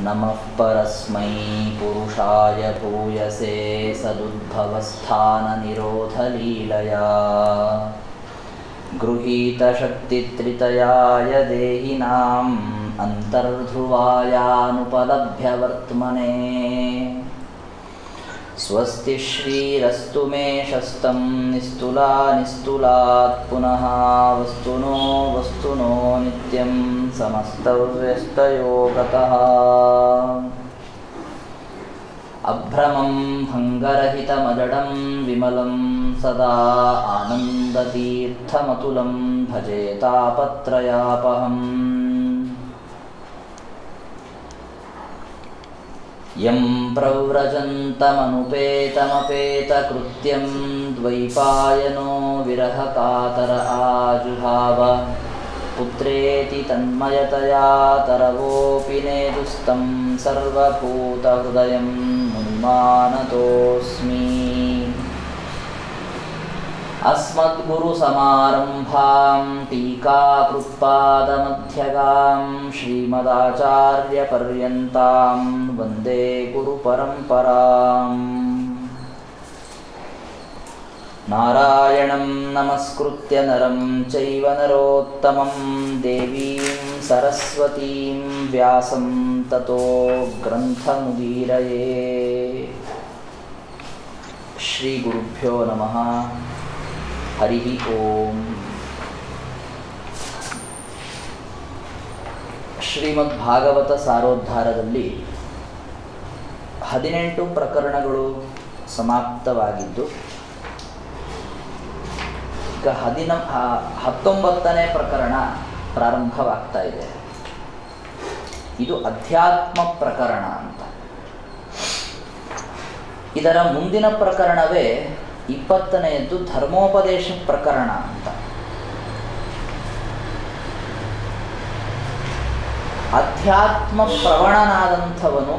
नमः परस्मै पुरुषाय भूयसे सदुद्भवस्थाननिरोधलीलया गृहीतशक्तित्रितयाय देहिनाम् अन्तर्ध्रुवायानुपलभ्यवर्त्मने स्वस्ति श्रीरस्तु मे शस्तं निस्तुला निस्तुलात् पुनः वस्तुनो वस्तुनो नित्यं समस्तव्यस्तयोगतः अभ्रमं भङ्गरहितमजडं विमलं सदा आनन्दतीर्थमतुलं भजे तापत्रयापहम् यं प्रव्रजन्तमनुपेतमपेतकृत्यं द्वैपायनो विरहकातर आजुहाव पुत्रेति तन्मयतया तरवोऽपि नेदुस्तं सर्वभूतहृदयं मुनिमानतोऽस्मि। अस्मद्गुरुसमारम्भां टीकाकृत्पादमध्यगां श्रीमदाचार्यपर्यन्तां वन्दे गुरुपरम्पराम्। नारायणं नमस्कृत्य नरं चैव नरोत्तमं देवीं सरस्वतीं व्यासं ततो ग्रन्थमुदीरये। श्रीगुरुभ्यो नमः। हरि ओम। ಶ್ರೀಮದ್ಭಾಗವತ ಸಾರೋದ್ಧಾರದಲ್ಲಿ 18 ಪ್ರಕರಣಗಳು ಸಮಾಪ್ತವಾಗಿದ್ದು ಈಗ 19ನೇ ಪ್ರಕರಣ ಪ್ರಾರಂಭವಾಗ್ತಾ ಇದೆ. ಇದು ಅಧ್ಯಾತ್ಮ ಪ್ರಕರಣ ಅಂತ. ಇದರ ಮುಂದಿನ ಪ್ರಕರಣವೇ 20ನೇದ್ದು ಧರ್ಮೋಪದೇಶ ಪ್ರಕರಣ ಅಂತ. ಅಧ್ಯಾತ್ಮ ಪ್ರವಣನಾದಂಥವನು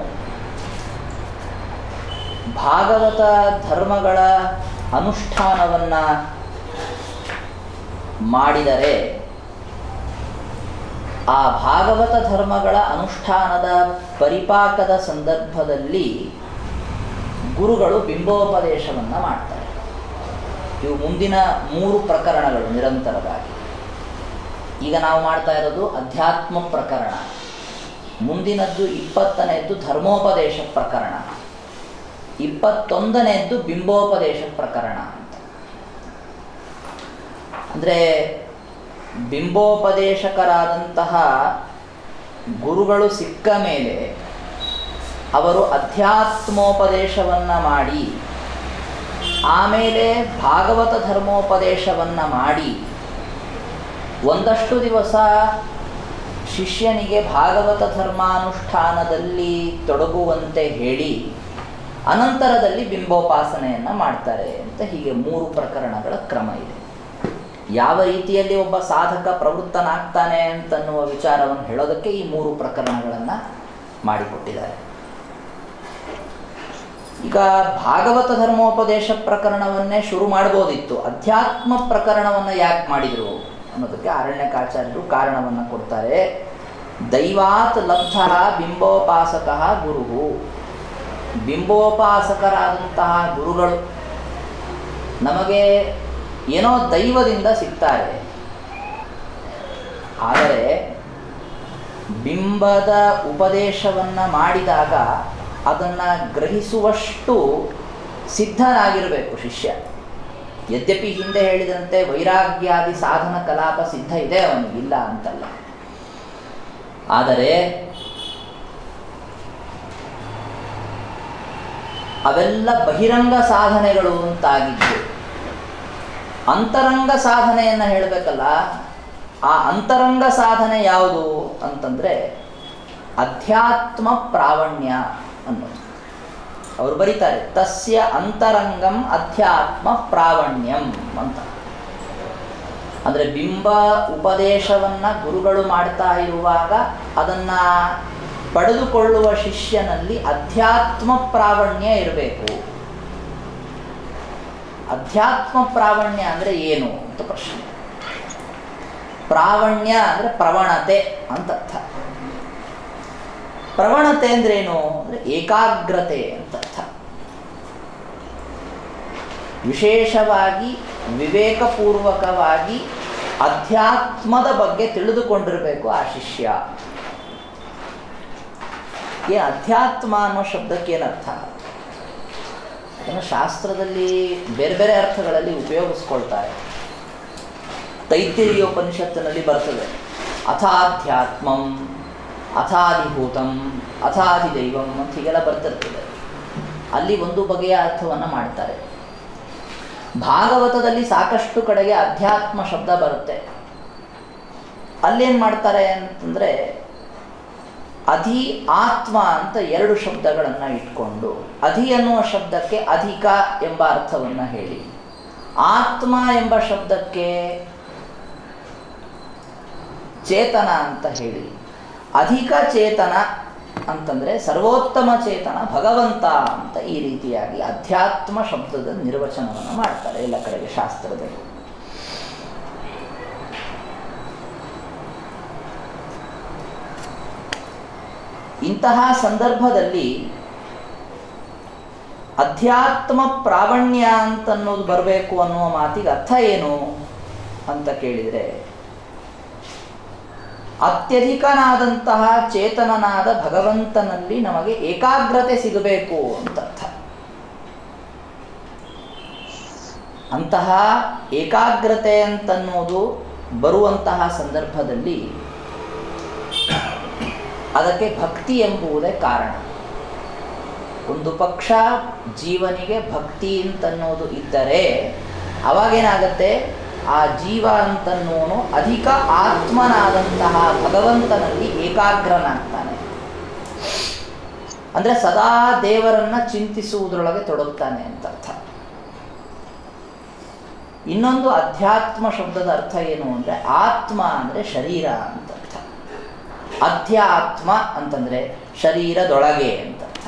ಭಾಗವತ ಧರ್ಮಗಳ ಅನುಷ್ಠಾನವನ್ನು ಮಾಡಿದರೆ ಆ ಭಾಗವತ ಧರ್ಮಗಳ ಅನುಷ್ಠಾನದ ಪರಿಪಾಕದ ಸಂದರ್ಭದಲ್ಲಿ ಗುರುಗಳು ಬಿಂಬೋಪದೇಶವನ್ನು ಮಾಡ್ತಾರೆ. ಇವು ಮುಂದಿನ 3 ಪ್ರಕರಣಗಳು ನಿರಂತರವಾಗಿ. ಈಗ ನಾವು ಮಾಡ್ತಾ ಇರೋದು ಅಧ್ಯಾತ್ಮ ಪ್ರಕರಣ. ಮುಂದಿನದ್ದು 20ನೇದ್ದು ಧರ್ಮೋಪದೇಶ ಪ್ರಕರಣ, 21ನೇದ್ದು ಬಿಂಬೋಪದೇಶ ಪ್ರಕರಣ ಅಂತ. ಅಂದರೆ ಬಿಂಬೋಪದೇಶಕರಾದಂತಹ ಗುರುಗಳು ಸಿಕ್ಕ ಮೇಲೆ ಅವರು ಅಧ್ಯಾತ್ಮೋಪದೇಶವನ್ನು ಮಾಡಿ ಆಮೇಲೆ ಭಾಗವತ ಧರ್ಮೋಪದೇಶವನ್ನು ಮಾಡಿ ಒಂದಷ್ಟು ದಿವಸ ಶಿಷ್ಯನಿಗೆ ಭಾಗವತ ಧರ್ಮಾನುಷ್ಠಾನದಲ್ಲಿ ತೊಡಗುವಂತೆ ಹೇಳಿ ಅನಂತರದಲ್ಲಿ ಬಿಂಬೋಪಾಸನೆಯನ್ನು ಮಾಡ್ತಾರೆ ಅಂತ. ಹೀಗೆ 3 ಪ್ರಕರಣಗಳ ಕ್ರಮ ಇದೆ. ಯಾವ ರೀತಿಯಲ್ಲಿ ಒಬ್ಬ ಸಾಧಕ ಪ್ರವೃತ್ತನಾಗ್ತಾನೆ ಅಂತನ್ನುವ ವಿಚಾರವನ್ನು ಹೇಳೋದಕ್ಕೆ ಈ 3 ಪ್ರಕರಣಗಳನ್ನು ಮಾಡಿಕೊಟ್ಟಿದ್ದಾರೆ. ಈಗ ಭಾಗವತ ಧರ್ಮೋಪದೇಶ ಪ್ರಕರಣವನ್ನೇ ಶುರು ಮಾಡ್ಬೋದಿತ್ತು. ಅಧ್ಯಾತ್ಮ ಪ್ರಕರಣವನ್ನು ಯಾಕೆ ಮಾಡಿದರು ಅನ್ನೋದಕ್ಕೆ ಅರಣ್ಯಕಾಚಾರ್ಯರು ಕಾರಣವನ್ನು ಕೊಡ್ತಾರೆ. ದೈವಾತ್ ಲಬ್ಧ ಬಿಂಬೋಪಾಸಕ ಗುರು. ಬಿಂಬೋಪಾಸಕರಾದಂತಹ ಗುರುಗಳು ನಮಗೆ ಏನೋ ದೈವದಿಂದ ಸಿಗ್ತಾರೆ. ಆದರೆ ಬಿಂಬದ ಉಪದೇಶವನ್ನು ಮಾಡಿದಾಗ ಅದನ್ನು ಗ್ರಹಿಸುವಷ್ಟು ಸಿದ್ಧನಾಗಿರಬೇಕು ಶಿಷ್ಯ. ಯದ್ಯಪಿ ಹಿಂದೆ ಹೇಳಿದಂತೆ ವೈರಾಗ್ಯಾದಿ ಸಾಧನ ಕಲಾಪ ಸಿದ್ಧ ಇದೆ ಅವನಿಗಿಲ್ಲ ಅಂತಲ್ಲ. ಆದರೆ ಅವೆಲ್ಲ ಬಹಿರಂಗ ಸಾಧನೆಗಳು ಅಂತಾಗಿದ್ದು ಅಂತರಂಗ ಸಾಧನೆಯನ್ನು ಹೇಳಬೇಕಲ್ಲ. ಆ ಅಂತರಂಗ ಸಾಧನೆ ಯಾವುದು ಅಂತಂದರೆ ಅಧ್ಯಾತ್ಮ ಪ್ರಾವಣ್ಯ ಅನ್ನೋದು. ಅವರು ಬರೀತಾರೆ ತಸ್ಯ ಅಂತರಂಗಂ ಅಧ್ಯಾತ್ಮ ಪ್ರಾವಣ್ಯಂ ಅಂತ. ಅಂದರೆ ಬಿಂಬ ಉಪದೇಶವನ್ನು ಗುರುಗಳು ಮಾಡ್ತಾ ಇರುವಾಗ ಅದನ್ನು ಪಡೆದುಕೊಳ್ಳುವ ಶಿಷ್ಯನಲ್ಲಿ ಅಧ್ಯಾತ್ಮ ಪ್ರಾವಣ್ಯ ಇರಬೇಕು. ಅಧ್ಯಾತ್ಮ ಪ್ರಾವಣ್ಯ ಅಂದರೆ ಏನು ಅಂತ ಪ್ರಶ್ನೆ. ಪ್ರಾವಣ್ಯ ಅಂದರೆ ಪ್ರವಣತೆ ಅಂತ ಅರ್ಥ. ಪ್ರವಣತೆ ಅಂದ್ರೇನು ಅಂದರೆ ಏಕಾಗ್ರತೆ ಅಂತ ಅರ್ಥ. ವಿಶೇಷವಾಗಿ ವಿವೇಕಪೂರ್ವಕವಾಗಿ ಅಧ್ಯಾತ್ಮದ ಬಗ್ಗೆ ತಿಳಿದುಕೊಂಡಿರಬೇಕು ಆ ಶಿಷ್ಯ. ಏನು ಅಧ್ಯಾತ್ಮ ಅನ್ನೋ ಶಬ್ದಕ್ಕೆ ಏನರ್ಥ? ಅದನ್ನು ಶಾಸ್ತ್ರದಲ್ಲಿ ಬೇರೆ ಬೇರೆ ಅರ್ಥಗಳಲ್ಲಿ ಉಪಯೋಗಿಸ್ಕೊಳ್ತಾರೆ. ತೈತ್ತಿರೀಯೋಪನಿಷತ್ತಿನಲ್ಲಿ ಬರ್ತದೆ, ಅಥಾಧ್ಯಾತ್ಮಂ, ಅಥಾಧಿಭೂತಂ, ಅಥಾಧಿದೈವಂ ಅಂತ ಹೀಗೆಲ್ಲ ಬರ್ತಿರ್ತದೆ. ಅಲ್ಲಿ ಒಂದು ಬಗೆಯ ಅರ್ಥವನ್ನು ಮಾಡ್ತಾರೆ. ಭಾಗವತದಲ್ಲಿ ಸಾಕಷ್ಟು ಕಡೆಗೆ ಅಧ್ಯಾತ್ಮ ಶಬ್ದ ಬರುತ್ತೆ. ಅಲ್ಲೇನು ಮಾಡ್ತಾರೆ ಅಂತಂದರೆ ಅಧಿ ಆತ್ಮ ಅಂತ ಎರಡು ಶಬ್ದಗಳನ್ನು ಇಟ್ಕೊಂಡು ಅಧಿ ಅನ್ನುವ ಶಬ್ದಕ್ಕೆ ಅಧಿಕ ಎಂಬ ಅರ್ಥವನ್ನು ಹೇಳಿ, ಆತ್ಮ ಎಂಬ ಶಬ್ದಕ್ಕೆ ಚೇತನ ಅಂತ ಹೇಳಿ, ಅಧಿಕ ಚೇತನ ಅಂತಂದರೆ ಸರ್ವೋತ್ತಮ ಚೇತನ ಭಗವಂತ ಅಂತ ಈ ರೀತಿಯಾಗಿ ಅಧ್ಯಾತ್ಮ ಶಬ್ದದ ನಿರ್ವಚನವನ್ನು ಮಾಡ್ತಾರೆ ಎಲ್ಲ ಕಡೆಗೆ ಶಾಸ್ತ್ರದಲ್ಲಿ. ಇಂತಹ ಸಂದರ್ಭದಲ್ಲಿ ಅಧ್ಯಾತ್ಮ ಪ್ರಾವಣ್ಯ ಅಂತನ್ನೋದು ಬರಬೇಕು ಅನ್ನುವ ಮಾತಿಗೆ ಅರ್ಥ ಏನು ಅಂತ ಕೇಳಿದರೆ, ಅತ್ಯಧಿಕನಾದಂತಹ ಚೇತನನಾದ ಭಗವಂತನಲ್ಲಿ ನಮಗೆ ಏಕಾಗ್ರತೆ ಸಿಗಬೇಕು ಅಂತ ಅರ್ಥ. ಅಂತಹ ಏಕಾಗ್ರತೆ ಅಂತನ್ನೋದು ಬರುವಂತಹ ಸಂದರ್ಭದಲ್ಲಿ ಅದಕ್ಕೆ ಭಕ್ತಿ ಎಂಬುವುದೇ ಕಾರಣ. ಒಂದು ಪಕ್ಷ ಜೀವನಿಗೆ ಭಕ್ತಿ ಅಂತನ್ನೋದು ಇದ್ದರೆ ಅವಾಗೇನಾಗತ್ತೆ, ಆ ಜೀವ ಅಂತನ್ನೋನು ಅಧಿಕ ಆತ್ಮನಾದಂತಹ ಭಗವಂತನಲ್ಲಿ ಏಕಾಗ್ರನಾಗ್ತಾನೆ. ಅಂದರೆ ಸದಾ ದೇವರನ್ನ ಚಿಂತಿಸುವುದರೊಳಗೆ ತೊಡಗುತ್ತಾನೆ ಅಂತ ಅರ್ಥ. ಇನ್ನೊಂದು ಅಧ್ಯಾತ್ಮ ಶಬ್ದದ ಅರ್ಥ ಏನು ಅಂದರೆ, ಆತ್ಮ ಅಂದರೆ ಶರೀರ ಅಂತ ಅರ್ಥ. ಅಧ್ಯಾತ್ಮ ಅಂತಂದರೆ ಶರೀರದೊಳಗೆ ಅಂತ ಅರ್ಥ.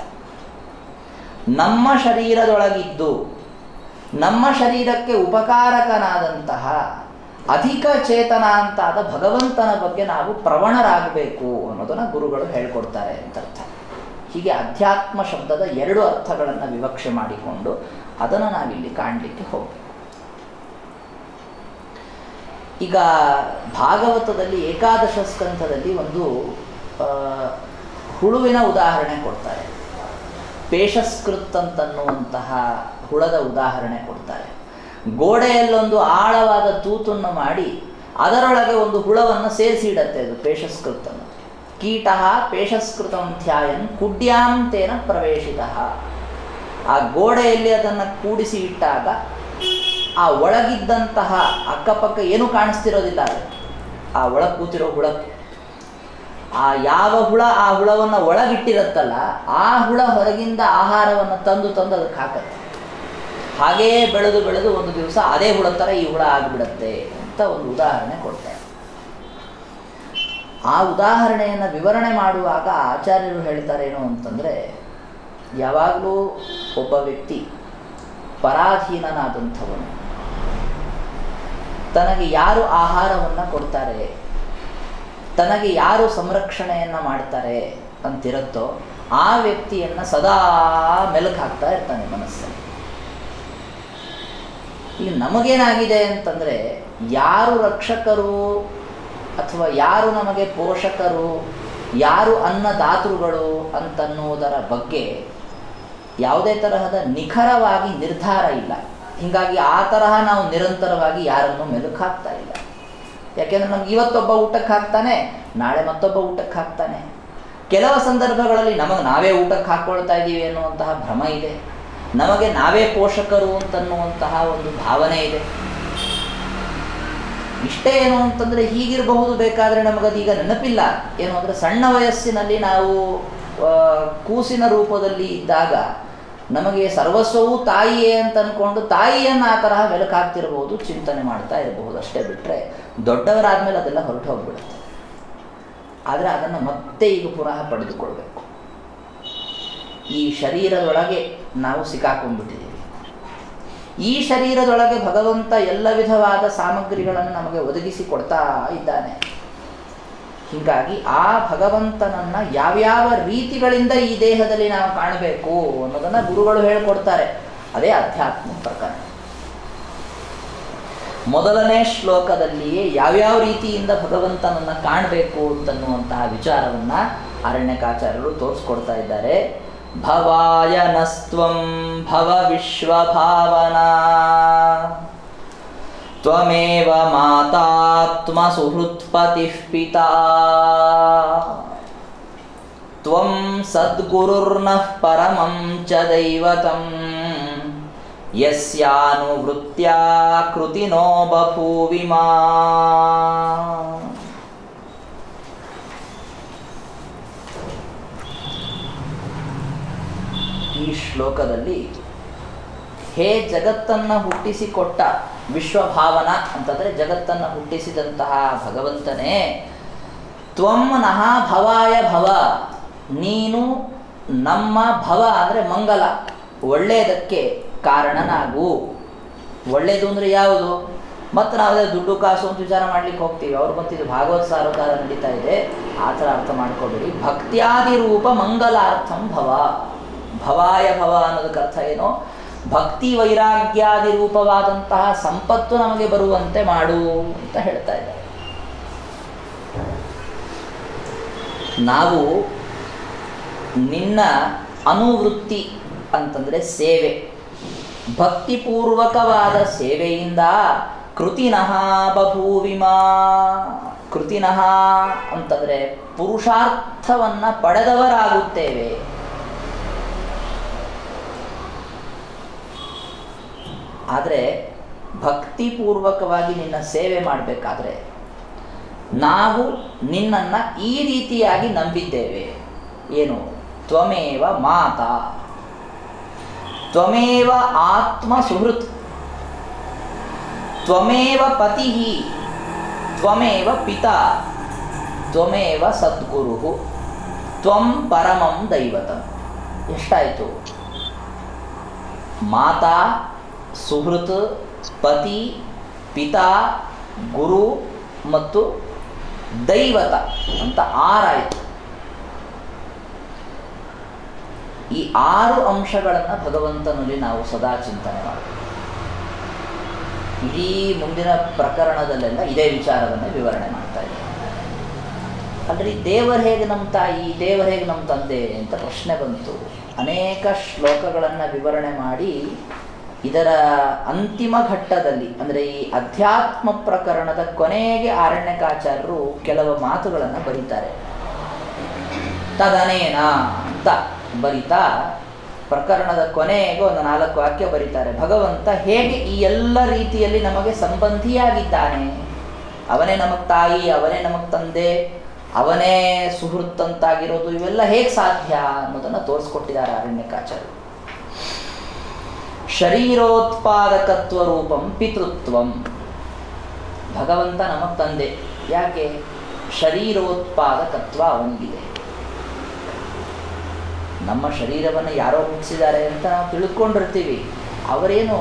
ನಮ್ಮ ಶರೀರದೊಳಗಿದ್ದು ನಮ್ಮ ಶರೀರಕ್ಕೆ ಉಪಕಾರಕನಾದಂತಹ ಅಧಿಕ ಚೇತನ ಅಂತಾದ ಭಗವಂತನ ಬಗ್ಗೆ ನಾವು ಪ್ರವಣರಾಗಬೇಕು ಅನ್ನೋದನ್ನು ಗುರುಗಳು ಹೇಳ್ಕೊಡ್ತಾರೆ ಅಂತ ಅರ್ಥ. ಹೀಗೆ ಅಧ್ಯಾತ್ಮ ಶಬ್ದದ ಎರಡು ಅರ್ಥಗಳನ್ನು ವಿವಕ್ಷೆ ಮಾಡಿಕೊಂಡು ಅದನ್ನು ನಾವಿಲ್ಲಿ ಕಾಣಲಿಕ್ಕೆ ಹೋಗಬೇಕು. ಈಗ ಭಾಗವತದಲ್ಲಿ ಏಕಾದಶ ಸ್ಕಂಧದಲ್ಲಿ ಒಂದು ಹುಳುವಿನ ಉದಾಹರಣೆ ಕೊಡ್ತಾರೆ. ಪೇಷಸ್ಕೃತ್ ಅಂತನ್ನುವಂತಹ ಹುಳದ ಉದಾಹರಣೆ ಕೊಡ್ತಾರೆ. ಗೋಡೆಯಲ್ಲೊಂದು ಆಳವಾದ ತೂತನ್ನು ಮಾಡಿ ಅದರೊಳಗೆ ಒಂದು ಹುಳವನ್ನು ಸೇರಿಸಿ ಇಡತ್ತೆ. ಅದು ಪೇಷಸ್ಕೃತನ್ನು. ಕೀಟ ಪೇಷಸ್ಕೃತಂ ಧ್ಯಾಯನ್ ಕುಡ್ಯಾಂತೇನ ಪ್ರವೇಶಿತ. ಆ ಗೋಡೆಯಲ್ಲಿ ಅದನ್ನು ಕೂಡಿಸಿ ಇಟ್ಟಾಗ ಆ ಒಳಗಿದ್ದಂತಹ ಅಕ್ಕಪಕ್ಕ ಏನೂ ಕಾಣಿಸ್ತಿರೋದಿಲ್ಲ. ಅದು ಆ ಒಳಗೆ ಕೂತಿರೋ ಹುಳಕ್ಕೆ ಆ ಯಾವ ಹುಳ ಆ ಹುಳವನ್ನು ಒಳಗಿಟ್ಟಿರುತ್ತಲ್ಲ, ಆ ಹುಳ ಹೊರಗಿಂದ ಆಹಾರವನ್ನು ತಂದು ಅದಕ್ಕೆ ಹಾಕತ್ತೆ. ಹಾಗೆಯೇ ಬೆಳೆದು ಬೆಳೆದು ಒಂದು ದಿವಸ ಅದೇ ಹುಳ ಥರ ಈ ಹುಳ ಆಗಿಬಿಡತ್ತೆ ಅಂತ ಒಂದು ಉದಾಹರಣೆ ಕೊಡ್ತಾರೆ. ಆ ಉದಾಹರಣೆಯನ್ನು ವಿವರಣೆ ಮಾಡುವಾಗ ಆಚಾರ್ಯರು ಹೇಳ್ತಾರೇನು ಅಂತಂದರೆ, ಯಾವಾಗಲೂ ಒಬ್ಬ ವ್ಯಕ್ತಿ ಪರಾಧೀನನಾದಂಥವನು ತನಗೆ ಯಾರು ಆಹಾರವನ್ನು ಕೊಡ್ತಾರೆ, ತನಗೆ ಯಾರು ಸಂರಕ್ಷಣೆಯನ್ನು ಮಾಡ್ತಾರೆ ಅಂತಿರುತ್ತೋ ಆ ವ್ಯಕ್ತಿಯನ್ನು ಸದಾ ಮೆಲುಕು ಹಾಕ್ತಾ ಇರ್ತಾನೆ ಮನಸ್ಸಲ್ಲಿ. ಈಗ ನಮಗೇನಾಗಿದೆ ಅಂತಂದರೆ, ಯಾರು ರಕ್ಷಕರು ಅಥವಾ ಯಾರು ನಮಗೆ ಪೋಷಕರು, ಯಾರು ಅನ್ನದಾತೃಗಳು ಅಂತನ್ನುವುದರ ಬಗ್ಗೆ ಯಾವುದೇ ತರಹದ ನಿಖರವಾಗಿ ನಿರ್ಧಾರ ಇಲ್ಲ. ಹೀಗಾಗಿ ಆ ತರಹ ನಾವು ನಿರಂತರವಾಗಿ ಯಾರನ್ನು ಮೆಲುಕು ಹಾಕ್ತಾ ಇಲ್ಲ. ಯಾಕೆಂದರೆ ನಮ್ಗೆ ಇವತ್ತೊಬ್ಬ ಊಟಕ್ಕೆ ಹಾಕ್ತಾನೆ, ನಾಳೆ ಮತ್ತೊಬ್ಬ ಊಟಕ್ಕೆ ಹಾಕ್ತಾನೆ. ಕೆಲವು ಸಂದರ್ಭಗಳಲ್ಲಿ ನಮಗೆ ನಾವೇ ಊಟಕ್ಕೆ ಹಾಕ್ಕೊಳ್ತಾ ಇದ್ದೀವಿ ಅನ್ನುವಂತಹ ಭ್ರಮ ಇದೆ. ನಮಗೆ ನಾವೇ ಪೋಷಕರು ಅಂತನ್ನುವಂತಹ ಒಂದು ಭಾವನೆ ಇದೆ. ಇಷ್ಟೇ ಏನು ಅಂತಂದರೆ, ಹೀಗಿರಬಹುದು ಬೇಕಾದರೆ ನಮಗದೀಗ ನೆನಪಿಲ್ಲ. ಏನು ಅಂದರೆ, ಸಣ್ಣ ವಯಸ್ಸಿನಲ್ಲಿ ನಾವು ಕೂಸಿನ ರೂಪದಲ್ಲಿ ಇದ್ದಾಗ ನಮಗೆ ಸರ್ವಸ್ವವೂ ತಾಯಿಯೇ ಅಂತ ಅಂದ್ಕೊಂಡು ತಾಯಿಯನ್ನು ಆ ತರಹ ಮೆಲುಕು ಹಾಕ್ತಿರಬಹುದು, ಚಿಂತನೆ ಮಾಡ್ತಾ ಇರಬಹುದು. ಅಷ್ಟೇ ಬಿಟ್ಟರೆ ದೊಡ್ಡವರಾದ್ಮೇಲೆ ಅದೆಲ್ಲ ಹೊರಟು ಹೋಗ್ಬಿಡುತ್ತೆ. ಆದರೆ ಅದನ್ನು ಮತ್ತೆ ಈಗ ಪುನಃ ಪಡೆದುಕೊಳ್ಬೇಕು. ಈ ಶರೀರದೊಳಗೆ ನಾವು ಸಿಕ್ಕಾಕೊಂಡ್ಬಿಟ್ಟಿದ್ದೀವಿ. ಈ ಶರೀರದೊಳಗೆ ಭಗವಂತ ಎಲ್ಲ ವಿಧವಾದ ಸಾಮಗ್ರಿಗಳನ್ನು ನಮಗೆ ಒದಗಿಸಿ ಕೊಡ್ತಾ ಇದ್ದಾನೆ. ಹೀಗಾಗಿ ಆ ಭಗವಂತನನ್ನು ಯಾವ್ಯಾವ ರೀತಿಗಳಿಂದ ಈ ದೇಹದಲ್ಲಿ ನಾವು ಕಾಣಬೇಕು ಅನ್ನೋದನ್ನು ಗುರುಗಳು ಹೇಳಿಕೊಡ್ತಾರೆ. ಅದೇ ಅಧ್ಯಾತ್ಮ ಪ್ರಕರಣ. ಮೊದಲನೇ ಶ್ಲೋಕದಲ್ಲಿಯೇ ಯಾವ್ಯಾವ ರೀತಿಯಿಂದ ಭಗವಂತನನ್ನು ಕಾಣಬೇಕು ಅಂತನ್ನುವಂತಹ ವಿಚಾರವನ್ನು ಅರಣ್ಯಕಾಚಾರ್ಯರು ತೋರಿಸ್ಕೊಡ್ತಾ ಇದ್ದಾರೆ. ಭವಾಯ ನಸ್ತ್ವಂ ಭವ ವಿಶ್ವಭಾವನಾ ತ್ವಮೇವ ಮಾತಾತ್ಮ ಸುಹೃತ್ಪತಿಃ ಪಿತಾ ತ್ವಂ ಸದ್ಗುರುರ್ನಃ ಪರಮಂ ಚ ದೈವತಂ ಯಸ್ಯಾನುವೃತ್ತ್ಯಾ ಕೃತಿನೋ ಬಭೂವಿಮಾ. ಈ ಶ್ಲೋಕದಲ್ಲಿ ಹೇ ಜಗತ್ತನ್ನು ಹುಟ್ಟಿಸಿಕೊಟ್ಟ ವಿಶ್ವಭಾವನ ಅಂತಂದರೆ ಜಗತ್ತನ್ನು ಹುಟ್ಟಿಸಿದಂತಹ ಭಗವಂತನೇ, ತ್ವಂ ನಃ ಭವಾಯ ಭವ, ನೀನು ನಮ್ಮ ಭವ ಅಂದರೆ ಮಂಗಲ, ಒಳ್ಳೆಯದಕ್ಕೆ ಕಾರಣನಾಗು. ಒಳ್ಳೆಯದು ಅಂದರೆ ಯಾವುದು? ಮತ್ತು ನಾವೇ ದುಡ್ಡು ಕಾಸು ಅಂತ ವಿಚಾರ ಮಾಡ್ಲಿಕ್ಕೆ ಹೋಗ್ತೀವಿ. ಅವ್ರು ಬಂತಿದ್ದು ಭಾಗವತ್ ಸಾರೋದ್ಧಾರ ನಡೀತಾ ಇದೆ, ಆ ಥರ ಅರ್ಥ ಮಾಡ್ಕೋಬೇಡಿ. ಭಕ್ತ್ಯಾದಿ ರೂಪ ಮಂಗಲಾರ್ಥಂ ಭವ. ಭವಾಯ ಭವ ಅನ್ನೋದಕ್ಕೆ ಅರ್ಥ ಏನೋ, ಭಕ್ತಿ ವೈರಾಗ್ಯಾದಿ ರೂಪವಾದಂತಹ ಸಂಪತ್ತು ನಮಗೆ ಬರುವಂತೆ ಮಾಡು ಅಂತ ಹೇಳ್ತಾ ಇದ್ದಾರೆ. ನಾವು ನಿನ್ನ ಅನುವೃತ್ತಿ ಅಂತಂದರೆ ಸೇವೆ, ಭಕ್ತಿಪೂರ್ವಕವಾದ ಸೇವೆಯಿಂದ ಕೃತಿನಃ ಬಭೂವಿಮಾ. ಕೃತಿನಃ ಅಂತಂದರೆ ಪುರುಷಾರ್ಥವನ್ನು ಪಡೆದವರಾಗುತ್ತೇವೆ. ಆದರೆ ಭಕ್ತಿಪೂರ್ವಕವಾಗಿ ನಿನ್ನ ಸೇವೆ ಮಾಡಬೇಕಾದ್ರೆ ನಾವು ನಿನ್ನನ್ನು ಈ ರೀತಿಯಾಗಿ ನಂಬಿದ್ದೇವೆ. ಏನು? ತ್ವಮೇವ ಮಾತಾ, ತ್ವಮೇವ ಆತ್ಮ ಸುಹೃತ್, ತ್ವಮೇವ ಪತಿ, ತ್ವಮೇವ ಪಿತಾ, ತ್ವಮೇವ ಸದ್ಗುರು, ತ್ವಂ ಪರಮಂ ದೈವತಂ. ಎಷ್ಟಾಯಿತು? ಮಾತಾ, ಸುಹೃತ್, ಪತಿ, ಪಿತಾ, ಗುರು ಮತ್ತು ದೈವತ ಅಂತ 6 ಆಯಿತು. ಈ 6 ಅಂಶಗಳನ್ನು ಭಗವಂತನಲ್ಲಿ ನಾವು ಸದಾ ಚಿಂತನೆ ಮಾಡಬೇಕು. ಇಡೀ ಮುಂದಿನ ಪ್ರಕರಣದಲ್ಲೆಲ್ಲ ಇದೇ ವಿಚಾರವನ್ನೇ ವಿವರಣೆ ಮಾಡ್ತಾ ಇದ್ದಾರೆ. ಅಲ್ರಿ, ದೇವರು ಹೇಗೆ ನಮ್ಮ ತಾಯಿ, ದೇವರು ಹೇಗೆ ನಮ್ಮ ತಂದೆ ಅಂತ ಪ್ರಶ್ನೆ ಬಂತು. ಅನೇಕ ಶ್ಲೋಕಗಳನ್ನು ವಿವರಣೆ ಮಾಡಿ ಇದರ ಅಂತಿಮ ಘಟ್ಟದಲ್ಲಿ ಅಂದರೆ ಈ ಅಧ್ಯಾತ್ಮ ಪ್ರಕರಣದ ಕೊನೆಗೆ ಆರಣ್ಯಕಾಚಾರ್ಯರು ಕೆಲವು ಮಾತುಗಳನ್ನು ಬರೀತಾರೆ. ತದನೇನ ಅಂತ ಬರಿತಾ ಪ್ರಕರಣದ ಕೊನೆಗೆ ಒಂದು 4 ವಾಕ್ಯ ಬರೀತಾರೆ. ಭಗವಂತ ಹೇಗೆ ಈ ಎಲ್ಲ ರೀತಿಯಲ್ಲಿ ನಮಗೆ ಸಂಬಂಧಿಯಾಗಿದ್ದಾನೆ, ಅವನೇ ನಮಗೆ ತಾಯಿ, ಅವನೇ ನಮಗೆ ತಂದೆ, ಅವನೇ ಸುಹೃತ್ ಅಂತಾಗಿರೋದು, ಇವೆಲ್ಲ ಹೇಗೆ ಸಾಧ್ಯ ಅನ್ನೋದನ್ನು ತೋರಿಸ್ಕೊಟ್ಟಿದ್ದಾರೆ ಆರಣ್ಯಕಾಚಾರ್ಯರು. ಶರೀರೋತ್ಪಾದಕತ್ವ ರೂಪಂ ಪಿತೃತ್ವಂ. ಭಗವಂತ ನಮಗೆ ತಂದೆ. ಯಾಕೆ? ಶರೀರೋತ್ಪಾದಕತ್ವ ಅವನಿಗಿದೆ. ನಮ್ಮ ಶರೀರವನ್ನು ಯಾರೋ ಹುಟ್ಟಿಸಿದ್ದಾರೆ ಅಂತ ನಾವು ತಿಳ್ಕೊಂಡಿರ್ತೀವಿ. ಅವರೇನು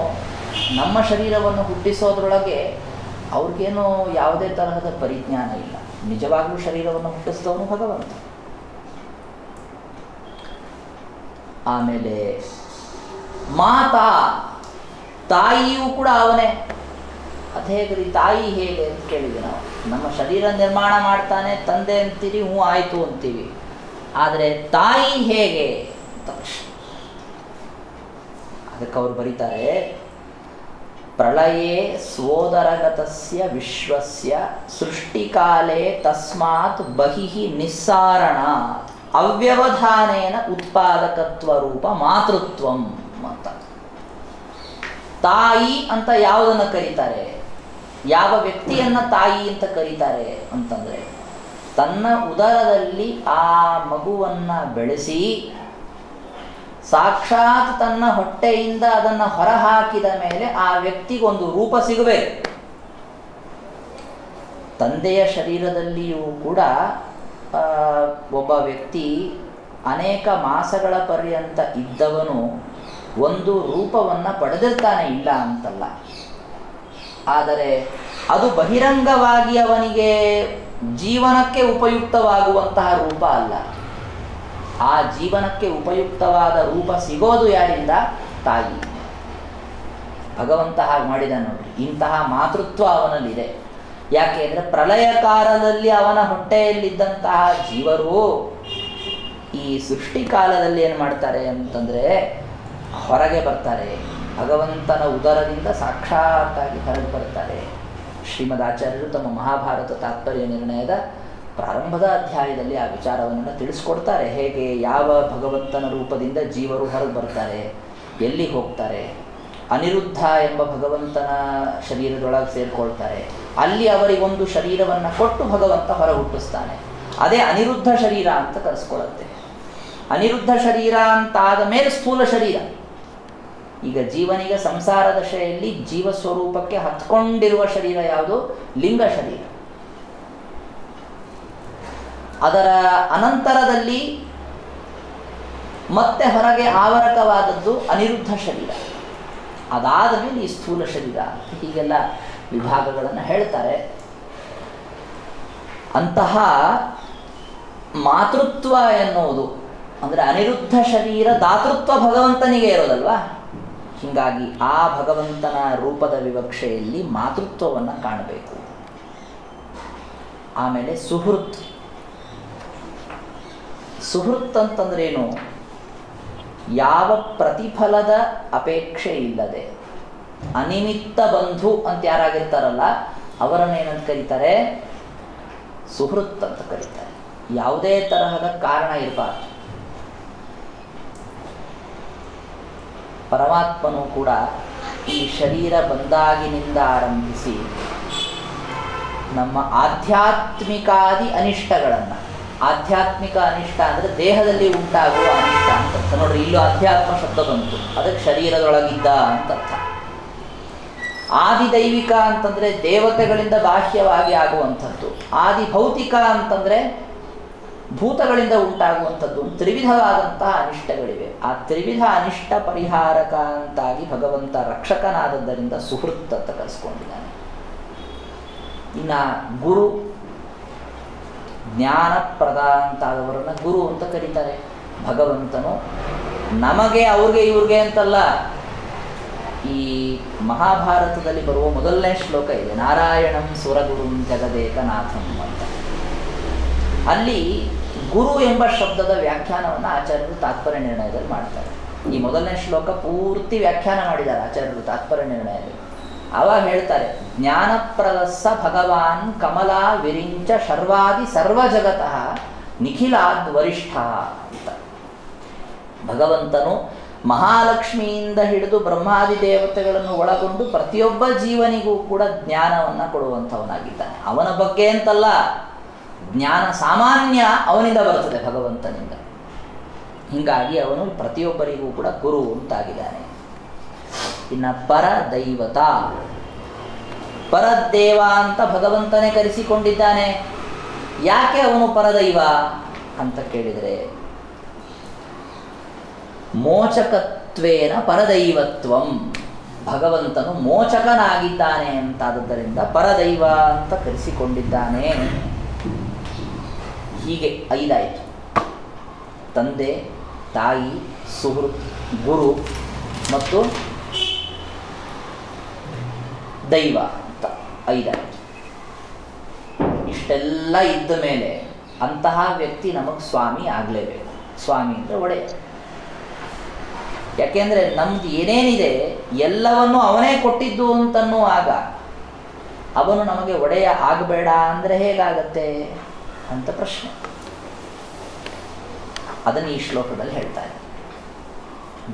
ನಮ್ಮ ಶರೀರವನ್ನು ಹುಟ್ಟಿಸೋದ್ರೊಳಗೆ ಅವ್ರಿಗೇನೋ ಯಾವುದೇ ತರಹದ ಪರಿಜ್ಞಾನ ಇಲ್ಲ. ನಿಜವಾಗ್ಲೂ ಶರೀರವನ್ನು ಹುಟ್ಟಿಸಿದವನು ಭಗವಂತ. ಆಮೇಲೆ ಮಾತಾ, ತಾಯಿಯೂ ಕೂಡ ಅವನೇ. ಅದು ಹೇಗ್ರಿ ತಾಯಿ ಹೇಗೆ ಅಂತ ಕೇಳಿದ್ವಿ ನಾವು. ನಮ್ಮ ಶರೀರ ನಿರ್ಮಾಣ ಮಾಡ್ತಾನೆ, ತಂದೆ ಅಂತೀವಿ, ಹ್ಞೂ ಆಯಿತು ಅಂತೀವಿ. ಆದರೆ ತಾಯಿ ಹೇಗೆ ಅಂತ ಅದಕ್ಕೆ ಅವರು ಬರೀತಾರೆ, ಪ್ರಳಯೇ ಸ್ವೋದರಗತಸ್ಯ ವಿಶ್ವಸ್ಯ ಸೃಷ್ಟಿಕಾಲೇ ತಸ್ಮಾತ್ ಬಹಿಃ ನಿಸ್ಸಾರಣಾತ್ ಅವ್ಯವಧಾನೇನ ಉತ್ಪಾದಕತ್ವ ರೂಪ ಮಾತೃತ್ವಂ ಅಂತ. ತಾಯಿ ಅಂತ ಯಾವುದನ್ನು ಕರೀತಾರೆ, ಯಾವ ವ್ಯಕ್ತಿಯನ್ನ ತಾಯಿ ಅಂತ ಕರೀತಾರೆ ಅಂತಂದ್ರೆ, ತನ್ನ ಉದರದಲ್ಲಿ ಆ ಮಗುವನ್ನ ಬೆಳೆಸಿ ಸಾಕ್ಷಾತ್ ತನ್ನ ಹೊಟ್ಟೆಯಿಂದ ಅದನ್ನು ಹೊರಹಾಕಿದ ಮೇಲೆ ಆ ವ್ಯಕ್ತಿಗೊಂದು ರೂಪ ಸಿಗಬೇಕು. ತಂದೆಯ ಶರೀರದಲ್ಲಿಯೂ ಕೂಡ ಒಬ್ಬ ವ್ಯಕ್ತಿ ಅನೇಕ ಮಾಸಗಳ ಪರ್ಯಂತ ಇದ್ದವನು ಒಂದು ರೂಪವನ್ನು ಪಡೆದಿರ್ತಾನೆ, ಇಲ್ಲ ಅಂತಲ್ಲ. ಆದರೆ ಅದು ಬಹಿರಂಗವಾಗಿ ಅವನಿಗೆ ಜೀವನಕ್ಕೆ ಉಪಯುಕ್ತವಾಗುವಂತಹ ರೂಪ ಅಲ್ಲ. ಆ ಜೀವನಕ್ಕೆ ಉಪಯುಕ್ತವಾದ ರೂಪ ಸಿಗೋದು ಯಾರಿಂದ? ತಾಯಿ. ಭಗವಂತ ಹಾಗೆ ಮಾಡಿದ ನೋಡ್ರಿ. ಇಂತಹ ಮಾತೃತ್ವ ಅವನಲ್ಲಿದೆ. ಯಾಕೆ ಅಂದರೆ ಪ್ರಳಯ ಕಾಲದಲ್ಲಿ ಅವನ ಹೊಟ್ಟೆಯಲ್ಲಿದ್ದಂತಹ ಜೀವರು ಈ ಸೃಷ್ಟಿ ಕಾಲದಲ್ಲಿ ಏನು ಮಾಡ್ತಾರೆ ಅಂತಂದರೆ ಹೊರಗೆ ಬರ್ತಾರೆ. ಭಗವಂತನ ಉದರದಿಂದ ಸಾಕ್ಷಾತ್ತಾಗಿ ಹೊರಗೆ ಬರ್ತಾರೆ. ಶ್ರೀಮದ್ ಆಚಾರ್ಯರು ತಮ್ಮ ಮಹಾಭಾರತ ತಾತ್ಪರ್ಯ ನಿರ್ಣಯದ ಪ್ರಾರಂಭದ ಅಧ್ಯಾಯದಲ್ಲಿ ಆ ವಿಚಾರವನ್ನು ತಿಳಿಸ್ಕೊಡ್ತಾರೆ. ಹೇಗೆ ಯಾವ ಭಗವಂತನ ರೂಪದಿಂದ ಜೀವರು ಹೊರಗೆ ಬರ್ತಾರೆ, ಎಲ್ಲಿ ಹೋಗ್ತಾರೆ. ಅನಿರುದ್ಧ ಎಂಬ ಭಗವಂತನ ಶರೀರದೊಳಗೆ ಸೇರಿಕೊಳ್ತಾರೆ. ಅಲ್ಲಿ ಅವರಿಗೊಂದು ಶರೀರವನ್ನು ಕೊಟ್ಟು ಭಗವಂತ ಹೊರ ಹುಟ್ಟಿಸ್ತಾನೆ. ಅದೇ ಅನಿರುದ್ಧ ಶರೀರ ಅಂತ ಕರೆಸ್ಕೊಳ್ಳುತ್ತೆ. ಅನಿರುದ್ಧ ಶರೀರ ಅಂತಾದ ಮೇಲೆ ಸ್ಥೂಲ ಶರೀರ. ಈಗ ಜೀವನಿಗೆ ಸಂಸಾರ ದಶೆಯಲ್ಲಿ ಜೀವ ಸ್ವರೂಪಕ್ಕೆ ಹತ್ಕೊಂಡಿರುವ ಶರೀರ ಯಾವುದು? ಲಿಂಗ ಶರೀರ. ಅದರ ಅನಂತರದಲ್ಲಿ ಮತ್ತೆ ಹೊರಗೆ ಆವರಕವಾದದ್ದು ಅನಿರುದ್ಧ ಶರೀರ. ಅದಾದ ಮೇಲೆ ಈ ಸ್ಥೂಲ ಶರೀರ. ಹೀಗೆಲ್ಲ ವಿಭಾಗಗಳನ್ನು ಹೇಳ್ತಾರೆ. ಅಂತಹ ಮಾತೃತ್ವ ಎನ್ನುವುದು ಅಂದರೆ ಅನಿರುದ್ಧ ಶರೀರ ದಾತೃತ್ವ ಭಗವಂತನಿಗೆ ಇರೋದಲ್ವಾ. ಹೀಗಾಗಿ ಆ ಭಗವಂತನ ರೂಪದ ವಿವಕ್ಷೆಯಲ್ಲಿ ಮಾತೃತ್ವವನ್ನು ಕಾಣಬೇಕು. ಆಮೇಲೆ ಸುಹೃತ್. ಸುಹೃತ್ ಅಂತಂದ್ರೇನು? ಯಾವ ಪ್ರತಿಫಲದ ಅಪೇಕ್ಷೆ ಇಲ್ಲದೆ ಅನಿಮಿತ್ತ ಬಂಧು ಅಂತ ಯಾರಾಗಿರ್ತಾರಲ್ಲ ಅವರನ್ನೇನಂತ ಕರೀತಾರೆ? ಸುಹೃತ್ ಅಂತ ಕರೀತಾರೆ. ಯಾವುದೇ ತರಹದ ಕಾರಣ ಇರಬಾರ್ದು. ಪರಮಾತ್ಮನು ಕೂಡ ಈ ಶರೀರ ಬಂದಾಗಿನಿಂದ ಆರಂಭಿಸಿ ನಮ್ಮ ಆಧ್ಯಾತ್ಮಿಕಾದಿ ಅನಿಷ್ಟಗಳನ್ನು, ಆಧ್ಯಾತ್ಮಿಕ ಅನಿಷ್ಟ ಅಂದರೆ ದೇಹದಲ್ಲಿ ಉಂಟಾಗುವ ಅನಿಷ್ಟ ಅಂತ ನೋಡ್ರಿ. ಇಲ್ಲೂ ಅಧ್ಯಾತ್ಮ ಶಬ್ದ ಬಂತು, ಅದಕ್ಕೆ ಶರೀರದೊಳಗಿದ್ದ ಅಂತ ಅರ್ಥ. ಆದಿದೈವಿಕ ಅಂತಂದರೆ ದೇವತೆಗಳಿಂದ ಬಾಹ್ಯವಾಗಿ ಆಗುವಂಥದ್ದು. ಆದಿ ಭೌತಿಕ ಅಂತಂದರೆ ಭೂತಗಳಿಂದ ಉಂಟಾಗುವಂಥದ್ದು. ತ್ರಿವಿಧವಾದಂತಹ ಅನಿಷ್ಟಗಳಿವೆ. ಆ ತ್ರಿವಿಧ ಅನಿಷ್ಟ ಪರಿಹಾರಕ ಅಂತಾಗಿ ಭಗವಂತ ರಕ್ಷಕನಾದದ್ದರಿಂದ ಸುಹೃತ್ ಅಂತ ಕರೆಸ್ಕೊಂಡಿದ್ದಾನೆ. ಇನ್ನು ಗುರು, ಜ್ಞಾನಪ್ರದ ಅಂತಾದವರನ್ನು ಗುರು ಅಂತ ಕರೀತಾರೆ. ಭಗವಂತನು ನಮಗೆ ಅವ್ರಿಗೆ ಇವ್ರಿಗೆ ಅಂತಲ್ಲ. ಈ ಮಹಾಭಾರತದಲ್ಲಿ ಬರುವ ಮೊದಲನೇ ಶ್ಲೋಕ ಇದೆ, ನಾರಾಯಣಂ ಸುರಗುರುಂ ಜಗದೇಕನಾಥಂ ಅಂತ. ಅಲ್ಲಿ ಗುರು ಎಂಬ ಶಬ್ದದ ವ್ಯಾಖ್ಯಾನವನ್ನು ಆಚಾರ್ಯರು ತಾತ್ಪರ್ಯ ನಿರ್ಣಯದಲ್ಲಿ ಮಾಡ್ತಾರೆ. ಈ ಮೊದಲನೇ ಶ್ಲೋಕ ಪೂರ್ತಿ ವ್ಯಾಖ್ಯಾನ ಮಾಡಿದ್ದಾರೆ ಆಚಾರ್ಯರು ತಾತ್ಪರ್ಯ ನಿರ್ಣಯದಲ್ಲಿ. ಅವಾಗ ಹೇಳ್ತಾರೆ, ಜ್ಞಾನಪ್ರದಸ್ಸ ಭಗವಾನ್ ಕಮಲಾ ವಿರಿಂಚ ಶರ್ವಾದಿ ಸರ್ವ ಜಗತಃ ನಿಖಿಲಾದ್ ವರಿಷ್ಠ ಅಂತ. ಭಗವಂತನು ಮಹಾಲಕ್ಷ್ಮಿಯಿಂದ ಹಿಡಿದು ಬ್ರಹ್ಮಾದಿ ದೇವತೆಗಳನ್ನು ಒಳಗೊಂಡು ಪ್ರತಿಯೊಬ್ಬ ಜೀವನಿಗೂ ಕೂಡ ಜ್ಞಾನವನ್ನು ಕೊಡುವಂಥವನಾಗಿದ್ದಾನೆ. ಅವನ ಬಗ್ಗೆ ಅಂತಲ್ಲ, ಜ್ಞಾನ ಸಾಮಾನ್ಯ ಅವನಿಂದ ಬರ್ತದೆ, ಭಗವಂತನಿಂದ. ಹೀಗಾಗಿ ಅವನು ಪ್ರತಿಯೊಬ್ಬರಿಗೂ ಕೂಡ ಗುರು ಅಂತಾಗಿದ್ದಾನೆ. ಇನ್ನು ಪರದೈವತ, ಪರದೇವ ಅಂತ ಭಗವಂತನೇ ಕರೆಸಿಕೊಂಡಿದ್ದಾನೆ. ಯಾಕೆ ಅವನು ಪರದೈವ ಅಂತ ಕೇಳಿದರೆ, ಮೋಚಕತ್ವೇನ ಪರದೈವತ್ವಂ, ಭಗವಂತನು ಮೋಚಕನಾಗಿದ್ದಾನೆ ಅಂತಾದದ್ದರಿಂದ ಪರದೈವ ಅಂತ ಕರೆಸಿಕೊಂಡಿದ್ದಾನೆ. ಹೀಗೆ 5 ಆಯಿತು. ತಂದೆ, ತಾಯಿ, ಸುಹೃತ್, ಗುರು ಮತ್ತು ದೈವ ಅಂತ 5 ಆಯಿತು. ಇಷ್ಟೆಲ್ಲ ಇದ್ದ ಮೇಲೆ ಅಂತಹ ವ್ಯಕ್ತಿ ನಮಗೆ ಸ್ವಾಮಿ ಆಗಲೇಬೇಕು. ಸ್ವಾಮಿ ಅಂದರೆ ಒಡೆಯ. ಯಾಕೆಂದರೆ ನಮ್ದು ಏನೇನಿದೆ ಎಲ್ಲವನ್ನು ಅವನೇ ಕೊಟ್ಟಿದ್ದು ಅಂತನ್ನುವಾಗ ಅವನು ನಮಗೆ ಒಡೆಯ ಆಗಬೇಡ ಅಂದರೆ ಹೇಗಾಗತ್ತೆ ಅಂತ ಪ್ರಶ್ನೆ. ಅದನ್ನು ಈ ಶ್ಲೋಕದಲ್ಲಿ ಹೇಳ್ತಾರೆ.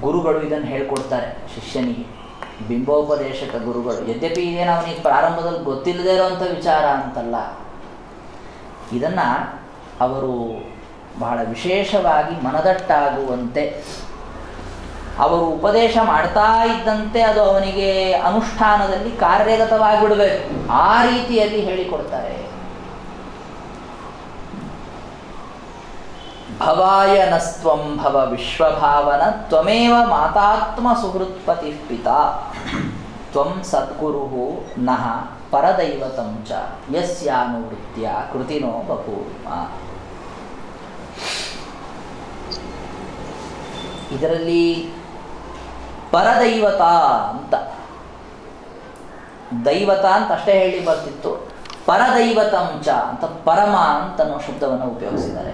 ಗುರುಗಳು ಇದನ್ನು ಹೇಳ್ಕೊಡ್ತಾರೆ ಶಿಷ್ಯನಿಗೆ, ಬಿಂಬೋಪದೇಶಕ ಗುರುಗಳು. ಯದ್ಯಪಿ ಇದೇನು ಅವನಿಗೆ ಪ್ರಾರಂಭದಲ್ಲಿ ಗೊತ್ತಿಲ್ಲದೇ ಇರೋವಂಥ ವಿಚಾರ ಅಂತಲ್ಲ, ಇದನ್ನು ಅವರು ಬಹಳ ವಿಶೇಷವಾಗಿ ಮನದಟ್ಟಾಗುವಂತೆ ಅವರು ಉಪದೇಶ ಮಾಡ್ತಾ ಇದ್ದಂತೆ ಅದು ಅವನಿಗೆ ಅನುಷ್ಠಾನದಲ್ಲಿ ಕಾರ್ಯಗತವಾಗಿಬಿಡಬೇಕು, ಆ ರೀತಿಯಲ್ಲಿ ಹೇಳಿಕೊಡ್ತಾರೆ. ಭವಾಯ ನಸ್ತ್ವಂ ಭವ ವಿಶ್ವಭಾವನ ತ್ವಮೇವ ಮಾತಾತ್ಮ ಸುಹೃತ್ಪತಿ ಪಿತಾ. ತ್ವಂ ಸದ್ಗುರು ನಃ ಪರದೈವತಂ ಚ ಯಸ್ಯಾನುವೃತ್ಯ ಕೃತಿನೋ ಬಭೂವ. ಇದರಲ್ಲಿ ಪರದೈವತ ಅಂತ, ದೈವತ ಅಂತ ಅಷ್ಟೇ ಹೇಳಿ ಬರ್ತಿತ್ತು, ಪರದೈವತಂಚ ಅಂತ ಪರಮ ಅಂತನ್ನೋ ಶಬ್ದವನ್ನು ಉಪಯೋಗಿಸಿದ್ದಾರೆ.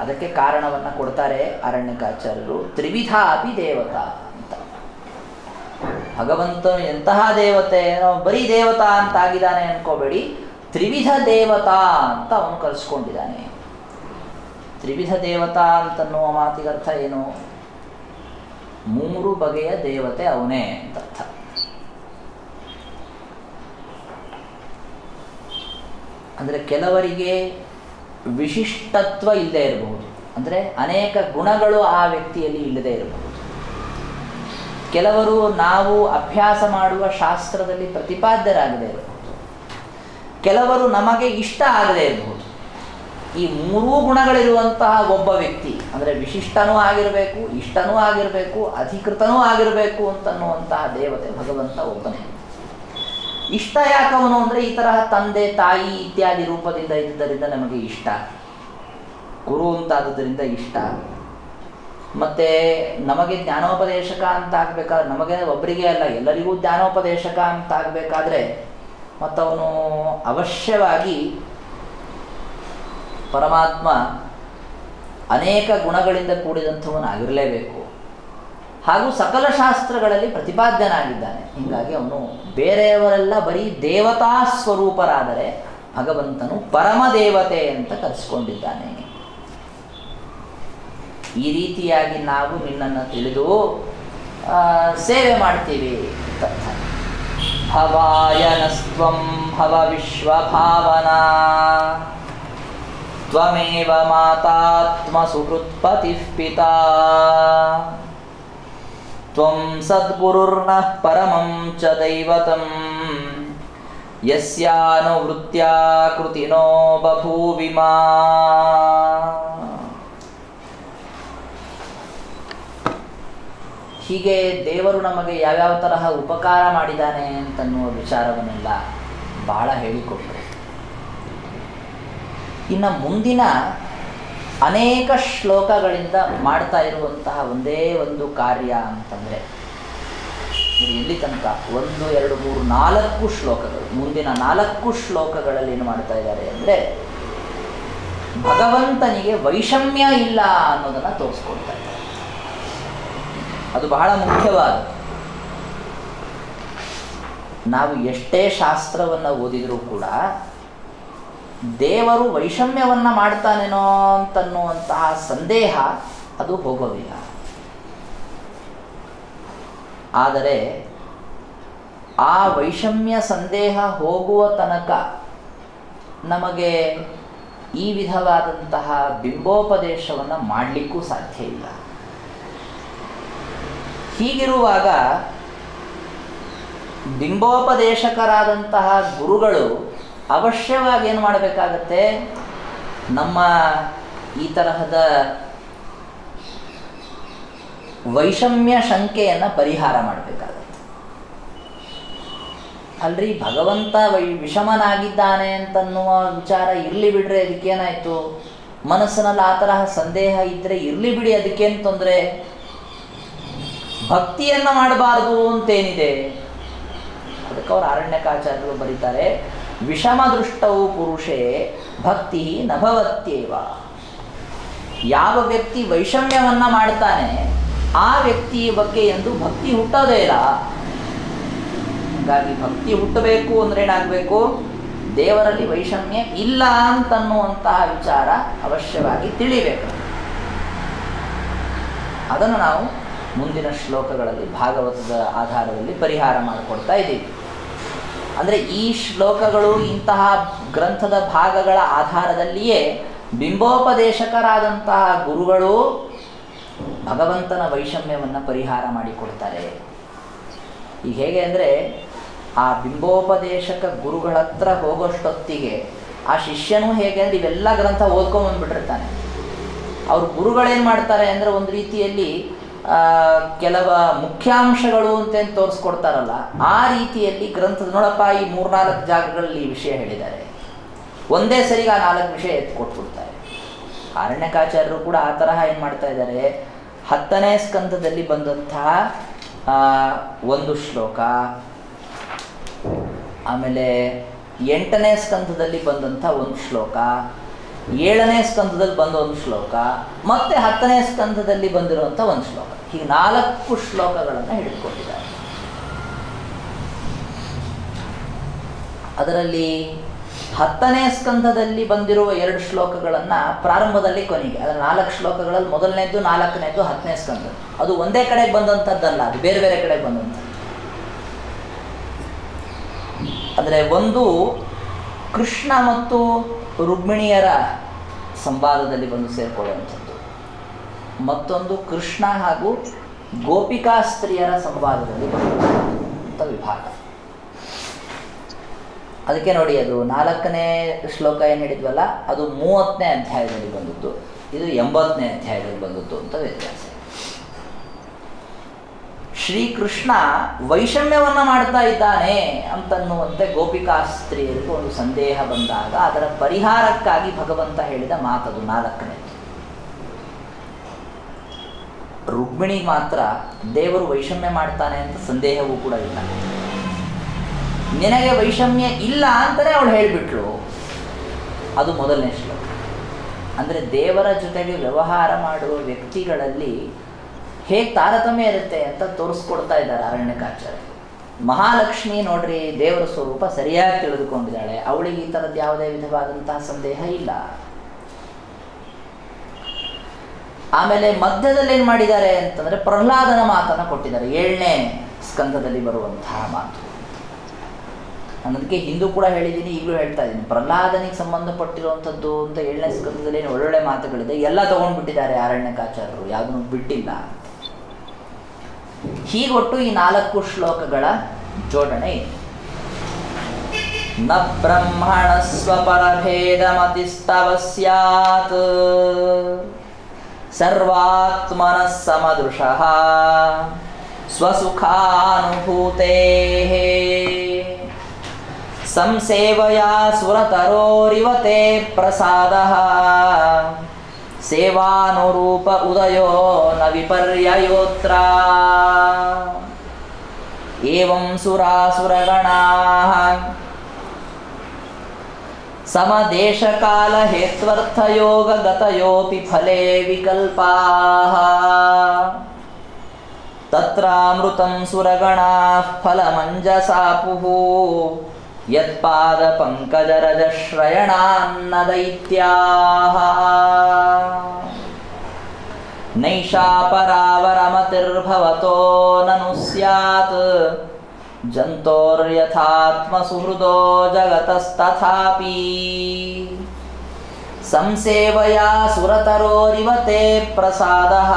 ಅದಕ್ಕೆ ಕಾರಣವನ್ನು ಕೊಡ್ತಾರೆ ಅರಣ್ಯಕಾಚಾರ್ಯರು. ತ್ರಿವಿಧ ಅಪಿ ದೇವತಾ ಅಂತ. ಭಗವಂತನು ಎಂತಹ ದೇವತೆ, ಬರೀ ದೇವತಾ ಅಂತ ಆಗಿದ್ದಾನೆ ಅನ್ಕೋಬೇಡಿ, ತ್ರಿವಿಧ ದೇವತಾ ಅಂತ ಅವನು ಕರೆಸ್ಕೊಂಡಿದ್ದಾನೆ. ತ್ರಿವಿಧ ದೇವತಾ ಅಂತನ್ನುವ ಮಾತಿಗೆ ಅರ್ಥ ಏನು? 3 ಬಗೆಯ ದೇವತೆ ಅವನೇ ಅಂತ ಅರ್ಥ. ಅಂದರೆ ಕೆಲವರಿಗೆ ವಿಶಿಷ್ಟತ್ವ ಇಲ್ಲದೆ ಇರಬಹುದು, ಅಂದರೆ ಅನೇಕ ಗುಣಗಳು ಆ ವ್ಯಕ್ತಿಯಲ್ಲಿ ಇಲ್ಲದೆ ಇರಬಹುದು. ಕೆಲವರು ನಾವು ಅಭ್ಯಾಸ ಮಾಡುವ ಶಾಸ್ತ್ರದಲ್ಲಿ ಪ್ರತಿಪಾದ್ಯರಾಗದೇ ಇರಬಹುದು, ಕೆಲವರು ನಮಗೆ ಇಷ್ಟ ಆಗದೇ ಇರಬಹುದು. ಈ 3 ಗುಣಗಳಿರುವಂತಹ ಒಬ್ಬ ವ್ಯಕ್ತಿ, ಅಂದರೆ ವಿಶಿಷ್ಟನೂ ಆಗಿರಬೇಕು, ಇಷ್ಟನೂ ಆಗಿರಬೇಕು, ಅಧಿಕೃತನೂ ಆಗಿರಬೇಕು ಅಂತನ್ನುವಂತಹ ದೇವತೆ ಭಗವಂತ ಒಬ್ಬನೇ. ಇಷ್ಟ ಯಾಕವನು ಅಂದರೆ ಈ ತರಹ ತಂದೆ ತಾಯಿ ಇತ್ಯಾದಿ ರೂಪದಿಂದ ಇದ್ದುದರಿಂದ ನಮಗೆ ಇಷ್ಟ, ಗುರು ಅಂತಾದುದರಿಂದ ಇಷ್ಟ. ಮತ್ತು ನಮಗೆ ಜ್ಞಾನೋಪದೇಶಕ ಅಂತ ಆಗಬೇಕಾದ್ರೆ, ನಮಗೆ ಒಬ್ಬರಿಗೆ ಅಲ್ಲ ಎಲ್ಲರಿಗೂ ಜ್ಞಾನೋಪದೇಶಕ ಅಂತ ಆಗಬೇಕಾದ್ರೆ ಮತ್ತವನು ಅವಶ್ಯವಾಗಿ ಪರಮಾತ್ಮ ಅನೇಕ ಗುಣಗಳಿಂದ ಕೂಡಿದಂಥವನಾಗಿರಲೇಬೇಕು. ಹಾಗೂ ಸಕಲ ಶಾಸ್ತ್ರಗಳಲ್ಲಿ ಪ್ರತಿಪಾದ್ಯನಾಗಿದ್ದಾನೆ. ಹೀಗಾಗಿ ಅವನು ಬೇರೆಯವರೆಲ್ಲ ಬರೀ ದೇವತಾ ಸ್ವರೂಪರಾದರೆ ಭಗವಂತನು ಪರಮದೇವತೆ ಅಂತ ಕರೆಸಿಕೊಂಡಿದ್ದಾನೆ. ಈ ರೀತಿಯಾಗಿ ನಾವು ನಿನ್ನನ್ನು ತಿಳಿದು ಸೇವೆ ಮಾಡ್ತೀವಿ ಅಂತ. ಭವಾಯನಸ್ತ್ವಂ ಭವ ವಿಶ್ವಭಾವನಾ ತ್ವಮೇವ ಮಾತಾ ತ್ವ ಸುಹೃತ್ಪತಿಃ ಪಿತಾ ತ್ವಂ ಸದ್ಗುರುರ್ನಃ ಪರಮಂ ಚ ದೈವತಂ ಯಸ್ಯಾನುವೃತ್ಯ ಕೃತಿನೋ ಬಭೂವಿಮಾ. ಹೀಗೆ ದೇವರು ನಮಗೆ ಯಾವ್ಯಾವ ತರಹ ಉಪಕಾರ ಮಾಡಿದ್ದಾನೆ ಅಂತನ್ನುವ ವಿಚಾರವನ್ನೆಲ್ಲ ಬಹಳ ಹೇಳಿಕೊಟ್ಟರು. ಇನ್ನು ಮುಂದಿನ ಅನೇಕ ಶ್ಲೋಕಗಳಿಂದ ಮಾಡ್ತಾ ಇರುವಂತಹ ಒಂದೇ ಒಂದು ಕಾರ್ಯ ಅಂತಂದರೆ, ಎಲ್ಲಿ ತನಕ 1, 2, 3, 4 ಶ್ಲೋಕಗಳು, ಮುಂದಿನ 4 ಶ್ಲೋಕಗಳಲ್ಲಿ ಏನು ಮಾಡ್ತಾ ಇದ್ದಾರೆ ಅಂದರೆ ಭಗವಂತನಿಗೆ ವೈಷಮ್ಯ ಇಲ್ಲ ಅನ್ನೋದನ್ನು ತೋರಿಸ್ಕೊಡ್ತಾ ಇದ್ದಾರೆ. ಅದು ಬಹಳ ಮುಖ್ಯವಾದ. ನಾವು ಎಷ್ಟೇ ಶಾಸ್ತ್ರವನ್ನು ಓದಿದರೂ ಕೂಡ ದೇವರು ವೈಷಮ್ಯವನ್ನು ಮಾಡ್ತಾನೇನೋ ಅಂತನ್ನುವಂತಹ ಸಂದೇಹ ಅದು ಹೋಗೋದಿಲ್ಲ. ಆದರೆ ಆ ವೈಷಮ್ಯ ಸಂದೇಹ ಹೋಗುವ ತನಕ ನಮಗೆ ಈ ವಿಧವಾದಂತಹ ಬಿಂಬೋಪದೇಶವನ್ನು ಮಾಡಲಿಕ್ಕೂ ಸಾಧ್ಯ ಇಲ್ಲ. ಹೀಗಿರುವಾಗ ಬಿಂಬೋಪದೇಶಕರಾದಂತಹ ಗುರುಗಳು ಅವಶ್ಯವಾಗಿ ಏನು ಮಾಡಬೇಕಾಗತ್ತೆ? ನಮ್ಮ ಈ ತರಹದ ವೈಷಮ್ಯ ಶಂಕೆಯನ್ನು ಪರಿಹಾರ ಮಾಡಬೇಕಾಗತ್ತೆ. ಅಲ್ರಿ ಭಗವಂತ ವಿಷಮನಾಗಿದ್ದಾನೆ ಅಂತನ್ನುವ ವಿಚಾರ ಇರಲಿ ಬಿಡ್ರೆ ಅದಕ್ಕೇನಾಯಿತು? ಮನಸ್ಸಿನಲ್ಲಿ ಆ ತರಹ ಸಂದೇಹ ಇದ್ದರೆ ಇರಲಿ ಬಿಡಿ, ಅದಕ್ಕೇನು ತೊಂದರೆ? ಭಕ್ತಿಯನ್ನು ಮಾಡಬಾರ್ದು ಅಂತೇನಿದೆ? ಅದಕ್ಕೆ ಅವರು ಅರಣ್ಯಕಾಚಾರ್ಯರು ಬರೀತಾರೆ, ವಿಷಮ ದೃಷ್ಟವು ಪುರುಷೇ ಭಕ್ತಿ ನಭವತ್ಯೇವ. ಯಾವ ವ್ಯಕ್ತಿ ವೈಷಮ್ಯವನ್ನು ಮಾಡ್ತಾನೆ ಆ ವ್ಯಕ್ತಿಯ ಬಗ್ಗೆ ಎಂದು ಭಕ್ತಿ ಹುಟ್ಟೋದೇ ಇಲ್ಲ. ಹಾಗಾಗಿ ಭಕ್ತಿ ಹುಟ್ಟಬೇಕು ಅಂದ್ರೆ ಏನಾಗಬೇಕು? ದೇವರಲ್ಲಿ ವೈಷಮ್ಯ ಇಲ್ಲ ಅಂತನ್ನುವಂತಹ ವಿಚಾರ ಅವಶ್ಯವಾಗಿ ತಿಳಿಬೇಕು. ಅದನ್ನು ನಾವು ಮುಂದಿನ ಶ್ಲೋಕಗಳಲ್ಲಿ ಭಾಗವತದ ಆಧಾರದಲ್ಲಿ ಪರಿಹಾರ ಮಾಡಿಕೊಡ್ತಾ ಇದ್ದೀವಿ. ಅಂದರೆ ಈ ಶ್ಲೋಕಗಳು ಇಂತಹ ಗ್ರಂಥದ ಭಾಗಗಳ ಆಧಾರದಲ್ಲಿಯೇ ಬಿಂಬೋಪದೇಶಕರಾದಂತಹ ಗುರುಗಳು ಭಗವಂತನ ವೈಷಮ್ಯವನ್ನು ಪರಿಹಾರ ಮಾಡಿಕೊಡ್ತಾರೆ. ಈಗ ಹೇಗೆ ಅಂದರೆ, ಆ ಬಿಂಬೋಪದೇಶಕ ಗುರುಗಳ ಹತ್ರ ಹೋಗೋಷ್ಟೊತ್ತಿಗೆ ಆ ಶಿಷ್ಯನೂ ಹೇಗೆ ಅಂದರೆ ಇವೆಲ್ಲ ಗ್ರಂಥ ಓದ್ಕೊಂಬಂದ್ಬಿಟ್ಟಿರ್ತಾನೆ. ಅವ್ರ ಗುರುಗಳೇನು ಮಾಡ್ತಾರೆ ಅಂದರೆ ಒಂದು ರೀತಿಯಲ್ಲಿ ಕೆಲವ ಮುಖ್ಯಾಂಶಗಳು ಅಂತ ತೋರಿಸ್ಕೊಡ್ತಾರಲ್ಲ, ಆ ರೀತಿಯಲ್ಲಿ ಗ್ರಂಥದ ನೋಡಪ್ಪ ಈ 3-4 ಜಾಗಗಳಲ್ಲಿ ಈ ವಿಷಯ ಹೇಳಿದ್ದಾರೆ, ಒಂದೇ ಸರಿಗೆ ಆ 4 ವಿಷಯ ಎತ್ಕೊಟ್ಬಿಡ್ತಾರೆ. ಅರಣ್ಯಕಾಚಾರ್ಯರು ಕೂಡ ಆ ತರಹ ಏನು ಮಾಡ್ತಾ ಇದ್ದಾರೆ, 10ನೇ ಸ್ಕಂದದಲ್ಲಿ ಬಂದಂತಹ ಒಂದು ಶ್ಲೋಕ, ಆಮೇಲೆ 8ನೇ ಸ್ಕಂದದಲ್ಲಿ ಬಂದಂಥ ಒಂದು ಶ್ಲೋಕ, 7ನೇ ಸ್ಕಂದದಲ್ಲಿ ಬಂದ ಒಂದು ಶ್ಲೋಕ, ಮತ್ತೆ 10ನೇ ಸ್ಕಂದದಲ್ಲಿ ಬಂದಿರುವಂಥ ಒಂದು ಶ್ಲೋಕ, ಹೀಗೆ 4 ಶ್ಲೋಕಗಳನ್ನು ಹಿಡಿದುಕೊಂಡಿದ್ದಾರೆ. ಅದರಲ್ಲಿ 10ನೇ ಸ್ಕಂದದಲ್ಲಿ ಬಂದಿರುವ 2 ಶ್ಲೋಕಗಳನ್ನು ಪ್ರಾರಂಭದಲ್ಲಿ ಕೊನೆಗೆ, ಅದರ 4 ಶ್ಲೋಕಗಳಲ್ಲಿ ಮೊದಲನೇದು 4ನೇದು 10ನೇ ಸ್ಕಂದ, ಅದು ಒಂದೇ ಕಡೆಗೆ ಬಂದಂಥದ್ದಲ್ಲ, ಅದು ಬೇರೆ ಬೇರೆ ಕಡೆಗೆ ಬಂದಂಥದ್ದು. ಅಂದರೆ ಒಂದು ಕೃಷ್ಣ ಮತ್ತು ರುಕ್ಮಿಣಿಯರ ಸಂವಾದದಲ್ಲಿ ಬಂದು ಸೇರಿಕೊಳ್ಳುವಂಥದ್ದು, ಮತ್ತೊಂದು ಕೃಷ್ಣ ಹಾಗೂ ಗೋಪಿಕಾ ಸ್ತ್ರೀಯರ ಸಂವಾದದಲ್ಲಿ ಬಂದಂಥ ವಿಭಾಗ. ಅದಕ್ಕೆ ನೋಡಿ, ಅದು 4ನೇ ಶ್ಲೋಕ ಏನು ಹೇಳಿದ್ವಲ್ಲ, ಅದು 30ನೇ ಅಧ್ಯಾಯದಲ್ಲಿ ಬಂದದ್ದು, ಇದು 80ನೇ ಅಧ್ಯಾಯದಲ್ಲಿ ಬಂದದ್ದು ಅಂತ ವ್ಯತ್ಯಾಸ. ಶ್ರೀಕೃಷ್ಣ ವೈಷಮ್ಯವನ್ನು ಮಾಡ್ತಾ ಇದ್ದಾನೆ ಅಂತನ್ನುವಂತೆ ಗೋಪಿಕಾ ಸ್ತ್ರೀಯರಿಗೂ ಒಂದು ಸಂದೇಹ ಬಂದಾಗ ಅದರ ಪರಿಹಾರಕ್ಕಾಗಿ ಭಗವಂತ ಹೇಳಿದ ಮಾತದು 4ನೇದು. ರುಕ್ಮಿಣಿ ಮಾತ್ರ ದೇವರು ವೈಷಮ್ಯ ಮಾಡ್ತಾನೆ ಅಂತ ಸಂದೇಹವೂ ಕೂಡ ಇಲ್ಲ, ನಿನಗೆ ವೈಷಮ್ಯ ಇಲ್ಲ ಅಂತಲೇ ಅವಳು ಹೇಳಿಬಿಟ್ಲು. ಅದು ಮೊದಲನೇ ಶ್ಲೋಕ. ಅಂದರೆ ದೇವರ ಜೊತೆಗೆ ವ್ಯವಹಾರ ಮಾಡುವ ವ್ಯಕ್ತಿಗಳಲ್ಲಿ ಹೇಗೆ ತಾರತಮ್ಯ ಇರುತ್ತೆ ಅಂತ ತೋರಿಸ್ಕೊಡ್ತಾ ಇದ್ದಾರೆ ಅರಣ್ಯಕಾಚಾರ್ಯ. ಮಹಾಲಕ್ಷ್ಮಿ ನೋಡ್ರಿ, ದೇವರ ಸ್ವರೂಪ ಸರಿಯಾಗಿ ತಿಳಿದುಕೊಂಡಿದ್ದಾಳೆ, ಅವಳಿಗೆ ಈ ಥರದ್ದು ಯಾವುದೇ ವಿಧವಾದಂತಹ ಸಂದೇಹ ಇಲ್ಲ. ಆಮೇಲೆ ಮಧ್ಯದಲ್ಲಿ ಏನು ಮಾಡಿದ್ದಾರೆ ಅಂತಂದರೆ ಪ್ರಹ್ಲಾದನ ಮಾತನ್ನು ಕೊಟ್ಟಿದ್ದಾರೆ, 7ನೇ ಸ್ಕಂದದಲ್ಲಿ ಬರುವಂತಹ ಮಾತು. ಅನ್ನೋದಕ್ಕೆ ಹಿಂದೂ ಕೂಡ ಹೇಳಿದ್ದೀನಿ, ಈಗಲೂ ಹೇಳ್ತಾ ಇದ್ದೀನಿ, ಪ್ರಹ್ಲಾದನಿಗೆ ಸಂಬಂಧಪಟ್ಟಿರುವಂಥದ್ದು ಅಂತ 7ನೇ ಸ್ಕಂದದಲ್ಲಿ ಏನು ಒಳ್ಳೊಳ್ಳೆ ಮಾತುಗಳಿದೆ, ಎಲ್ಲ ತೊಗೊಂಡ್ಬಿಟ್ಟಿದ್ದಾರೆ ಅರಣ್ಯಕಾಚಾರ್ಯರು, ಯಾವುದನ್ನು ಬಿಟ್ಟಿಲ್ಲ. ಹೀಗೊಟ್ಟು ಈ 4 ಶ್ಲೋಕಗಳ ಜೋಡಣೆ ಇದೆ. ನ ಬ್ರಹ್ಮಣ ಸ್ವಪರಭೇದಮತಿಸ್ತವ ಸ್ಯಾತ್ ಸರ್ವಾತ್ಮನಃ ಸಮದೃಶಃ ಸ್ವಸುಖಾನುಭೂತೇಃ ಸಂಸೇವಯಾ ಸುರತರೋರಿವ ತೇ ಪ್ರಸಾದಃ ಸೇವಾನುರೂಪ ಉದಯೋ ನ ವಿಪರ್ಯಯೋತ್ರ ಏವಂ ಸುರಾಸುರಗಣಾಃ ಸಮದೇಶಕಾಲ ಹೇತ್ವರ್ಥಯೋಗಗತಯೋಪಿ ಫಲೇ ವಿಕಲ್ಪಾಃ ತತ್ರಾಮೃತಂ ಸುರಗಣಾಃ ಫಲಮಂಜಸಾಪುಃ ಯತ್ಪಾದ ಪಂಕಜರಜಶ್ರಯಣಾನ್ನ ದೈತ್ಯಾಃ ನೈಷಾ ಪರಾವರಮತಿರ್ಭವತೋ ನನು ಸ್ಯಾತ್ ಜಂತೋರ್ಯಥಾತ್ಮ ಸುಹೃದೋ ಜಗತಸ್ತಥಾಪಿ ಸಂಸೇವಯಾ ಸುರತರೋರಿವ ತೇ ಪ್ರಸಾದಃ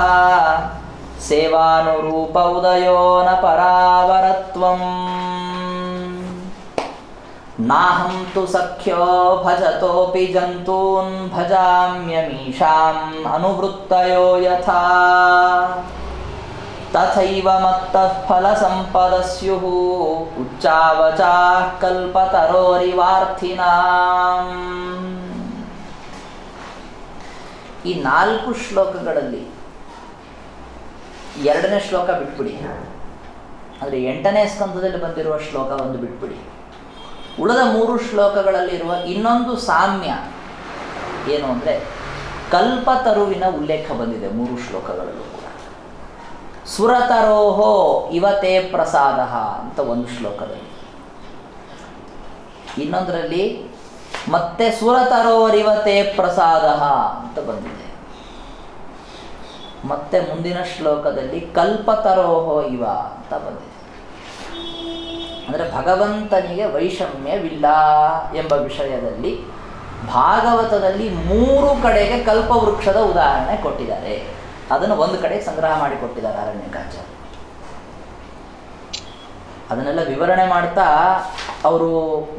ಸೇವಾನುರೂಪ ಉದಯೋ ನ ಪರಾವರತ್ವಂ ನಾಹಂ ತು ಸಖ್ಯೋ ಭಜತೋಪಿ ಜಂತೂನ್ ಭಜಾಮ್ಯಮೀಶಾಂ ಅನುವೃತ್ತಯೋ ಯಥಾ ತಥೈವ ಮತ್ತಃ ಫಲ ಸಂಪದಸ್ಯುಃ ಉಚ್ಚಾವಚಾಃ ಕಲ್ಪತರೋರಿವಾರ್ಥಿನಾಂ. ಈ 4 ಶ್ಲೋಕಗಳಲ್ಲಿ 2ನೇ ಶ್ಲೋಕ ಬಿಟ್ಬಿಡಿ, ಅಂದರೆ 8ನೇ ಸ್ಕಂದದಲ್ಲಿ ಬಂದಿರುವ ಶ್ಲೋಕ ಒಂದು ಬಿಟ್ಬಿಡಿ. ಉಳಿದ 3 ಶ್ಲೋಕಗಳಲ್ಲಿರುವ ಇನ್ನೊಂದು ಸಾಮ್ಯ ಏನು ಅಂದರೆ ಕಲ್ಪತರುವಿನ ಉಲ್ಲೇಖ ಬಂದಿದೆ 3 ಶ್ಲೋಕಗಳಲ್ಲೂ ಕೂಡ. ಸುರತರೋಹೋ ಇವತೇ ಪ್ರಸಾದ ಅಂತ ಒಂದು ಶ್ಲೋಕದಲ್ಲಿ, ಇನ್ನೊಂದರಲ್ಲಿ ಮತ್ತೆ ಸುರತರೋರಿವತೇ ಪ್ರಸಾದ ಅಂತ ಬಂದಿದೆ. ಮತ್ತೆ ಮುಂದಿನ ಶ್ಲೋಕದಲ್ಲಿ ಕಲ್ಪತರೋಹೋ ಇವ ಅಂತ ಬಂದಿದೆ. ಅಂದರೆ ಭಗವಂತನಿಗೆ ವೈಷಮ್ಯವಿಲ್ಲ ಎಂಬ ವಿಷಯದಲ್ಲಿ ಭಾಗವತದಲ್ಲಿ 3 ಕಡೆಗೆ ಕಲ್ಪವೃಕ್ಷದ ಉದಾಹರಣೆ ಕೊಟ್ಟಿದ್ದಾರೆ. ಅದನ್ನು ಒಂದು ಕಡೆ ಸಂಗ್ರಹ ಮಾಡಿಕೊಟ್ಟಿದ್ದಾರೆ ಅರಣ್ಯಕಾಚಾರ್ಯ. ಅದನ್ನೆಲ್ಲ ವಿವರಣೆ ಮಾಡ್ತಾ ಅವರು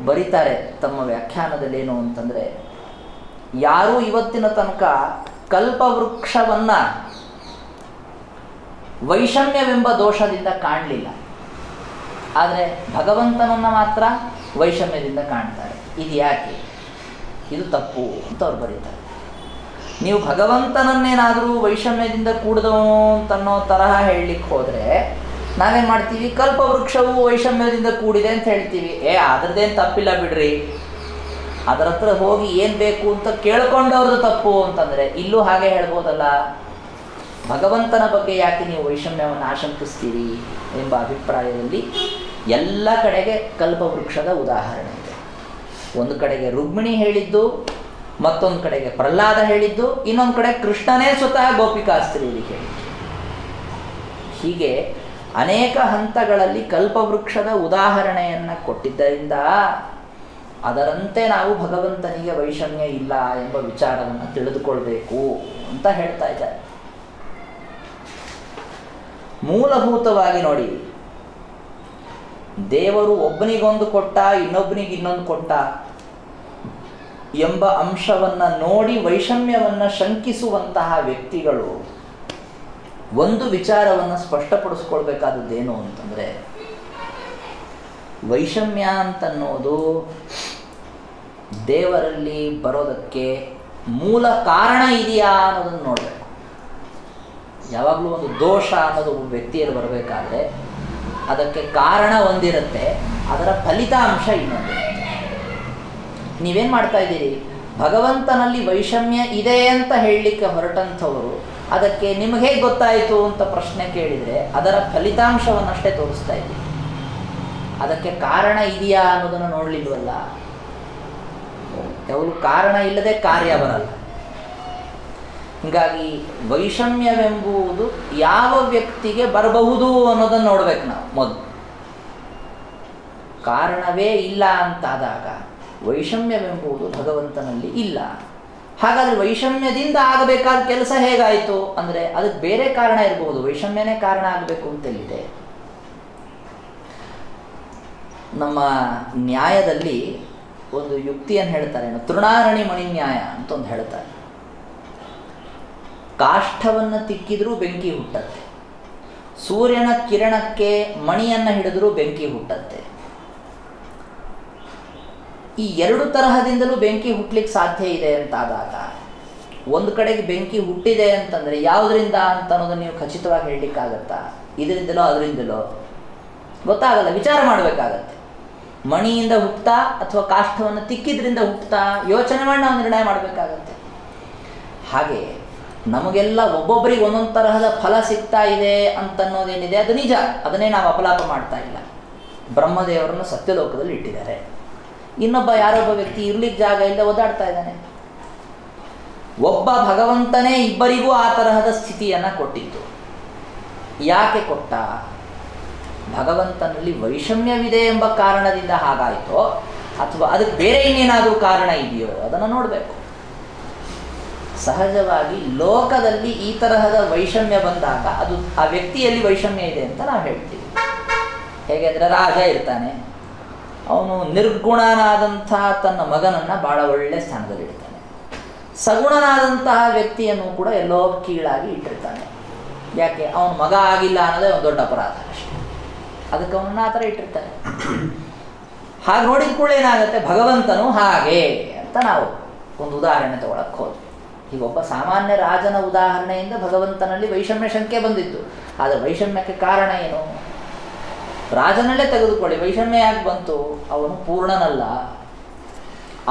ಬರೀತಾರೆ ತಮ್ಮ ವ್ಯಾಖ್ಯಾನದಲ್ಲಿ ಏನು ಅಂತಂದರೆ, ಯಾರೂ ಇವತ್ತಿನ ತನಕ ಕಲ್ಪವೃಕ್ಷವನ್ನು ವೈಷಮ್ಯವೆಂಬ ದೋಷದಿಂದ ಕಾಣಲಿಲ್ಲ. ಆದರೆ ಭಗವಂತನನ್ನು ಮಾತ್ರ ವೈಷಮ್ಯದಿಂದ ಕಾಣ್ತಾರೆ. ಇದು ಯಾಕೆ? ಇದು ತಪ್ಪು ಅಂತ ಅವ್ರು ಬರೀತಾರೆ. ನೀವು ಭಗವಂತನನ್ನೇನಾದರೂ ವೈಷಮ್ಯದಿಂದ ಕೂಡಿದವನು ಅಂತನ್ನೋ ತರಹ ಹೇಳಲಿಕ್ಕೆ ಹೋದರೆ ನಾವೇನು ಮಾಡ್ತೀವಿ? ಕಲ್ಪವೃಕ್ಷವು ವೈಷಮ್ಯದಿಂದ ಕೂಡಿದೆ ಅಂತ ಹೇಳ್ತೀವಿ. ಅದ್ರದ್ದೇನು ತಪ್ಪಿಲ್ಲ ಬಿಡ್ರಿ, ಅದರ ಹತ್ರ ಹೋಗಿ ಏನು ಬೇಕು ಅಂತ ಕೇಳ್ಕೊಂಡವ್ರದ್ದು ತಪ್ಪು ಅಂತಂದರೆ ಇಲ್ಲೂ ಹಾಗೆ ಹೇಳ್ಬೋದಲ್ಲ. ಭಗವಂತನ ಬಗ್ಗೆ ಯಾಕೆ ನೀವು ವೈಷಮ್ಯವನ್ನು ಆಶಂಕಿಸ್ತೀರಿ ಎಂಬ ಅಭಿಪ್ರಾಯದಲ್ಲಿ ಎಲ್ಲ ಕಡೆಗೆ ಕಲ್ಪವೃಕ್ಷದ ಉದಾಹರಣೆ ಇದೆ. ಒಂದು ಕಡೆಗೆ ರುಕ್ಮಿಣಿ ಹೇಳಿದ್ದು, ಮತ್ತೊಂದು ಕಡೆಗೆ ಪ್ರಹ್ಲಾದ ಹೇಳಿದ್ದು, ಇನ್ನೊಂದು ಕಡೆ ಕೃಷ್ಣನೇ ಸ್ವತಃ ಗೋಪಿಕಾಸ್ತ್ರೀಯರಿಗೆ ಹೇಳಿದ್ದು. ಹೀಗೆ ಅನೇಕ ಹಂತಗಳಲ್ಲಿ ಕಲ್ಪವೃಕ್ಷದ ಉದಾಹರಣೆಯನ್ನು ಕೊಟ್ಟಿದ್ದರಿಂದ ಅದರಂತೆ ನಾವು ಭಗವಂತನಿಗೆ ವೈಷಮ್ಯ ಇಲ್ಲ ಎಂಬ ವಿಚಾರವನ್ನು ತಿಳಿದುಕೊಳ್ಬೇಕು ಅಂತ ಹೇಳ್ತಾ ಇದ್ದಾರೆ. ಮೂಲಭೂತವಾಗಿ ನೋಡಿ, ದೇವರು ಒಬ್ಬನಿಗೊಂದು ಕೊಟ್ಟ, ಇನ್ನೊಬ್ಬನಿಗೆ ಇನ್ನೊಂದು ಕೊಟ್ಟ ಎಂಬ ಅಂಶವನ್ನು ನೋಡಿ ವೈಷಮ್ಯವನ್ನು ಶಂಕಿಸುವಂತಹ ವ್ಯಕ್ತಿಗಳು ಒಂದು ವಿಚಾರವನ್ನು ಸ್ಪಷ್ಟಪಡಿಸ್ಕೊಳ್ಬೇಕಾದದ್ದೇನು ಅಂತಂದರೆ, ವೈಷಮ್ಯ ಅಂತನ್ನೋದು ದೇವರಲ್ಲಿ ಬರೋದಕ್ಕೆ ಮೂಲ ಕಾರಣ ಇದೆಯಾ ಅನ್ನೋದನ್ನು ನೋಡಬೇಕು. ಯಾವಾಗಲೂ ಒಂದು ದೋಷ ಅನ್ನೋದು ಒಬ್ಬ ವ್ಯಕ್ತಿಯಲ್ಲಿ ಬರಬೇಕಾದ್ರೆ ಅದಕ್ಕೆ ಕಾರಣ ಒಂದಿರುತ್ತೆ, ಅದರ ಫಲಿತಾಂಶ ಇನ್ನೊಂದಿರುತ್ತೆ. ನೀವೇನು ಮಾಡ್ತಾ ಇದ್ದೀರಿ? ಭಗವಂತನಲ್ಲಿ ವೈಷಮ್ಯ ಇದೆ ಅಂತ ಹೇಳಲಿಕ್ಕೆ ಹೊರಟಂಥವರು ಅದಕ್ಕೆ ನಿಮಗೆ ಹೇಗೆ ಗೊತ್ತಾಯಿತು ಅಂತ ಪ್ರಶ್ನೆ ಕೇಳಿದರೆ ಅದರ ಫಲಿತಾಂಶವನ್ನಷ್ಟೇ ತೋರಿಸ್ತಾ ಇದ್ದೀರಿ. ಅದಕ್ಕೆ ಕಾರಣ ಇದೆಯಾ ಅನ್ನೋದನ್ನು ನೋಡಲಿಲ್ವಲ್ಲ. ಯಾವಾಗಲೂ ಕಾರಣ ಇಲ್ಲದೆ ಕಾರ್ಯ ಬರಲ್ಲ. ಹೀಗಾಗಿ ವೈಷಮ್ಯವೆಂಬುದು ಯಾವ ವ್ಯಕ್ತಿಗೆ ಬರಬಹುದು ಅನ್ನೋದನ್ನು ನೋಡ್ಬೇಕು ನಾವು ಮೊದಲು. ಕಾರಣವೇ ಇಲ್ಲ ಅಂತಾದಾಗ ವೈಷಮ್ಯವೆಂಬುದು ಭಗವಂತನಲ್ಲಿ ಇಲ್ಲ. ಹಾಗಾದರೆ ವೈಷಮ್ಯದಿಂದ ಆಗಬೇಕಾದ ಕೆಲಸ ಹೇಗಾಯಿತು ಅಂದರೆ ಅದಕ್ಕೆ ಬೇರೆ ಕಾರಣ ಇರಬಹುದು, ವೈಷಮ್ಯನೇ ಕಾರಣ ಆಗಬೇಕು ಅಂತೆಲ್ಲಿದೆ. ನಮ್ಮ ನ್ಯಾಯದಲ್ಲಿ ಒಂದು ಯುಕ್ತಿಯನ್ನು ಹೇಳ್ತಾರೆ, ತೃಣಾರಣಿ ಮಣಿ ನ್ಯಾಯ ಅಂತ ಒಂದು ಹೇಳ್ತಾರೆ. ಕಾಷ್ಠವನ್ನು ತಿಕ್ಕಿದ್ರೂ ಬೆಂಕಿ ಹುಟ್ಟತ್ತೆ, ಸೂರ್ಯನ ಕಿರಣಕ್ಕೆ ಮಣಿಯನ್ನು ಹಿಡಿದ್ರೂ ಬೆಂಕಿ ಹುಟ್ಟತ್ತೆ. ಈ ಎರಡು ತರಹದಿಂದಲೂ ಬೆಂಕಿ ಹುಟ್ಟಲಿಕ್ಕೆ ಸಾಧ್ಯ ಇದೆ ಅಂತಾದಾಗ ಒಂದು ಕಡೆಗೆ ಬೆಂಕಿ ಹುಟ್ಟಿದೆ ಅಂತಂದರೆ ಯಾವುದರಿಂದ ಅಂತ ಅನ್ನೋದನ್ನು ನೀವು ಖಚಿತವಾಗಿ ಹೇಳಲಿಕ್ಕಾಗತ್ತಾ? ಇದರಿಂದಲೋ ಅದರಿಂದಲೋ ಗೊತ್ತಾಗಲ್ಲ, ವಿಚಾರ ಮಾಡಬೇಕಾಗತ್ತೆ. ಮಣಿಯಿಂದ ಹುಟ್ಟುತ್ತಾ ಅಥವಾ ಕಾಷ್ಠವನ್ನು ತಿಕ್ಕಿದ್ರಿಂದ ಹುಟ್ಟುತ್ತಾ ಯೋಚನೆ ಮಾಡಿ ನಾವು ನಿರ್ಣಯ ಮಾಡಬೇಕಾಗತ್ತೆ. ಹಾಗೆ ನಮಗೆಲ್ಲ ಒಬ್ಬೊಬ್ಬರಿಗೆ ಒಂದೊಂದು ತರಹದ ಫಲ ಸಿಗ್ತಾ ಇದೆ ಅಂತನ್ನೋದೇನಿದೆ ಅದು ನಿಜ, ಅದನ್ನೇ ನಾವು ಅಪಲಾಪ ಮಾಡ್ತಾ ಇಲ್ಲ. ಬ್ರಹ್ಮದೇವರನ್ನು ಸತ್ಯಲೋಕದಲ್ಲಿ ಇಟ್ಟಿದ್ದಾರೆ, ಇನ್ನೊಬ್ಬ ಯಾರೊಬ್ಬ ವ್ಯಕ್ತಿ ಇರ್ಲಿಕ್ಕೆ ಜಾಗ ಇಲ್ಲದೆ ಓದಾಡ್ತಾ ಇದ್ದಾನೆ. ಒಬ್ಬ ಭಗವಂತನೇ ಇಬ್ಬರಿಗೂ ಆ ತರಹದ ಸ್ಥಿತಿಯನ್ನು ಕೊಟ್ಟಿತ್ತು. ಯಾಕೆ ಕೊಟ್ಟ? ಭಗವಂತನಲ್ಲಿ ವೈಷಮ್ಯವಿದೆ ಎಂಬ ಕಾರಣದಿಂದ ಹಾಗಾಯಿತೋ ಅಥವಾ ಅದಕ್ಕೆ ಬೇರೆ ಇನ್ನೇನಾದರೂ ಕಾರಣ ಇದೆಯೋ ಅದನ್ನು ನೋಡಬೇಕು. ಸಹಜವಾಗಿ ಲೋಕದಲ್ಲಿ ಈ ತರಹದ ವೈಷಮ್ಯ ಬಂದಾಗ ಅದು ಆ ವ್ಯಕ್ತಿಯಲ್ಲಿ ವೈಷಮ್ಯ ಇದೆ ಅಂತ ನಾವು ಹೇಳ್ತೀವಿ. ಹೇಗೆ ಅಂದರೆ ರಾಜ ಇರ್ತಾನೆ, ಅವನು ನಿರ್ಗುಣನಾದಂತಹ ತನ್ನ ಮಗನನ್ನು ಭಾಳ ಒಳ್ಳೆಯ ಸ್ಥಾನದಲ್ಲಿಡ್ತಾನೆ. ಸಗುಣನಾದಂತಹ ವ್ಯಕ್ತಿಯನ್ನು ಕೂಡ ಎಲ್ಲೋ ಕೀಳಾಗಿ ಇಟ್ಟಿರ್ತಾನೆ. ಯಾಕೆ? ಅವನ ಮಗ ಆಗಿಲ್ಲ ಅನ್ನೋದೇ ಒಂದು ದೊಡ್ಡ ಅಪರಾಧ ಅಷ್ಟೇ, ಅದಕ್ಕೆ ಅವನನ್ನು ಆ ಥರ ಇಟ್ಟಿರ್ತಾನೆ. ಹಾಗೆ ನೋಡಿದ ಕೂಡ ಏನಾಗುತ್ತೆ, ಭಗವಂತನು ಹಾಗೆ ಅಂತ ನಾವು ಒಂದು ಉದಾಹರಣೆ ತಗೊಳಕ್ಕೆ ಹೋದ್ವಿ. ಈಗ ಒಬ್ಬ ಸಾಮಾನ್ಯ ರಾಜನ ಉದಾಹರಣೆಯಿಂದ ಭಗವಂತನಲ್ಲಿ ವೈಷಮ್ಯ ಶಂಕೆ ಬಂದಿತ್ತು. ಆದರೆ ವೈಷಮ್ಯಕ್ಕೆ ಕಾರಣ ಏನು? ರಾಜನಲ್ಲೇ ತೆಗೆದುಕೊಳ್ಳಿ, ವೈಷಮ್ಯ ಯಾಕೆ ಬಂತು? ಅವನು ಪೂರ್ಣನಲ್ಲ,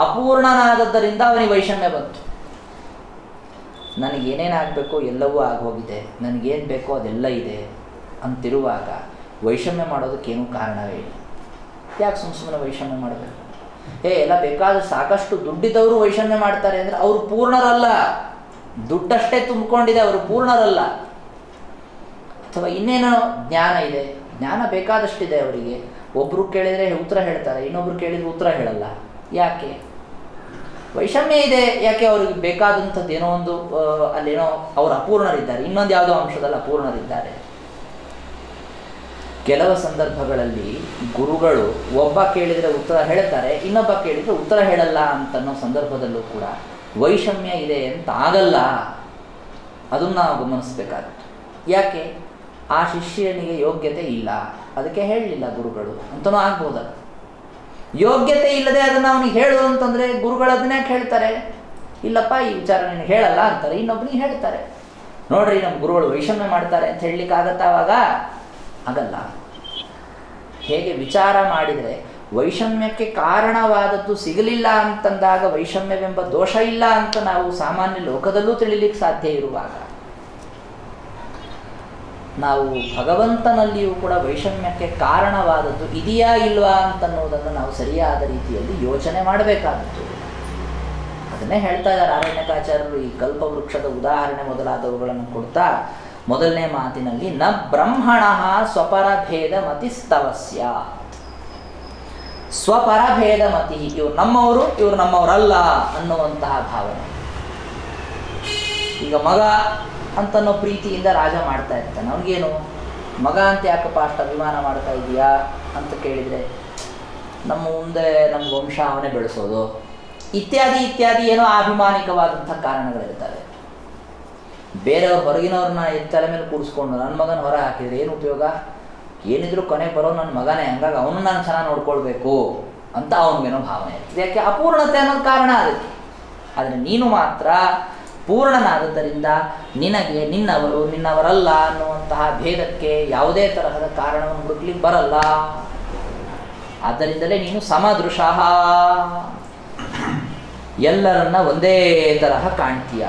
ಅಪೂರ್ಣನಾದದ್ದರಿಂದ ಅವನಿಗೆ ವೈಷಮ್ಯ ಬಂತು. ನನಗೇನೇನಾಗಬೇಕೋ ಎಲ್ಲವೂ ಆಗೋಗಿದೆ, ನನಗೇನು ಬೇಕೋ ಅದೆಲ್ಲ ಇದೆ ಅಂತಿರುವಾಗ ವೈಷಮ್ಯ ಮಾಡೋದಕ್ಕೇನೂ ಕಾರಣವೇ ಇಲ್ಲ. ಯಾಕೆ ಸುಮ್ಮನೆ ವೈಷಮ್ಯ ಮಾಡಬೇಕು? ಎಲ್ಲ ಬೇಕಾದ ಸಾಕಷ್ಟು ದುಡ್ಡಿದ್ದವರು ವೈಷಮ್ಯ ಮಾಡ್ತಾರೆ ಅಂದರೆ ಅವರು ಪೂರ್ಣರಲ್ಲ, ದುಡ್ಡಷ್ಟೇ ತುಂಬಿಕೊಂಡಿದೆ, ಅವರು ಪೂರ್ಣರಲ್ಲ. ಅಥವಾ ಇನ್ನೇನೋ ಜ್ಞಾನ ಇದೆ, ಜ್ಞಾನ ಬೇಕಾದಷ್ಟಿದೆ ಅವರಿಗೆ. ಒಬ್ಬರು ಕೇಳಿದರೆ ಉತ್ತರ ಹೇಳ್ತಾರೆ, ಇನ್ನೊಬ್ರು ಕೇಳಿದರೆ ಉತ್ತರ ಹೇಳಲ್ಲ. ಯಾಕೆ? ವೈಷಮ್ಯ ಇದೆ. ಯಾಕೆ? ಅವ್ರಿಗೆ ಬೇಕಾದಂಥದ್ದು ಏನೋ ಒಂದು ಅಲ್ಲೇನೋ ಅವರು ಅಪೂರ್ಣರಿದ್ದಾರೆ, ಇನ್ನೊಂದು ಯಾವುದೋ ಅಂಶದಲ್ಲಿ ಅಪೂರ್ಣರಿದ್ದಾರೆ. ಕೆಲವು ಸಂದರ್ಭಗಳಲ್ಲಿ ಗುರುಗಳು ಒಬ್ಬ ಕೇಳಿದರೆ ಉತ್ತರ ಹೇಳ್ತಾರೆ, ಇನ್ನೊಬ್ಬ ಕೇಳಿದರೆ ಉತ್ತರ ಹೇಳಲ್ಲ ಅಂತನ್ನೋ ಸಂದರ್ಭದಲ್ಲೂ ಕೂಡ ವೈಷಮ್ಯ ಇದೆ ಅಂತ ಆಗಲ್ಲ. ಅದನ್ನು ನಾವು ಗಮನಿಸಬೇಕಾಗುತ್ತೆ. ಯಾಕೆ? ಆ ಶಿಷ್ಯನಿಗೆ ಯೋಗ್ಯತೆ ಇಲ್ಲ, ಅದಕ್ಕೆ ಹೇಳಲಿಲ್ಲ ಗುರುಗಳು ಅಂತನೂ ಆಗ್ಬೋದಲ್ಲ. ಯೋಗ್ಯತೆ ಇಲ್ಲದೆ ಅದನ್ನು ಅವನಿಗೆ ಹೇಳು ಅಂತಂದರೆ ಗುರುಗಳು ಅದನ್ನೇ ಹೇಳ್ತಾರೆ, ಇಲ್ಲಪ್ಪ ಈ ವಿಚಾರ ನಿನಗೆ ಹೇಳಲ್ಲ ಅಂತಾರೆ. ಇನ್ನೊಬ್ಬನಿಗೆ ಹೇಳ್ತಾರೆ, ನೋಡ್ರಿ ನಮ್ಮ ಗುರುಗಳು ವೈಷಮ್ಯ ಮಾಡ್ತಾರೆ ಅಂತ ಹೇಳಲಿಕ್ಕೆ ಆಗತ್ತಾ? ಅವಾಗ ಆಗಲ್ಲ. ಹೇಗೆ ವಿಚಾರ ಮಾಡಿದರೆ ವೈಷಮ್ಯಕ್ಕೆ ಕಾರಣವಾದದ್ದು ಸಿಗಲಿಲ್ಲ ಅಂತಂದಾಗ ವೈಷಮ್ಯವೆಂಬ ದೋಷ ಇಲ್ಲ ಅಂತ ನಾವು ಸಾಮಾನ್ಯ ಲೋಕದಲ್ಲೂ ತಿಳಿಲಿಕ್ಕೆ ಸಾಧ್ಯ ಇರುವಾಗ, ನಾವು ಭಗವಂತನಲ್ಲಿಯೂ ಕೂಡ ವೈಷಮ್ಯಕ್ಕೆ ಕಾರಣವಾದದ್ದು ಇದೆಯಾ ಇಲ್ವಾ ಅಂತನ್ನೋದನ್ನು ನಾವು ಸರಿಯಾದ ರೀತಿಯಲ್ಲಿ ಯೋಚನೆ ಮಾಡಬೇಕಾದದ್ದು. ಅದನ್ನೇ ಹೇಳ್ತಾ ಇದ್ದಾರೆ ಅರಣ್ಯಕಾಚಾರ್ಯರು ಈ ಕಲ್ಪವೃಕ್ಷದ ಉದಾಹರಣೆ ಮೊದಲಾದವುಗಳನ್ನು ಕೊಡ್ತಾ ಮೊದಲನೇ ಮಾತಿನಲ್ಲಿ ನ ಬ್ರಹ್ಮಣ ಸ್ವಪರಭೇದ ಮತಿಸ್ತವಸ್ಯ. ಸ್ವಪರಭೇದ ಮತಿ, ಇವ್ರು ನಮ್ಮವರು ಇವ್ರು ನಮ್ಮವರಲ್ಲ ಅನ್ನುವಂತಹ ಭಾವನೆ. ಈಗ ಮಗ ಅಂತನೋ ಪ್ರೀತಿಯಿಂದ ರಾಜ ಮಾಡ್ತಾ ಇರ್ತಾನೆ. ಅವನಿಗೇನು ಮಗ ಅಂತ ಯಾಕಪ್ಪ ಅಷ್ಟು ಅಭಿಮಾನ ಮಾಡ್ತಾ ಇದೀಯಾ ಅಂತ ಕೇಳಿದರೆ, ನಮ್ಮ ಮುಂದೆ ನಮ್ಮ ವಂಶ ಅವನೇ ಬೆಳೆಸೋದು ಇತ್ಯಾದಿ ಇತ್ಯಾದಿ ಏನೋ ಅಭಿಮಾನಿಕವಾದಂಥ ಕಾರಣಗಳಿರ್ತವೆ. ಬೇರೆಯವ್ರು ಹೊರಗಿನವ್ರನ್ನ ತಲೆ ಮೇಲೆ ಕೂಡಿಸ್ಕೊಂಡು ನನ್ನ ಮಗನ ಹೊರ ಹಾಕಿದ್ರೆ ಏನು ಉಪಯೋಗ? ಏನಿದ್ರು ಕೊನೆಗೆ ಬರೋ ನನ್ನ ಮಗನೇ, ಹಂಗಾಗಿ ಅವನು ನಾನು ಚೆನ್ನಾಗಿ ನೋಡ್ಕೊಳ್ಬೇಕು ಅಂತ ಅವನಿಗೇನೋ ಭಾವನೆ ಇರ್ತದೆ. ಯಾಕೆ? ಅಪೂರ್ಣತೆ ಅನ್ನೋದು ಕಾರಣ ಅದಕ್ಕೆ. ಆದರೆ ನೀನು ಮಾತ್ರ ಪೂರ್ಣನಾದದ್ದರಿಂದ ನಿನಗೆ ನಿನ್ನವರು ನಿನ್ನವರಲ್ಲ ಅನ್ನುವಂತಹ ಭೇದಕ್ಕೆ ಯಾವುದೇ ತರಹದ ಕಾರಣವನ್ನು ಹುಡುಕ್ಲಿಕ್ಕೆ ಬರಲ್ಲ. ಆದ್ದರಿಂದಲೇ ನೀನು ಸಮದೃಶಃ, ಎಲ್ಲರನ್ನ ಒಂದೇ ತರಹ ಕಾಣ್ತೀಯ.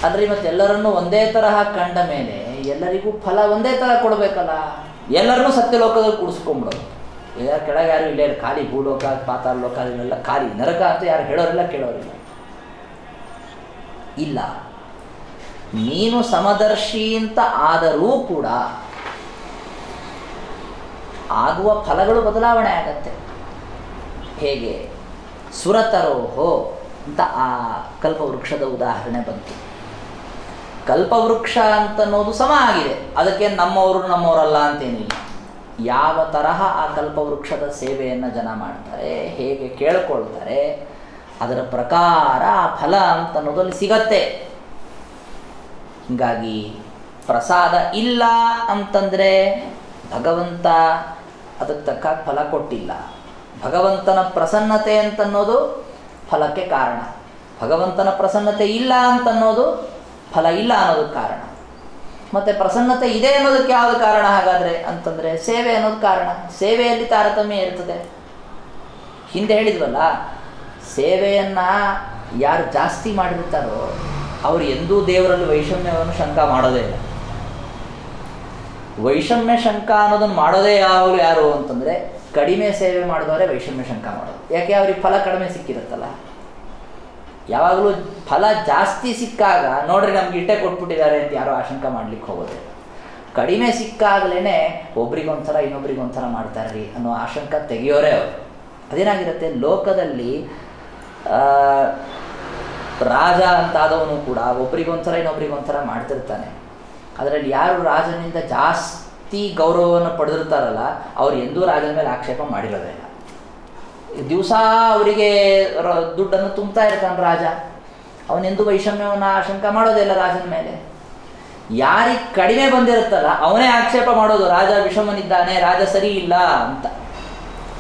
ಆದರೆ ಇವತ್ತೆಲ್ಲರನ್ನೂ ಒಂದೇ ತರಹ ಕಂಡ ಮೇಲೆ ಎಲ್ಲರಿಗೂ ಫಲ ಒಂದೇ ಥರ ಕೊಡಬೇಕಲ್ಲ. ಎಲ್ಲರನ್ನೂ ಸತ್ಯಲೋಕದಲ್ಲಿ ಕೂಡಿಸ್ಕೊಂಬಿಡೋದು. ಯಾರು ಕೆಳಗೆ ಯಾರು ಇಲ್ಲೇ ಖಾಲಿ ಭೂಲೋಕ ಪಾತಾಳ ಲೋಕ ಅದನ್ನೆಲ್ಲ ಖಾಲಿ, ನರಕ ಅಂತ ಯಾರು ಹೇಳೋರಿಲ್ಲ ಕೇಳೋರಿಲ್ಲ. ಇಲ್ಲ, ನೀನು ಸಮದರ್ಶಿ ಅಂತ ಆದರೂ ಕೂಡ ಆಗುವ ಫಲಗಳು ಬದಲಾವಣೆ ಆಗತ್ತೆ. ಹೇಗೆ? ಸುರತರೋಹೋ ಅಂತ ಆ ಕಲ್ಪವೃಕ್ಷದ ಉದಾಹರಣೆ ಬಂತು. ಕಲ್ಪವೃಕ್ಷ ಅಂತನ್ನೋದು ಸಮ ಆಗಿದೆ, ಅದಕ್ಕೆ ನಮ್ಮವರಲ್ಲ ಅಂತೇನಿಲ್ಲ. ಯಾವ ತರಹ ಆ ಕಲ್ಪವೃಕ್ಷದ ಸೇವೆಯನ್ನು ಜನ ಮಾಡ್ತಾರೆ, ಹೇಗೆ ಕೇಳಿಕೊಳ್ತಾರೆ, ಅದರ ಪ್ರಕಾರ ಆ ಫಲ ಅಂತನ್ನೋದಲ್ಲಿ ಸಿಗತ್ತೆ. ಹೀಗಾಗಿ ಪ್ರಸಾದ ಇಲ್ಲ ಅಂತಂದರೆ ಭಗವಂತ ಅದಕ್ಕೆ ತಕ್ಕ ಫಲ ಕೊಟ್ಟಿಲ್ಲ. ಭಗವಂತನ ಪ್ರಸನ್ನತೆ ಅಂತನ್ನೋದು ಫಲಕ್ಕೆ ಕಾರಣ. ಭಗವಂತನ ಪ್ರಸನ್ನತೆ ಇಲ್ಲ ಅಂತನ್ನೋದು ಫಲ ಇಲ್ಲ ಅನ್ನೋದಕ್ಕೆ ಕಾರಣ. ಮತ್ತು ಪ್ರಸನ್ನತೆ ಇದೆ ಅನ್ನೋದಕ್ಕೆ ಯಾವುದು ಕಾರಣ ಹಾಗಾದರೆ ಅಂತಂದರೆ ಸೇವೆ ಅನ್ನೋದು ಕಾರಣ. ಸೇವೆಯಲ್ಲಿ ತಾರತಮ್ಯ ಇರ್ತದೆ. ಹಿಂದೆ ಹೇಳಿದ್ವಲ್ಲ, ಸೇವೆಯನ್ನು ಯಾರು ಜಾಸ್ತಿ ಮಾಡಿರ್ತಾರೋ ಅವರು ಎಂದೂ ದೇವರಲ್ಲಿ ವೈಷಮ್ಯವನ್ನು ಶಂಕ ಮಾಡೋದೇ ಇಲ್ಲ. ವೈಷಮ್ಯ ಶಂಕ ಅನ್ನೋದನ್ನು ಮಾಡೋದೇ ಯಾರು ಅಂತಂದರೆ ಕಡಿಮೆ ಸೇವೆ ಮಾಡಿದವರೇ ವೈಷಮ್ಯ ಶಂಕ ಮಾಡೋದು. ಯಾಕೆ? ಅವ್ರಿಗೆ ಫಲ ಕಡಿಮೆ ಸಿಕ್ಕಿರುತ್ತಲ್ಲ. ಯಾವಾಗಲೂ ಫಲ ಜಾಸ್ತಿ ಸಿಕ್ಕಾಗ ನೋಡ್ರಿ ನಮ್ಗೆ ಇಟ್ಟೆ ಕೊಟ್ಬಿಟ್ಟಿದ್ದಾರೆ ಅಂತ ಯಾರೋ ಆಶಂಕ ಮಾಡ್ಲಿಕ್ಕೆ ಹೋಗೋದಿಲ್ಲ. ಕಡಿಮೆ ಸಿಕ್ಕಾಗಲೇ ಒಬ್ರಿಗೊಂಥರ ಇನ್ನೊಬ್ರಿಗೊಂಥರ ಮಾಡ್ತಾರ್ರಿ ಅನ್ನೋ ಆಶಂಕ ತೆಗೆಯೋರೇ ಅವರು. ಅದೇನಾಗಿರುತ್ತೆ, ಲೋಕದಲ್ಲಿ ರಾಜ ಅಂತಾದವನು ಕೂಡ ಒಬ್ರಿಗೊಂಥರ ಇನ್ನೊಬ್ರಿಗೊಂಥರ ಮಾಡ್ತಿರ್ತಾನೆ. ಅದರಲ್ಲಿ ಯಾರು ರಾಜನಿಂದ ಜಾಸ್ತಿ ಗೌರವವನ್ನು ಪಡೆದಿರ್ತಾರಲ್ಲ ಅವ್ರು ಎಂದೂ ರಾಜನ ಮೇಲೆ ಆಕ್ಷೇಪ ಮಾಡಿರೋದೇ ಇಲ್ಲ. ದಿವಸ ಅವರಿಗೆ ದುಡ್ಡನ್ನು ತುಂಬ್ತಾ ಇರ್ತಾನೆ ರಾಜ, ಅವನೆಂದೂ ವೈಷಮ್ಯವನ್ನು ಆಶಂಕ ಮಾಡೋದೇ ಇಲ್ಲ ರಾಜನ ಮೇಲೆ. ಯಾರಿಗೆ ಕಡಿಮೆ ಬಂದಿರುತ್ತಲ್ಲ ಅವನೇ ಆಕ್ಷೇಪ ಮಾಡೋದು, ರಾಜ ವಿಷಮನಿದ್ದಾನೆ, ರಾಜ ಸರಿ ಇಲ್ಲ ಅಂತ.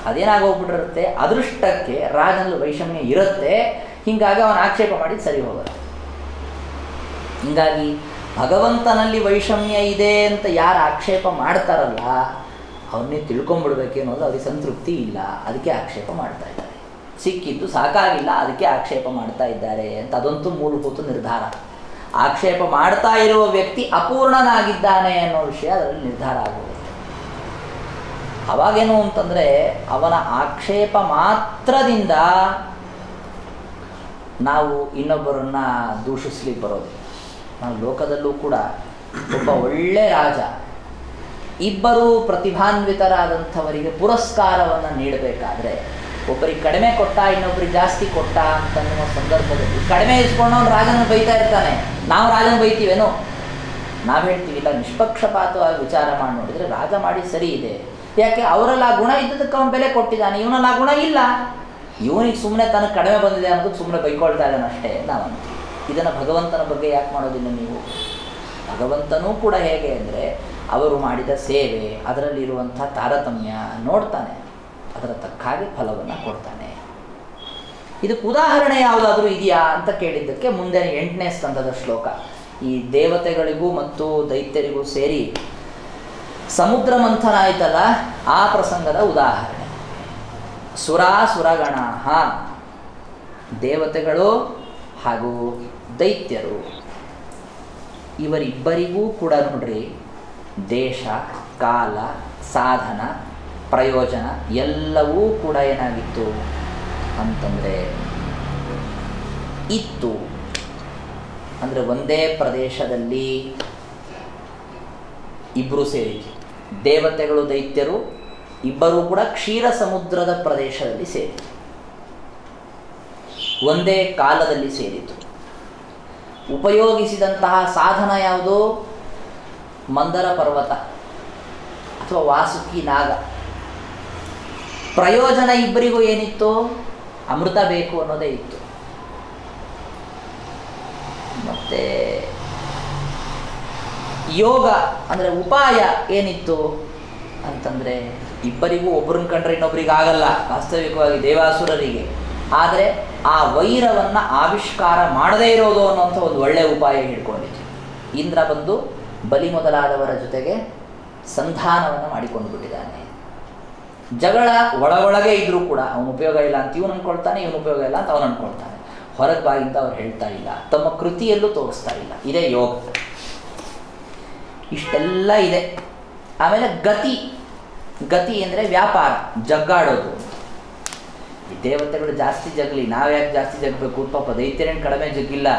ಅದೇನಾಗೋಗ್ಬಿಟ್ಟಿರುತ್ತೆ, ಅದೃಷ್ಟಕ್ಕೆ ರಾಜನಲ್ಲಿ ವೈಷಮ್ಯ ಇರುತ್ತೆ, ಹೀಗಾಗಿ ಅವನ ಆಕ್ಷೇಪ ಮಾಡಿ ಸರಿ ಹೋಗುತ್ತೆ. ಹೀಗಾಗಿ ಭಗವಂತನಲ್ಲಿ ವೈಷಮ್ಯ ಇದೆ ಅಂತ ಯಾರು ಆಕ್ಷೇಪ ಮಾಡ್ತಾರಲ್ಲ ಅವನ್ನೇ ತಿಳ್ಕೊಂಬಿಡ್ಬೇಕು ಅನ್ನೋದು ಅವ್ರಿಗೆ ಸಂತೃಪ್ತಿ ಇಲ್ಲ, ಅದಕ್ಕೆ ಆಕ್ಷೇಪ ಮಾಡ್ತಾ ಇದ್ದಾರೆ. ಸಿಕ್ಕಿದ್ದು ಸಾಕಾಗಿಲ್ಲ, ಅದಕ್ಕೆ ಆಕ್ಷೇಪ ಮಾಡ್ತಾ ಇದ್ದಾರೆ ಅಂತ ಅದಂತೂ ಮೂಲಭೂತ ನಿರ್ಧಾರ. ಆಕ್ಷೇಪ ಮಾಡ್ತಾ ಇರುವ ವ್ಯಕ್ತಿ ಅಪೂರ್ಣನಾಗಿದ್ದಾನೆ ಅನ್ನೋ ವಿಷಯ ಅದರಲ್ಲಿ ನಿರ್ಧಾರ ಆಗೋಗುತ್ತೆ. ಅವಾಗೇನು ಅಂತಂದರೆ ಅವನ ಆಕ್ಷೇಪ ಮಾತ್ರದಿಂದ ನಾವು ಇನ್ನೊಬ್ಬರನ್ನ ದೂಷಿಸ್ಲಿಕ್ಕೆ ಬರೋದು. ನಾವು ಲೋಕದಲ್ಲೂ ಕೂಡ ಒಬ್ಬ ಒಳ್ಳೆ ರಾಜ ಇಬ್ಬರು ಪ್ರತಿಭಾನ್ವಿತರಾದಂಥವರಿಗೆ ಪುರಸ್ಕಾರವನ್ನು ನೀಡಬೇಕಾದ್ರೆ ಒಬ್ಬರಿಗೆ ಕಡಿಮೆ ಕೊಟ್ಟ ಇನ್ನೊಬ್ಬರಿಗೆ ಜಾಸ್ತಿ ಕೊಟ್ಟ ಅಂತನ್ನುವ ಸಂದರ್ಭದಲ್ಲಿ ಕಡಿಮೆ ಇಸ್ಕೊಂಡವನು ರಾಜನ ಬೈತಾ ಇರ್ತಾನೆ. ನಾವು ರಾಜನ ಬೈತೀವೇನೋ? ನಾವು ಹೇಳ್ತೀವಿ ಇಲ್ಲ, ನಿಷ್ಪಕ್ಷಪಾತವಾಗಿ ವಿಚಾರ ಮಾಡಿ ನೋಡಿದರೆ ರಾಜ ಮಾಡಿ ಸರಿ ಇದೆ. ಯಾಕೆ? ಅವರಲ್ಲಿ ಆ ಗುಣ ಇದ್ದದಕ್ಕೆ ಅವನು ಬೆಲೆ ಕೊಟ್ಟಿದ್ದಾನೆ, ಇವನಲ್ಲಿ ಆ ಗುಣ ಇಲ್ಲ. ಇವನಿಗೆ ಸುಮ್ಮನೆ ತನಗೆ ಕಡಿಮೆ ಬಂದಿದೆ ಅನ್ನೋದಕ್ಕೆ ಸುಮ್ಮನೆ ಬೈಕೊಳ್ತಾ ಇದ್ದಾನೆ ಅಷ್ಟೇ ನಾವು. ಇದನ್ನು ಭಗವಂತನ ಬಗ್ಗೆ ಯಾಕೆ ಮಾಡೋದಿಲ್ಲ ನೀವು? ಭಗವಂತನೂ ಕೂಡ ಹೇಗೆ ಅಂದರೆ ಅವರು ಮಾಡಿದ ಸೇವೆ ಅದರಲ್ಲಿರುವಂಥ ತಾರತಮ್ಯ ನೋಡ್ತಾನೆ, ಅದರ ತಕ್ಕ ಹಾಗೆ ಫಲವನ್ನು ಕೊಡ್ತಾನೆ. ಇದಕ್ಕೆ ಉದಾಹರಣೆ ಯಾವುದಾದ್ರೂ ಇದೆಯಾ ಅಂತ ಕೇಳಿದ್ದಕ್ಕೆ ಮುಂದೆ 8ನೇ ಸ್ಕಂದದ ಶ್ಲೋಕ, ಈ ದೇವತೆಗಳಿಗೂ ಮತ್ತು ದೈತ್ಯರಿಗೂ ಸೇರಿ ಸಮುದ್ರ ಮಂಥನ ಆಯ್ತಲ್ಲ, ಆ ಪ್ರಸಂಗದ ಉದಾಹರಣೆ. ಸುರಗಣ, ದೇವತೆಗಳು ಹಾಗೂ ದೈತ್ಯರು ಇವರಿಬ್ಬರಿಗೂ ಕೂಡ ನೋಡ್ರಿ ದೇಶ, ಕಾಲ, ಸಾಧನ, ಪ್ರಯೋಜನ ಎಲ್ಲವೂ ಕೂಡ ಏನಾಗಿತ್ತು ಅಂತಂದರೆ ಇತ್ತು. ಅಂದರೆ ಒಂದೇ ಪ್ರದೇಶದಲ್ಲಿ ಇಬ್ಬರು ಸೇರಿತು. ದೇವತೆಗಳು ದೈತ್ಯರು ಇಬ್ಬರೂ ಕೂಡ ಕ್ಷೀರ ಸಮುದ್ರದ ಪ್ರದೇಶದಲ್ಲಿ ಸೇರಿತು, ಒಂದೇ ಕಾಲದಲ್ಲಿ ಸೇರಿತು. ಉಪಯೋಗಿಸಿದಂತಹ ಸಾಧನ ಯಾವುದು? ಮಂದರ ಪರ್ವತ ಅಥವಾ ವಾಸುಕಿ ನಾಗ. ಪ್ರಯೋಜನ ಇಬ್ಬರಿಗೂ ಏನಿತ್ತು? ಅಮೃತ ಬೇಕು ಅನ್ನೋದೇ ಇತ್ತು. ಮತ್ತೆ ಯೋಗ ಅಂದರೆ ಉಪಾಯ ಏನಿತ್ತು ಅಂತಂದರೆ, ಇಬ್ಬರಿಗೂ ಒಬ್ಬರನ್ನ ಕಂಡ್ರೆ ಇನ್ನೊಬ್ರಿಗೆ ಆಗಲ್ಲ ವಾಸ್ತವಿಕವಾಗಿ ದೇವಾಸುರರಿಗೆ. ಆದರೆ ಆ ವೈರವನ್ನು ಆವಿಷ್ಕಾರ ಮಾಡದೇ ಇರೋದು ಅನ್ನೋಂಥ ಒಂದು ಒಳ್ಳೆಯ ಉಪಾಯ ಹಿಡ್ಕೊಂಡಿತ್ತು. ಇಂದ್ರ ಬಂದು ಬಲಿ ಮೊದಲಾದವರ ಜೊತೆಗೆ ಸಂಧಾನವನ್ನು ಮಾಡಿಕೊಂಡು ಬಿಟ್ಟಿದ್ದಾನೆ. ಜಗಳ ಒಳಗೊಳಗೆ ಇದ್ರೂ ಕೂಡ ಅವನು ಉಪಯೋಗ ಇಲ್ಲ ಅಂತ ಇವನು ಅಂದ್ಕೊಳ್ತಾನೆ, ಇವನು ಉಪಯೋಗ ಇಲ್ಲ ಅಂತ ಅವನು ಅಂದ್ಕೊಳ್ತಾನೆ. ಹೊರಗೆ ಬಾಯಿಂದ ಅವ್ರು ಹೇಳ್ತಾ ಇಲ್ಲ, ತಮ್ಮ ಕೃತಿಯಲ್ಲೂ ತೋರಿಸ್ತಾ ಇಲ್ಲ. ಇದೇ ಯೋಗ. ಇಷ್ಟೆಲ್ಲ ಇದೆ. ಆಮೇಲೆ ಗತಿ ಅಂದರೆ ವ್ಯಾಪಾರ, ಜಗ್ಗಾಡೋದು. ಈ ದೇವತೆಗಳು ಜಾಸ್ತಿ ಜಗ್ಲಿ, ನಾವ್ಯಾಕೆ ಜಾಸ್ತಿ ಜಗ್ಬೇಕು? ಪಾಪ ದೈತ್ಯರೇನು ಕಡಿಮೆ ಜಗ್ಗಿಲ್ಲ,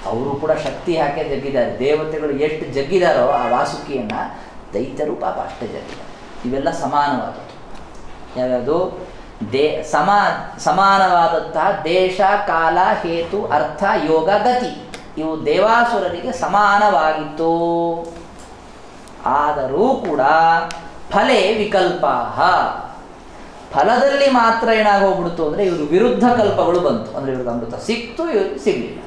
ಅವರು ಕೂಡ ಶಕ್ತಿ ಹಾಕೇ ಜಗ್ಗಿದ್ದಾರೆ. ದೇವತೆಗಳು ಎಷ್ಟು ಜಗ್ಗಿದಾರೋ ಆ ವಾಸುಕಿಯನ್ನು, ದೈತ್ಯರು ಪಾಪ ಅಷ್ಟೇ ಜಗ್ಗಿದ್ದಾರೆ. ಇವೆಲ್ಲ ಸಮಾನವಾದದ್ದು. ಯಾವ್ಯಾವುದು? ಸಮಾನವಾದಂತಹ ದೇಶ, ಕಾಲ, ಹೇತು, ಅರ್ಥ, ಯೋಗ, ಗತಿ ಇವು ದೇವಾಸುರರಿಗೆ ಸಮಾನವಾಗಿತ್ತು. ಆದರೂ ಕೂಡ ಫಲೇ ವಿಕಲ್ಪ, ಫಲದಲ್ಲಿ ಮಾತ್ರ ಏನಾಗೋಗ್ಬಿಡ್ತು ಅಂದರೆ ಇವರು ವಿರುದ್ಧ ಕಲ್ಪಗಳು ಬಂತು. ಅಂದರೆ ಇವ್ರಿಗೆ ಅಮೃತ ಸಿಕ್ತು, ಇವ್ರಿಗೆ ಸಿಗಲಿಲ್ಲ.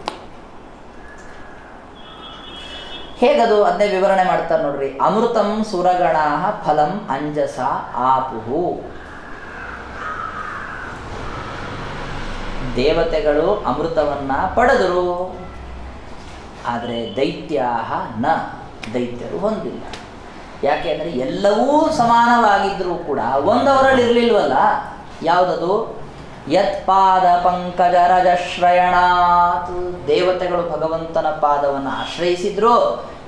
ಹೇಗದು ಅದನ್ನೇ ವಿವರಣೆ ಮಾಡ್ತಾರೆ ನೋಡ್ರಿ. ಅಮೃತಂ ಸುರಗಣ ಫಲಂ ಅಂಜಸ ಆಪುಹು. ದೇವತೆಗಳು ಅಮೃತವನ್ನ ಪಡೆದರು, ಆದರೆ ದೈತ್ಯರು ಹೊಂದಿಲ್ಲ. ಯಾಕೆ ಅಂದರೆ ಎಲ್ಲವೂ ಸಮಾನವಾಗಿದ್ದರೂ ಕೂಡ ಒಂದವರಲ್ಲಿ ಇರಲಿಲ್ವಲ್ಲ. ಯಾವುದದು? ಯತ್ಪಾದ ಪಂಕಜ ರಜಶ್ರಯಣಾತ್. ದೇವತೆಗಳು ಭಗವಂತನ ಪಾದವನ್ನು ಆಶ್ರಯಿಸಿದ್ರು,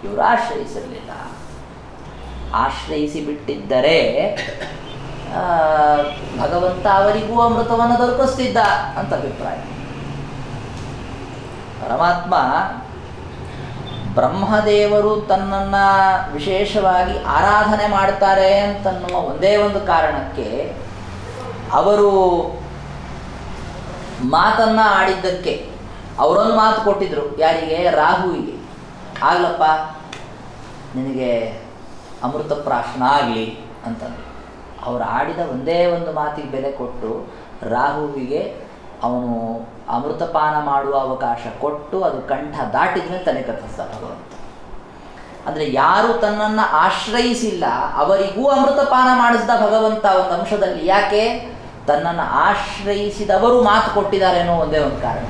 ಇವರು ಆಶ್ರಯಿಸಿರಲಿಲ್ಲ. ಆಶ್ರಯಿಸಿ ಬಿಟ್ಟಿದ್ದರೆ ಭಗವಂತ ಅವರಿಗೂ ಅಮೃತವನ್ನು ದೊರಕಿಸ್ತಿದ್ದ ಅಂತ ಅಭಿಪ್ರಾಯ. ಪರಮಾತ್ಮ ಬ್ರಹ್ಮದೇವರು ತನ್ನನ್ನು ವಿಶೇಷವಾಗಿ ಆರಾಧನೆ ಮಾಡ್ತಾರೆ ಅಂತನ್ನುವ ಒಂದೇ ಒಂದು ಕಾರಣಕ್ಕೆ ಅವರು ಮಾತನ್ನು ಆಡಿದ್ದಕ್ಕೆ ಅವರೊಂದು ಮಾತು ಕೊಟ್ಟಿದ್ರು. ಯಾರಿಗೆ? ರಾಹುವಿಗೆ. ಆಗ್ಲಪ್ಪ ನಿನಗೆ ಅಮೃತ ಪ್ರಾಶನ ಆಗಲಿ ಅಂತಂದು ಅವರು ಆಡಿದ ಒಂದೇ ಒಂದು ಮಾತಿಗೆ ಬೆಲೆ ಕೊಟ್ಟು ರಾಹುವಿಗೆ ಅವನು ಅಮೃತಪಾನ ಮಾಡುವ ಅವಕಾಶ ಕೊಟ್ಟು ಅದು ಕಂಠ ದಾಟಿದ ಮೇಲೆ ತಲೆ ಕತ್ತರಿಸ್ದ ಭಗವಂತ. ಅಂದರೆ ಯಾರು ತನ್ನನ್ನು ಆಶ್ರಯಿಸಿಲ್ಲ ಅವರಿಗೂ ಅಮೃತಪಾನ ಮಾಡಿಸಿದ ಭಗವಂತ ಒಂದು ಅಂಶದಲ್ಲಿ. ಯಾಕೆ? ತನ್ನನ್ನು ಆಶ್ರಯಿಸಿದವರು ಮಾತು ಕೊಟ್ಟಿದ್ದಾರೆ ಅನ್ನೋ ಒಂದೇ ಒಂದು ಕಾರಣ.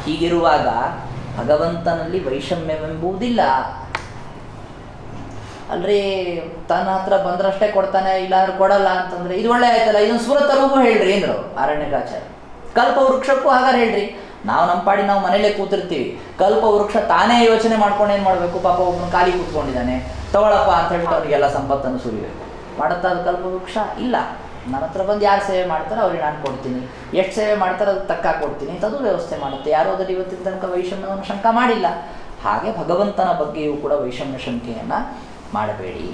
ಹೀಗಿರುವಾಗ ಭಗವಂತನಲ್ಲಿ ವೈಷಮ್ಯವೆಂಬುದಿಲ್ಲ. ಅಲ್ರಿ ತನ್ನ ಹತ್ರ ಬಂದ್ರಷ್ಟೇ ಕೊಡ್ತಾನೆ, ಇಲ್ಲಾಂದ್ರೆ ಕೊಡಲ್ಲ ಅಂತಂದ್ರೆ ಇದು ಒಳ್ಳೆ ಆಯ್ತಲ್ಲ. ಇದನ್ನು ಸುರತರಿಗೂ ಹೇಳ್ರಿ ಅಂದ್ರು ಅರಣ್ಯಕಾಚಾರ್ಯ. ಕಲ್ಪವೃಕ್ಷಕ್ಕೂ ಹಾಗಾದ್ರೆ ಹೇಳ್ರಿ. ನಾವು ನಮ್ಮ ಪಾಡಿ ನಾವು ಮನೇಲೇ ಕೂತಿರ್ತೀವಿ, ಕಲ್ಪವೃಕ್ಷ ತಾನೇ ಯೋಚನೆ ಮಾಡ್ಕೊಂಡು ಏನು ಮಾಡಬೇಕು? ಪಾಪ ಒಬ್ಬನು ಖಾಲಿ ಕೂತ್ಕೊಂಡಿದ್ದಾನೆ, ತಗೊಳಪ್ಪ ಅಂತ ಹೇಳ್ಬಿಟ್ಟು ಅವನಿಗೆಲ್ಲ ಸಂಪತ್ತನ್ನು ಸುರಿಬೇಕು. ಮಾಡುತ್ತಾ ಅದು ಕಲ್ಪವೃಕ್ಷ? ಇಲ್ಲ. ನನ್ನ ಹತ್ರ ಬಂದು ಯಾರು ಸೇವೆ ಮಾಡ್ತಾರೋ ಅವ್ರಿಗೆ ನಾನು ಕೊಡ್ತೀನಿ, ಎಷ್ಟು ಸೇವೆ ಮಾಡ್ತಾರೋ ಅದು ತಕ್ಕ ಕೊಡ್ತೀನಿ ಅಂತ ಅದು ವ್ಯವಸ್ಥೆ ಮಾಡುತ್ತೆ. ಯಾರೋ ಅದರಲ್ಲಿ ಇವತ್ತಿನ ತನಕ ವೈಷಮ್ಯವನ್ನು ಶಂಕ ಮಾಡಿಲ್ಲ. ಹಾಗೆ ಭಗವಂತನ ಬಗ್ಗೆಯೂ ಕೂಡ ವೈಷಮ್ಯ ಶಂಕೆಯನ್ನು ಮಾಡಬೇಡಿ.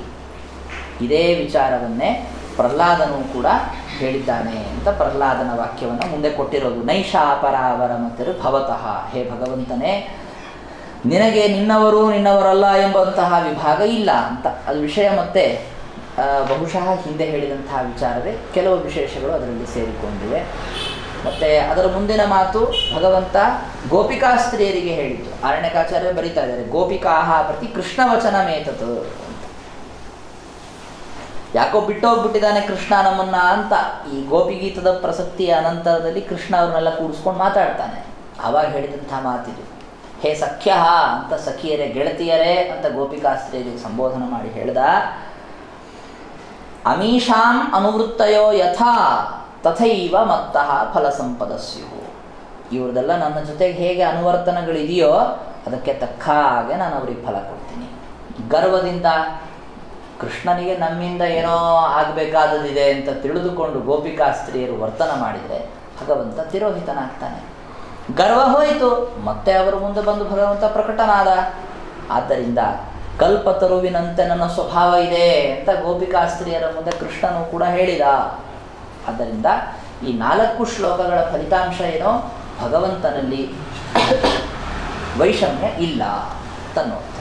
ಇದೇ ವಿಚಾರವನ್ನೇ ಪ್ರಹ್ಲಾದನೂ ಕೂಡ ಹೇಳಿದ್ದಾನೆ ಅಂತ ಪ್ರಹ್ಲಾದನ ವಾಕ್ಯವನ್ನು ಮುಂದೆ ಕೊಟ್ಟಿರೋದು. ನೈಷಾಪರಾವರ ಮತರು ಭವತಃ. ಹೇ ಭಗವಂತನೇ, ನಿನಗೆ ನಿನ್ನವರು ನಿನ್ನವರಲ್ಲ ಎಂಬಂತಹ ವಿಭಾಗ ಇಲ್ಲ ಅಂತ. ಅದು ವಿಷಯ ಮತ್ತೆ ಬಹುಶಃ ಹಿಂದೆ ಹೇಳಿದಂತಹ ವಿಚಾರವೇ. ಕೆಲವು ವಿಶೇಷಗಳು ಅದರಲ್ಲಿ ಸೇರಿಕೊಂಡಿವೆ. ಮತ್ತು ಅದರ ಮುಂದಿನ ಮಾತು ಭಗವಂತ ಗೋಪಿಕಾಸ್ತ್ರೀಯರಿಗೆ ಹೇಳಿದ್ದು. ಆರಣ್ಯಕಾಚಾರ್ಯ ಬರೀತಾ ಇದ್ದಾರೆ, ಗೋಪಿಕಾಹ ಪ್ರತಿ ಕೃಷ್ಣ ವಚನ ಮೇತತ್. ಯಾಕೋ ಬಿಟ್ಟೋಗ್ಬಿಟ್ಟಿದ್ದಾನೆ ಕೃಷ್ಣ ನಮ್ಮನ್ನ ಅಂತ ಈ ಗೋಪಿಗೀತದ ಪ್ರಸಕ್ತಿಯ ಅನಂತರದಲ್ಲಿ ಕೃಷ್ಣ ಅವ್ರನ್ನೆಲ್ಲ ಕೂಡಿಸ್ಕೊಂಡು ಮಾತಾಡ್ತಾನೆ. ಆವಾಗ ಹೇಳಿದಂಥ ಮಾತಿದು, ಹೇ ಸಖ್ಯ ಅಂತ ಸಖಿಯರೇ, ಗೆಳತಿಯರೇ ಅಂತ ಗೋಪಿಕಾಸ್ತ್ರೀಯರಿಗೆ ಸಂಬೋಧನೆ ಮಾಡಿ ಹೇಳ್ದ. ಅಮೀಷಾಂ ಅನುವೃತ್ತಯೋ ಯಥಾ ತಥೈವ ಮತ್ತಃ ಫಲಸಂಪದಸ್ಯು. ಇವ್ರದೆಲ್ಲ ನನ್ನ ಜೊತೆಗೆ ಹೇಗೆ ಅನುವರ್ತನಗಳಿದೆಯೋ ಅದಕ್ಕೆ ತಕ್ಕ ಹಾಗೆ ನಾನು ಅವ್ರಿಗೆ ಫಲ ಕೊಡ್ತೀನಿ. ಗರ್ವದಿಂದ ಕೃಷ್ಣನಿಗೆ ನಮ್ಮಿಂದ ಏನೋ ಆಗಬೇಕಾದದಿದೆ ಅಂತ ತಿಳಿದುಕೊಂಡು ಗೋಪಿಕಾಸ್ತ್ರೀಯರು ವರ್ತನ ಮಾಡಿದರೆ ಭಗವಂತ ತಿರೋಹಿತನಾಗ್ತಾನೆ. ಗರ್ವ ಹೋಯಿತು, ಮತ್ತೆ ಅವರ ಮುಂದೆ ಬಂದು ಭಗವಂತ ಪ್ರಕಟನಾದ. ಆದ್ದರಿಂದ ಕಲ್ಪತರುವಿನಂತೆ ನನ್ನ ಸ್ವಭಾವ ಇದೆ ಅಂತ ಗೋಪಿಕಾಸ್ತ್ರೀಯರ ಮುಂದೆ ಕೃಷ್ಣನು ಕೂಡ ಹೇಳಿದ. ಆದ್ದರಿಂದ ಈ 4 ಶ್ಲೋಕಗಳ ಫಲಿತಾಂಶ ಏನೋ, ಭಗವಂತನಲ್ಲಿ ವೈಷಮ್ಯ ಇಲ್ಲ ತನ್ನೋರ್ಥ.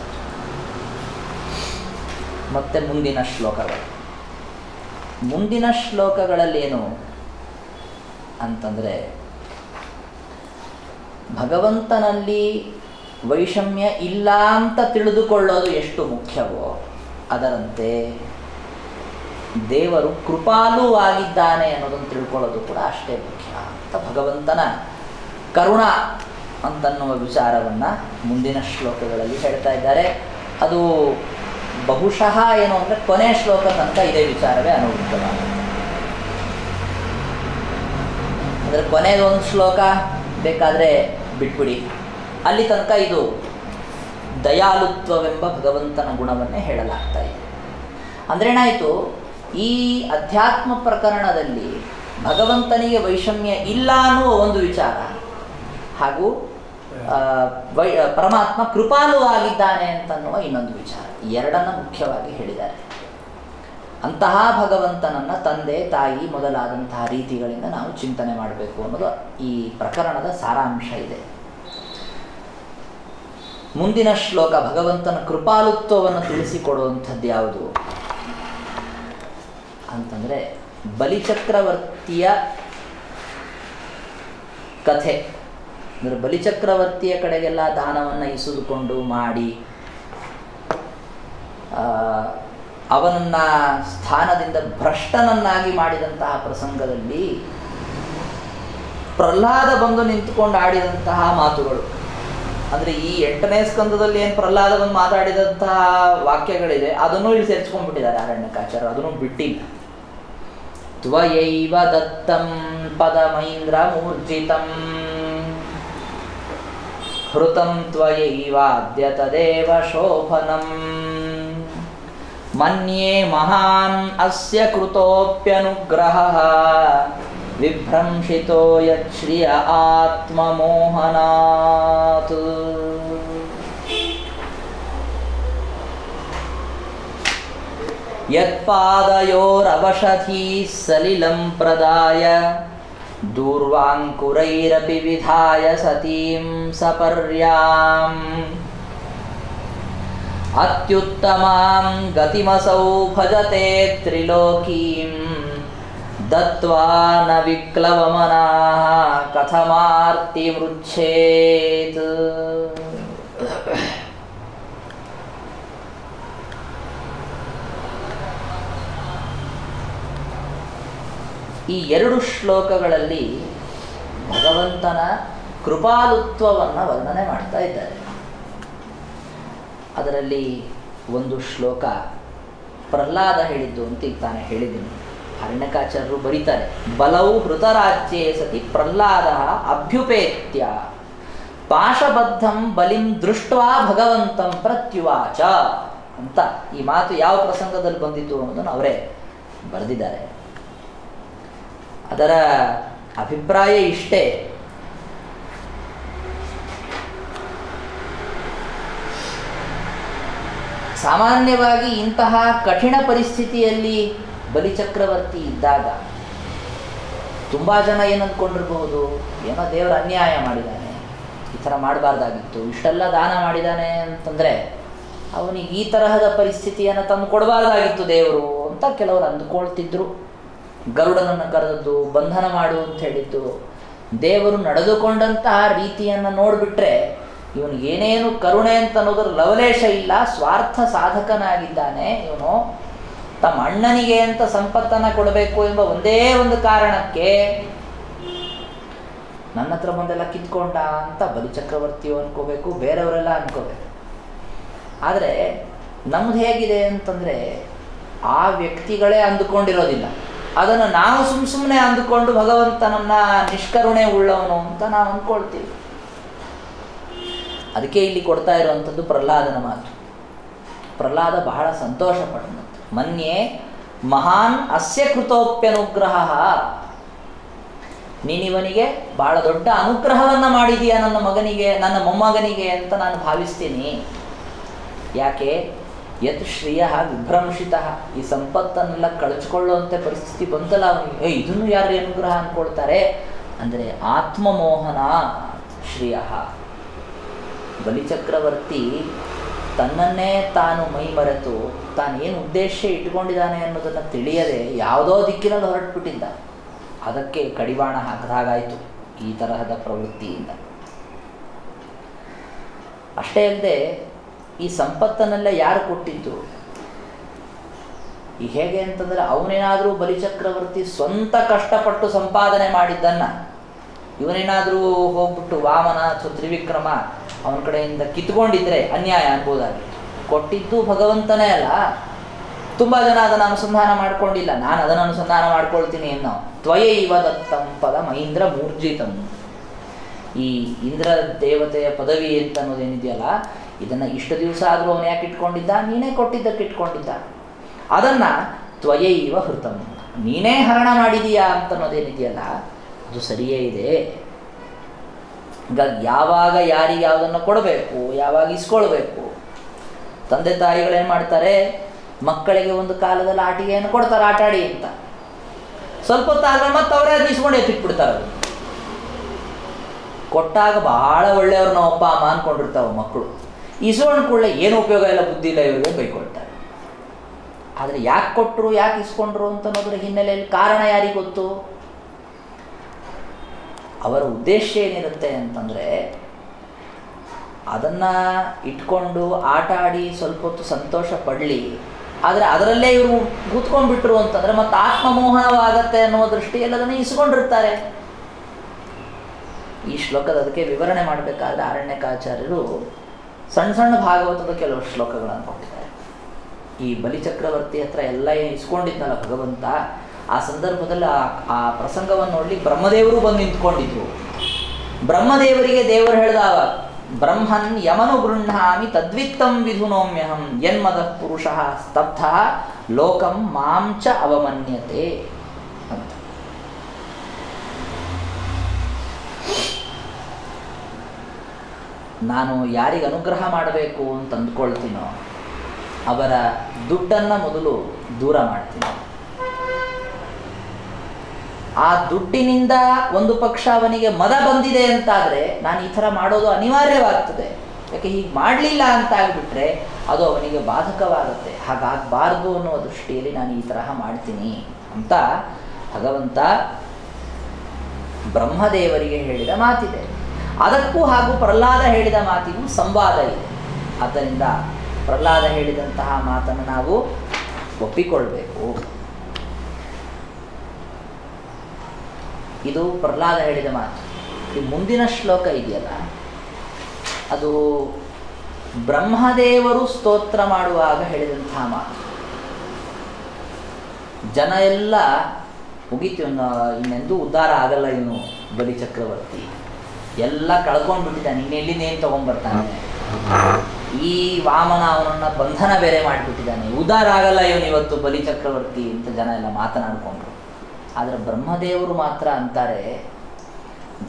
ಮತ್ತೆ ಮುಂದಿನ ಶ್ಲೋಕಗಳಲ್ಲೇನು ಅಂತಂದರೆ, ಭಗವಂತನಲ್ಲಿ ವೈಷಮ್ಯ ಇಲ್ಲ ಅಂತ ತಿಳಿದುಕೊಳ್ಳೋದು ಎಷ್ಟು ಮುಖ್ಯವೋ ಅದರಂತೆ ದೇವರು ಕೃಪಾಲೂ ಆಗಿದ್ದಾನೆ ಅನ್ನೋದನ್ನು ತಿಳ್ಕೊಳ್ಳೋದು ಕೂಡ ಅಷ್ಟೇ ಮುಖ್ಯ ಅಂತ ಭಗವಂತನ ಕರುಣ ಅಂತನ್ನುವ ವಿಚಾರವನ್ನು ಮುಂದಿನ ಶ್ಲೋಕಗಳಲ್ಲಿ ಹೇಳ್ತಾ ಇದ್ದಾರೆ. ಅದು ಬಹುಶಃ ಏನು ಅಂದರೆ ಕೊನೆಯ ಶ್ಲೋಕ ತನಕ ಇದೇ ವಿಚಾರವೇ ಅನುವೃತ್ತವಾಗುತ್ತೆ. ಅಂದರೆ ಕೊನೆಯದೊಂದು ಶ್ಲೋಕ ಬೇಕಾದರೆ ಬಿಟ್ಬಿಡಿ, ಅಲ್ಲಿ ತನಕ ಇದು ದಯಾಳುತ್ವವೆಂಬ ಭಗವಂತನ ಗುಣವನ್ನೇ ಹೇಳಲಾಗ್ತಾ ಇದೆ. ಅಂದರೆ ಏನಾಯಿತು, ಈ ಅಧ್ಯಾತ್ಮ ಪ್ರಕರಣದಲ್ಲಿ ಭಗವಂತನಿಗೆ ವೈಷಮ್ಯ ಇಲ್ಲ ಅನ್ನುವ ಒಂದು ವಿಚಾರ, ಹಾಗೂ ಪರಮಾತ್ಮ ಕೃಪಾಲು ಆಗಿದ್ದಾನೆ ಅಂತನ್ನುವ ಇನ್ನೊಂದು ವಿಚಾರ, ಎರಡನ್ನ ಮುಖ್ಯವಾಗಿ ಹೇಳಿದ್ದಾರೆ. ಅಂತಹ ಭಗವಂತನನ್ನು ತಂದೆ ತಾಯಿ ಮೊದಲಾದಂತಹ ರೀತಿಗಳಿಂದ ನಾವು ಚಿಂತನೆ ಮಾಡಬೇಕು ಅನ್ನೋದು ಈ ಪ್ರಕರಣದ ಸಾರಾಂಶ ಇದೆ. ಮುಂದಿನ ಶ್ಲೋಕ ಭಗವಂತನ ಕೃಪಾಲುತ್ವವನ್ನು ತಿಳಿಸಿಕೊಡುವಂಥದ್ದು ಯಾವುದು ಅಂತಂದರೆ, ಬಲಿಚಕ್ರವರ್ತಿಯ ಕಥೆ. ಅಂದರೆ ಬಲಿಚಕ್ರವರ್ತಿಯ ಕಡೆಗೆಲ್ಲ ದಾನವನ್ನು ಇಸುದುಕೊಂಡು ಮಾಡಿ ಅವನನ್ನ ಸ್ಥಾನದಿಂದ ಭ್ರಷ್ಟನನ್ನಾಗಿ ಮಾಡಿದಂತಹ ಪ್ರಸಂಗದಲ್ಲಿ ಪ್ರಹ್ಲಾದ ಬಂದು ನಿಂತುಕೊಂಡು ಆಡಿದಂತಹ ಮಾತುಗಳು. ಅಂದರೆ ಈ 8ನೇ ಸ್ಕಂದದಲ್ಲಿ ಏನು ಪ್ರಹ್ಲಾದ ಬಂದು ಮಾತಾಡಿದಂತಹ ವಾಕ್ಯಗಳಿದೆ ಅದನ್ನು ಇಲ್ಲಿ ಸೇರಿಸ್ಕೊಂಡ್ಬಿಟ್ಟಿದ್ದಾರೆ ಆರಣ್ಯಕಾಚಾರ್ಯರು, ಅದನ್ನು ಬಿಟ್ಟಿಲ್ಲ. ತ್ವಯೈವ ದತ್ತಂ ಪದಮೈಂದ್ರ ಮೂರ್ಜಿತಂ ಹೃತಂ ತ್ವಯೈವಾದ್ಯ ತದೇವ ಶೋಭನಂ ಮನ್ಯೇ ಮಹಾನ್ ಅಸ್ಯ ಕೃತೋಪ್ಯನುಗ್ರಹಃ ವಿಭ್ರಂಶಿತೋ ಯಚ್ಶ್ರಿಯ ಆತ್ಮಮೋಹನಾತ್. ಯತ್ಪಾದಯೋರವಶಧೀ ಸಲಿಲಂ ಪ್ರದಾಯ ದೂರ್ವಾಂಕುರೈರಪಿ ವಿಧಾಯ ಸತೀಂ ಸಪರ್ಯಾಂ ಅತ್ಯುತ್ತಮಾಂ ಗತಿಮಸೌ ಭಜತೆ ತ್ರಿಲೋಕೀಂ ದತ್ವಾ ನ ವಿಕ್ಲವಮನಾಃ ಕಥಮಾರ್ತಿ ಮೃಚ್ಛೇತ್. ಈ 2 ಶ್ಲೋಕಗಳಲ್ಲಿ ಭಗವಂತನ ಕೃಪಾಲುತ್ವವನ್ನು ವರ್ಣನೆ ಮಾಡ್ತಾ ಇದ್ದಾರೆ. ಅದರಲ್ಲಿ ಒಂದು ಶ್ಲೋಕ ಪ್ರಹ್ಲಾದ ಹೇಳಿದ್ದು ಅಂತ ಈಗ ತಾನೇ ಹೇಳಿದ್ದೀನಿ. ಅರಣ್ಯಕಾಚಾರ್ಯರು ಬರೀತಾರೆ, ಬಲೌ ಹೃತರಾಜ್ಯೇ ಸತಿ ಪ್ರಹ್ಲಾದ ಅಭ್ಯುಪೇತ್ಯ ಪಾಶಬದ್ಧಂ ಬಲಿಂ ದೃಷ್ಟ್ವಾ ಭಗವಂತಂ ಪ್ರತ್ಯುವಾಚ ಅಂತ. ಈ ಮಾತು ಯಾವ ಪ್ರಸಂಗದಲ್ಲಿ ಬಂದಿತ್ತು ಅನ್ನೋದನ್ನು ಅವರೇ ಬರೆದಿದ್ದಾರೆ. ಅದರ ಅಭಿಪ್ರಾಯ ಇಷ್ಟೇ, ಸಾಮಾನ್ಯವಾಗಿ ಇಂತಹ ಕಠಿಣ ಪರಿಸ್ಥಿತಿಯಲ್ಲಿ ಬಲಿಚಕ್ರವರ್ತಿ ಇದ್ದಾಗ ತುಂಬ ಜನ ಏನಂದ್ಕೊಂಡಿರಬಹುದು, ಏನೋ ದೇವರ ಅನ್ಯಾಯ ಮಾಡಿದ್ದಾನೆ, ಈ ಥರ ಮಾಡಬಾರ್ದಾಗಿತ್ತು, ಇಷ್ಟೆಲ್ಲ ದಾನ ಮಾಡಿದ್ದಾನೆ ಅಂತಂದರೆ ಅವನಿಗೆ ಈ ತರಹದ ಪರಿಸ್ಥಿತಿಯನ್ನು ತಂದು ಕೊಡಬಾರ್ದಾಗಿತ್ತು ದೇವರು ಅಂತ ಕೆಲವರು ಅಂದುಕೊಳ್ತಿದ್ರು. ಗರುಡನನ್ನು ಕರೆದದ್ದು, ಬಂಧನ ಮಾಡು ಅಂತ ಹೇಳಿದ್ದು, ದೇವರು ನಡೆದುಕೊಂಡಂತಹ ರೀತಿಯನ್ನು ನೋಡಿಬಿಟ್ರೆ ಇವನಿಗೆ ಏನೇನು ಕರುಣೆ ಅಂತ ಅನ್ನೋದ್ರ ಲವಲೇಶ ಇಲ್ಲ, ಸ್ವಾರ್ಥ ಸಾಧಕನಾಗಿದ್ದಾನೆ ಇವನು. ತಮ್ಮ ಅಣ್ಣನಿಗೆ ಅಂತ ಸಂಪತ್ತನ್ನು ಕೊಡಬೇಕು ಎಂಬ ಒಂದೇ ಒಂದು ಕಾರಣಕ್ಕೆ ನನ್ನ ಹತ್ರ ಬಂದೆಲ್ಲ ಕಿತ್ಕೊಂಡ ಅಂತ ಬಲಿಚಕ್ರವರ್ತಿಯು ಅನ್ಕೋಬೇಕು, ಬೇರೆಯವರೆಲ್ಲ ಅನ್ಕೋಬೇಕು. ಆದರೆ ನಮ್ದು ಹೇಗಿದೆ ಅಂತಂದರೆ ಆ ವ್ಯಕ್ತಿಗಳೇ ಅಂದುಕೊಂಡಿರೋದಿಲ್ಲ, ಅದನ್ನು ನಾವು ಸುಮ್ಮನೆ ಅಂದುಕೊಂಡು ಭಗವಂತನನ್ನ ನಿಷ್ಕರುಣೆ ಉಳ್ಳವನು ಅಂತ ನಾವು ಅಂದ್ಕೊಳ್ತೀವಿ. ಅದಕ್ಕೆ ಇಲ್ಲಿ ಕೊಡ್ತಾ ಇರುವಂಥದ್ದು ಪ್ರಹ್ಲಾದನ ಮಾತು. ಪ್ರಹ್ಲಾದ ಬಹಳ ಸಂತೋಷ ಪಟ್ಟನು. ಮನ್ಯೆ ಮಹಾನ್ ಅಸ್ಯ ಕೃತೋಪ್ಯನುಗ್ರಹ, ನೀನಿವನಿಗೆ ಬಹಳ ದೊಡ್ಡ ಅನುಗ್ರಹವನ್ನು ಮಾಡಿದೀಯ ನನ್ನ ಮಗನಿಗೆ, ನನ್ನ ಮೊಮ್ಮಗನಿಗೆ ಅಂತ ನಾನು ಭಾವಿಸ್ತೀನಿ. ಯಾಕೆ? ಯತ್ ಶ್ರಿಯ ವಿಭ್ರಂಶಿತ, ಈ ಸಂಪತ್ತನ್ನೆಲ್ಲ ಕಳಚಿಕೊಳ್ಳುವಂತೆ ಪರಿಸ್ಥಿತಿ ಬಂತಲ್ಲ ಅವನಿಗೆ. ಇದನ್ನು ಯಾರು ಅನುಗ್ರಹ ಅಂದ್ಕೊಳ್ತಾರೆ ಅಂದರೆ ಆತ್ಮಮೋಹನ ಶ್ರಿಯ. ಬಲಿಚಕ್ರವರ್ತಿ ತನ್ನನ್ನೇ ತಾನು ಮೈ ಮರೆತು ತಾನೇನು ಉದ್ದೇಶ ಇಟ್ಕೊಂಡಿದ್ದಾನೆ ಅನ್ನೋದನ್ನು ತಿಳಿಯದೆ ಯಾವುದೋ ದಿಕ್ಕಿನಲ್ಲಿ ಹೊರಟುಬಿಟ್ಟಿದ್ದ. ಅದಕ್ಕೆ ಕಡಿವಾಣ ಹಾಕದಾಗಾಯಿತು ಈ ತರಹದ ಪ್ರವೃತ್ತಿಯಿಂದ. ಅಷ್ಟೇ ಅಲ್ಲದೆ ಈ ಸಂಪತ್ತನ್ನೆಲ್ಲ ಯಾರು ಕೊಟ್ಟಿದ್ದು? ಈ ಹೇಗೆ ಅಂತಂದರೆ ಅವನೇನಾದರೂ ಬಲಿಚಕ್ರವರ್ತಿ ಸ್ವಂತ ಕಷ್ಟಪಟ್ಟು ಸಂಪಾದನೆ ಮಾಡಿದ್ದನ್ನು ಇವನೇನಾದರೂ ಹೋಗ್ಬಿಟ್ಟು ವಾಮನ ಅಥವಾ ತ್ರಿವಿಕ್ರಮ ಅವನ ಕಡೆಯಿಂದ ಕಿತ್ಕೊಂಡಿದ್ರೆ ಅನ್ಯಾಯ ಅನ್ಬೋದಾಗಿತ್ತು. ಕೊಟ್ಟಿದ್ದು ಭಗವಂತನೇ ಅಲ್ಲ. ತುಂಬ ಜನ ಅದನ್ನು ಅನುಸಂಧಾನ ಮಾಡ್ಕೊಂಡಿಲ್ಲ, ನಾನು ಅದನ್ನು ಅನುಸಂಧಾನ ಮಾಡ್ಕೊಳ್ತೀನಿ ಅನ್ನೋ. ತ್ವಯೈವ ದತ್ತಂ ಪದ ಮಹೀಂದ್ರ ಮೂರ್ಜಿತಂ. ಈ ಇಂದ್ರ ದೇವತೆಯ ಪದವಿ ಅಂತ ಅನ್ನೋದೇನಿದೆಯಲ್ಲ, ಇದನ್ನು ಇಷ್ಟು ದಿವಸ ಆದರೂ ಅವನು ಯಾಕೆ ಇಟ್ಕೊಂಡಿದ್ದ? ನೀನೇ ಕೊಟ್ಟಿದ್ದಕ್ಕೆ ಇಟ್ಕೊಂಡಿದ್ದ. ಅದನ್ನು ತ್ವಯೈವ ಹೃತಂ, ನೀನೇ ಹರಣ ಮಾಡಿದೀಯಾ ಅಂತ ಅನ್ನೋದೇನಿದೆಯಲ್ಲ ಅದು ಸರಿಯೇ ಇದೆ. ಹೀಗಾಗಿ ಯಾವಾಗ ಯಾರಿಗೆ ಯಾವುದನ್ನು ಕೊಡಬೇಕು, ಯಾವಾಗ ಇಸ್ಕೊಳ್ಬೇಕು. ತಂದೆ ತಾಯಿಗಳೇನು ಮಾಡ್ತಾರೆ, ಮಕ್ಕಳಿಗೆ ಒಂದು ಕಾಲದಲ್ಲಿ ಆಟಿಕೆಯನ್ನು ಕೊಡ್ತಾರೆ ಆಟ ಆಡಿ ಅಂತ. ಸ್ವಲ್ಪ ಹೊತ್ತಾದ್ರೆ ಮತ್ತೆ ಅವರೇ ಅದನ್ನ ಇಸ್ಕೊಂಡು ಎತ್ತಿಟ್ಬಿಡ್ತಾರೆ. ಕೊಟ್ಟಾಗ ಭಾಳ ಒಳ್ಳೆಯವ್ರು ನಾವು ಅಪ್ಪ ಅಮ್ಮ ಅಂದ್ಕೊಂಡಿರ್ತಾವೆ ಮಕ್ಕಳು. ಇಸ್ಕೊಂಡು ಕೂಡಲೇ ಏನು ಉಪಯೋಗ ಇಲ್ಲ, ಬುದ್ಧಿ ಇಲ್ಲ ಇವರಿಗೆ ಬೈಕೊಳ್ತಾರೆ. ಆದರೆ ಯಾಕೆ ಕೊಟ್ಟರು, ಯಾಕೆ ಇಸ್ಕೊಂಡ್ರು ಅಂತ ಅನ್ನೋದ್ರ ಹಿನ್ನೆಲೆಯಲ್ಲಿ ಕಾರಣ ಯಾರಿಗೆ ಗೊತ್ತು? ಅವರ ಉದ್ದೇಶ ಏನಿರುತ್ತೆ ಅಂತಂದರೆ ಅದನ್ನು ಇಟ್ಕೊಂಡು ಆಟ ಆಡಿ ಸ್ವಲ್ಪ ಹೊತ್ತು ಸಂತೋಷ ಪಡಲಿ. ಆದರೆ ಅದರಲ್ಲೇ ಇವರು ಕೂತ್ಕೊಂಡ್ಬಿಟ್ರು ಅಂತಂದರೆ ಮತ್ತೆ ಆತ್ಮಮೋಹನವಾಗತ್ತೆ ಅನ್ನೋ ದೃಷ್ಟಿಯಲ್ಲಿ ಅದನ್ನು ಇಸ್ಕೊಂಡಿರ್ತಾರೆ. ಈ ಶ್ಲೋಕದ ಅದಕ್ಕೆ ವಿವರಣೆ ಮಾಡಬೇಕಾದ್ರೆ ಅರಣ್ಯಕಾಚಾರ್ಯರು ಸಣ್ಣ ಸಣ್ಣ ಭಾಗವತದ ಕೆಲವು ಶ್ಲೋಕಗಳನ್ನು ಕೊಟ್ಟಿದ್ದಾರೆ. ಈ ಬಲಿಚಕ್ರವರ್ತಿ ಹತ್ರ ಎಲ್ಲ ಏನು ಇಸ್ಕೊಂಡಿದ್ನಲ್ಲ ಭಗವಂತ, ಆ ಸಂದರ್ಭದಲ್ಲಿ ಆ ಪ್ರಸಂಗವನ್ನು ನೋಡಲಿ ಬ್ರಹ್ಮದೇವರು ಬಂದು ನಿಂತ್ಕೊಂಡಿದ್ರು. ಬ್ರಹ್ಮದೇವರಿಗೆ ದೇವರು ಹೇಳಿದವ, ಬ್ರಹ್ಮನ್ ಯಮನು ಗೃಹಾಮಿ ತದ್ವಿತ್ತಂ ವಿಧುನೋಮ್ಯಹಂ ಯನ್ಮದ ಪುರುಷ ಸ್ತಬ್ಧ ಲೋಕಂ ಮಾಂಚ ಅವಮನ್ಯತೆ ಅಂತ. ನಾನು ಯಾರಿಗೆ ಅನುಗ್ರಹ ಮಾಡಬೇಕು ಅಂತ ಅಂದ್ಕೊಳ್ತೀನೋ ಅವರ ದುಡ್ಡನ್ನು ಮೊದಲು ದೂರ ಮಾಡ್ತೀನಿ. ಆ ದುಡ್ಡಿನಿಂದ ಒಂದು ಪಕ್ಷ ಅವನಿಗೆ ಮದ ಬಂದಿದೆ ಅಂತಾದರೆ ನಾನು ಈ ಥರ ಮಾಡೋದು ಅನಿವಾರ್ಯವಾಗ್ತದೆ. ಯಾಕೆ ಹೀಗೆ ಮಾಡಲಿಲ್ಲ ಅಂತ ಆಗಿಬಿಟ್ರೆ ಅದು ಅವನಿಗೆ ಬಾಧಕವಾಗುತ್ತೆ. ಹಾಗಾಗಬಾರ್ದು ಅನ್ನೋ ದೃಷ್ಟಿಯಲ್ಲಿ ನಾನು ಈ ತರಹ ಮಾಡ್ತೀನಿ ಅಂತ ಭಗವಂತ ಬ್ರಹ್ಮದೇವರಿಗೆ ಹೇಳಿದ ಮಾತಿದೆ. ಅದಕ್ಕೂ ಹಾಗೂ ಪ್ರಹ್ಲಾದ ಹೇಳಿದ ಮಾತಿಗೂ ಸಂವಾದ ಇದೆ. ಆದ್ದರಿಂದ ಪ್ರಹ್ಲಾದ ಹೇಳಿದಂತಹ ಮಾತನ್ನು ನಾವು ಒಪ್ಪಿಕೊಳ್ಬೇಕು. ಇದು ಪ್ರಹ್ಲಾದ ಹೇಳಿದ ಮಾತು. ಈ ಮುಂದಿನ ಶ್ಲೋಕ ಇದೆಯಲ್ಲ, ಅದು ಬ್ರಹ್ಮದೇವರು ಸ್ತೋತ್ರ ಮಾಡುವಾಗ ಹೇಳಿದಂತಹ ಮಾತು. ಜನ ಎಲ್ಲ ಮುಗೀತು, ಇನ್ನೆಂದೂ ಉದ್ಧಾರ ಆಗಲ್ಲ ಇವನು ಬಲಿಚಕ್ರವರ್ತಿ, ಎಲ್ಲ ಕಳ್ಕೊಂಡ್ಬಿಟ್ಟಿದ್ದಾನೆ, ಇನ್ನೆಲ್ಲಿಂದೇನು ತೊಗೊಂಡ್ಬರ್ತಾನೆ, ಈ ವಾಮನ ಅವನನ್ನು ಬಂಧನ ಬೇರೆ ಮಾಡಿಬಿಟ್ಟಿದ್ದಾನೆ, ಉದ್ಧಾರ ಆಗಲ್ಲ ಇವನು ಇವತ್ತು ಬಲಿಚಕ್ರವರ್ತಿ ಅಂತ ಜನ ಎಲ್ಲ ಮಾತನಾಡಿಕೊಂಡ್ರು. ಆದರೆ ಬ್ರಹ್ಮದೇವರು ಮಾತ್ರ ಅಂತಾರೆ,